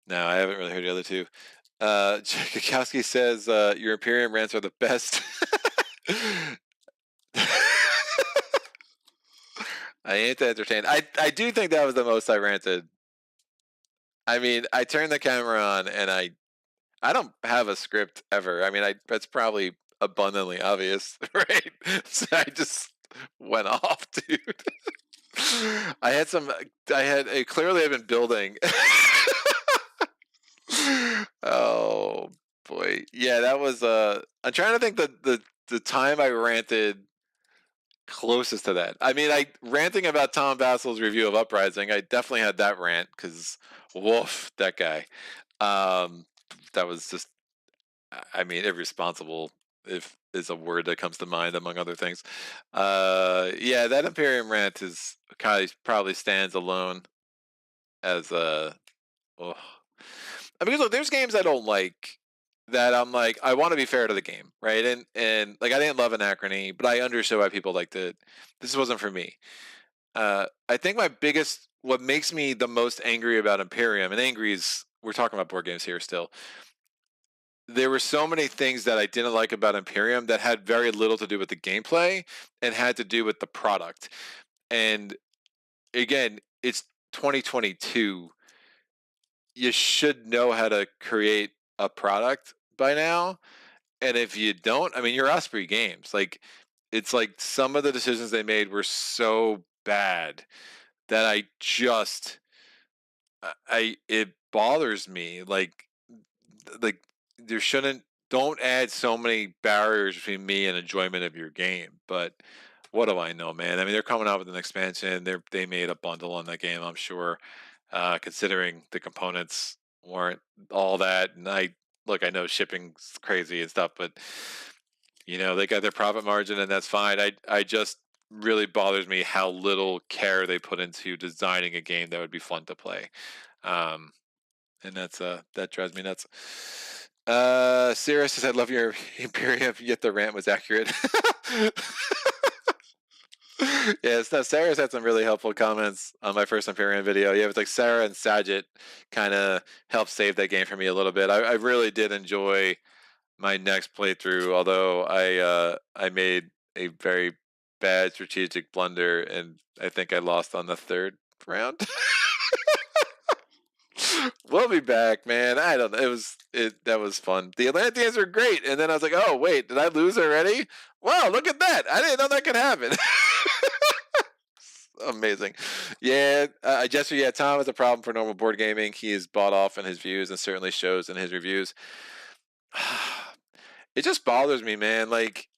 no, I haven't really heard the other two. Kikowski says your Imperium rants are the best. I ain't entertained. I do think that was the most I ranted. I mean, I turned the camera on and I don't have a script ever. I mean, that's probably abundantly obvious, right? So I just went off, dude. I had some. I had clearly I've been building. Oh boy, yeah, that was. I'm trying to think the time I ranted closest to that. I mean, I ranting about Tom Vassel's review of Uprising. I definitely had that rant because, woof, that guy. That was just. I mean, irresponsible. If is a word that comes to mind among other things. Yeah, that Imperium rant is probably stands alone as a. Oh. I mean, look, there's games I don't like that I'm like, I want to be fair to the game, right? And like I didn't love Anachrony, but I understood why people liked it. This wasn't for me. I think what makes me the most angry about Imperium, and angry is we're talking about board games here still. There were so many things that I didn't like about Imperium that had very little to do with the gameplay and had to do with the product. And again, it's 2022. You should know how to create a product by now. And if you don't, I mean, you're Osprey Games. Like, it's like some of the decisions they made were so bad that it bothers me. Like there shouldn't, don't add so many barriers between me and enjoyment of your game. But what do I know, man? I mean, they're coming out with an expansion. They made a bundle on that game, I'm sure. Considering the components weren't all that, and I know shipping's crazy and stuff, but they got their profit margin, and that's fine. I just really bothers me how little care they put into designing a game that would be fun to play. And that drives me nuts. Sarah says, "I love your Imperium, yet the rant was accurate." Yes, no, Sarah's had some really helpful comments on my first Imperium video. Yeah, it was like Sarah and Saget kind of helped save that game for me a little bit. I really did enjoy my next playthrough, although I made a very bad strategic blunder, and I think I lost on the third round. We'll be back, man. I don't know. That was fun. The Atlanteans were great, and then I was like, oh wait, did I lose already? Wow, look at that! I didn't know that could happen. Amazing. Yeah, Jester, yeah, Tom has a problem for normal board gaming. He is bought off in his views and certainly shows in his reviews. It just bothers me, man. Like,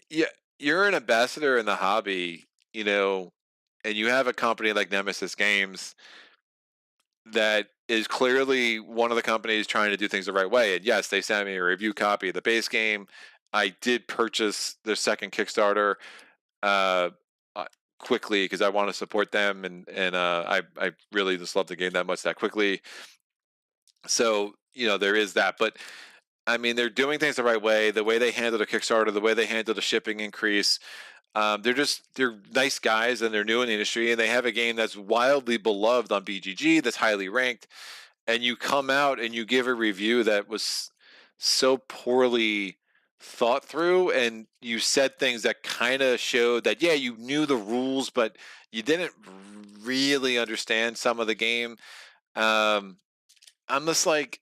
yeah, you're an ambassador in the hobby, and you have a company like Nemesis Games that is clearly one of the companies trying to do things the right way. And yes, they sent me a review copy of the base game. I did purchase their second Kickstarter uh, quickly because I want to support them, and I really just love the game that much that quickly. So there is that, but I mean they're doing things the right way. The way they handled a Kickstarter, the way they handled a shipping increase. They're nice guys and they're new in the industry and they have a game that's wildly beloved on BGG that's highly ranked, and you come out and you give a review that was so poorly thought through, and you said things that kind of showed that yeah, you knew the rules but you didn't really understand some of the game. I'm just like,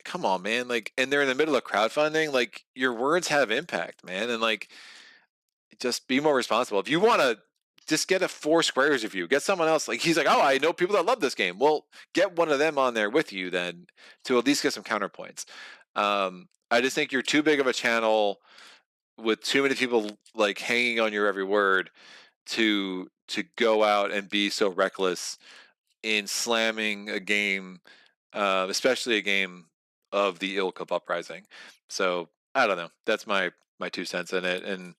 come on, man. Like, and they're in the middle of crowdfunding. Like, your words have impact, man, and like just be more responsible. If you want to just get a Four Squares review, get someone else. Like, he's like, oh, I know people that love this game. Well, get one of them on there with you then to at least get some counterpoints. I just think you're too big of a channel with too many people like hanging on your every word to go out and be so reckless in slamming a game, especially a game of the ilk of Uprising. So I don't know. That's my 2 cents in it, and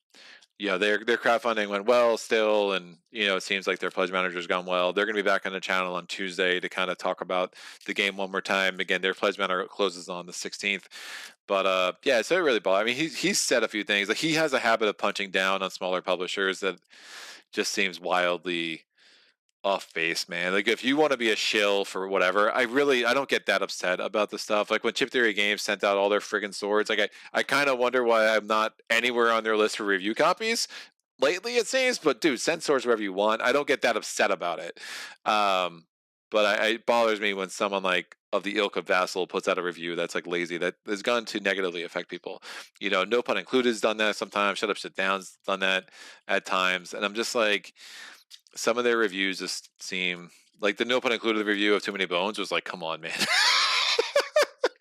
their crowdfunding went well still, and it seems like their pledge manager's gone well. They're going to be back on the channel on Tuesday to kind of talk about the game one more time. Again, their pledge manager closes on the 16th, but yeah, so it really bothered. I mean, he's said a few things. Like, he has a habit of punching down on smaller publishers that just seems wildly off base, man. Like, if you want to be a shill for whatever, I don't get that upset about the stuff. Like, when Chip Theory Games sent out all their friggin' swords, like, I kind of wonder why I'm not anywhere on their list for review copies lately, it seems. But dude, send swords wherever you want. I don't get that upset about it. But it bothers me when someone like of the ilk of Vassal puts out a review that's like lazy, that is going to negatively affect people. No pun included has done that sometimes. Shut up, sit down's done that at times, and I'm just like, some of their reviews just seem like, the no pun included review of Too Many Bones was like, come on, man.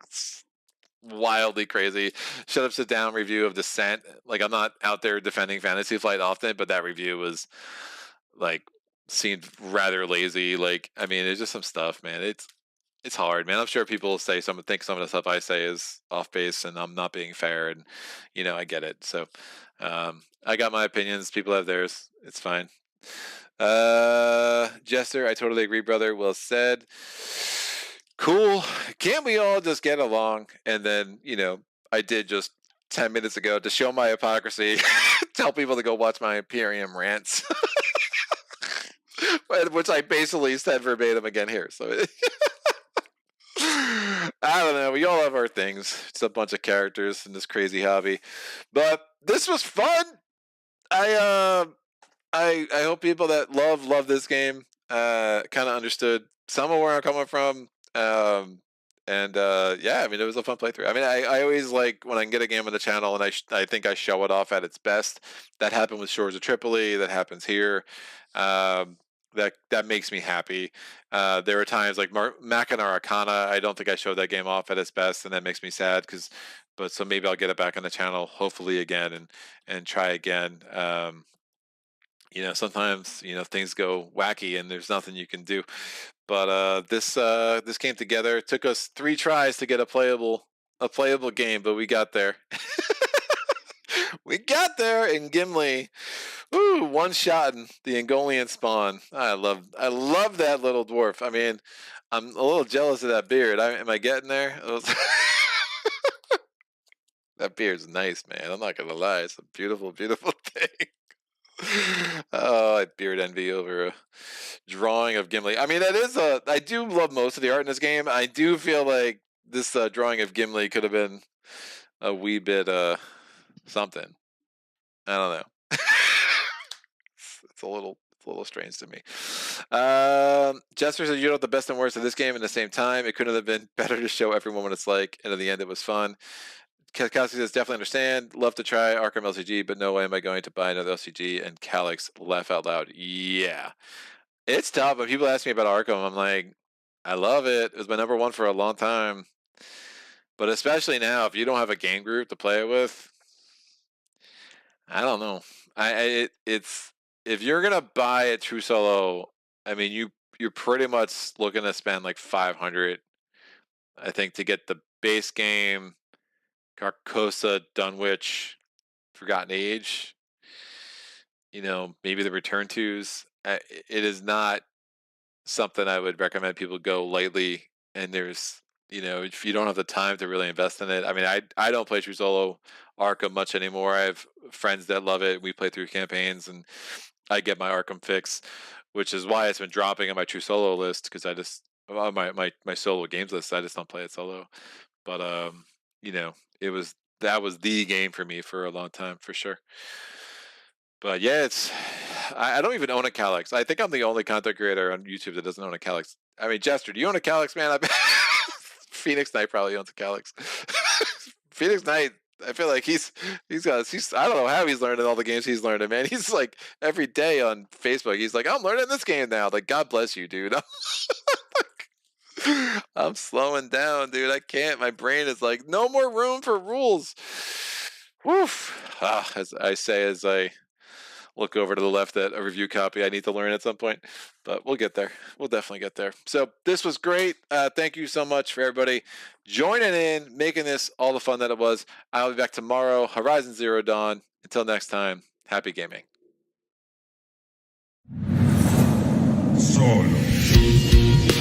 It's wildly crazy. Shut up, sit down review of Descent. Like, I'm not out there defending Fantasy Flight often, but that review was like, seemed rather lazy. Like, I mean, it's just some stuff, man. It's hard, man. I'm sure people think some of the stuff I say is off base and I'm not being fair, and I get it. So I got my opinions, people have theirs. It's fine. Jester, I totally agree, brother. Well said. Cool. Can't we all just get along? And then, I did just 10 minutes ago, to show my hypocrisy, tell people to go watch my Imperium rants, which I basically said verbatim again here. So I don't know. We all have our things. It's a bunch of characters in this crazy hobby, but this was fun. I hope people that love this game kind of understood some of where I'm coming from. And yeah, I mean, it was a fun playthrough. I mean, I always like when I can get a game on the channel and I think I show it off at its best. That happened with Shores of Tripoli. That happens here. That makes me happy. There are times like Mac and Arcana, I don't think I showed that game off at its best, and that makes me sad, but so maybe I'll get it back on the channel, hopefully again, and try again. Sometimes things go wacky and there's nothing you can do. But this came together. It took us 3 tries to get a playable game, but we got there. We got there in Gimli. Ooh, one shot in the Angolian spawn. I love that little dwarf. I mean, I'm a little jealous of that beard. Am I getting there? That beard's nice, man. I'm not gonna lie. It's a beautiful, beautiful thing. Oh, I beard envy over a drawing of Gimli. I mean, I do love most of the art in this game. I do feel like this drawing of Gimli could have been a wee bit something. I don't know. It's a little strange to me. Jester says, you know, the best and worst of this game at the same time. It couldn't have been better to show everyone what it's like, and in the end, it was fun. Kowski says, definitely understand. Love to try Arkham LCG, but no way am I going to buy another LCG. And Calyx, laugh out loud. Yeah. It's tough. When people ask me about Arkham, I'm like, I love it. It was my number 1 for a long time. But especially now, if you don't have a game group to play it with, I don't know. It's if you're gonna buy a true solo, I mean, you're pretty much looking to spend like 500, I think, to get the base game, Carcosa, Dunwich, Forgotten Age, maybe the Return Twos. It is not something I would recommend people go lightly. And there's, if you don't have the time to really invest in it. I mean, I don't play True Solo Arkham much anymore. I have friends that love it. We play through campaigns, and I get my Arkham fix, which is why it's been dropping on my True Solo list, because I just my solo games list. I just don't play it solo. But that was the game for me for a long time, for sure. But yeah, I don't even own a Calyx. I think I'm the only content creator on YouTube that doesn't own a Calyx. I mean, Jester, do you own a Calyx, man? Phoenix Knight probably owns a Calyx. Phoenix Knight, I feel like he's I don't know how he's learning all the games he's learning, man. He's like, every day on Facebook, he's like, I'm learning this game now. Like, God bless you, dude. I'm slowing down, dude. I can't. My brain is like, no more room for rules. Woof. As I say, as I look over to the left at a review copy I need to learn at some point, but we'll get there. We'll definitely get there. So this was great. Thank you so much for everybody joining in, making this all the fun that it was. I'll be back tomorrow, Horizon Zero Dawn. Until next time, Happy gaming. Solo.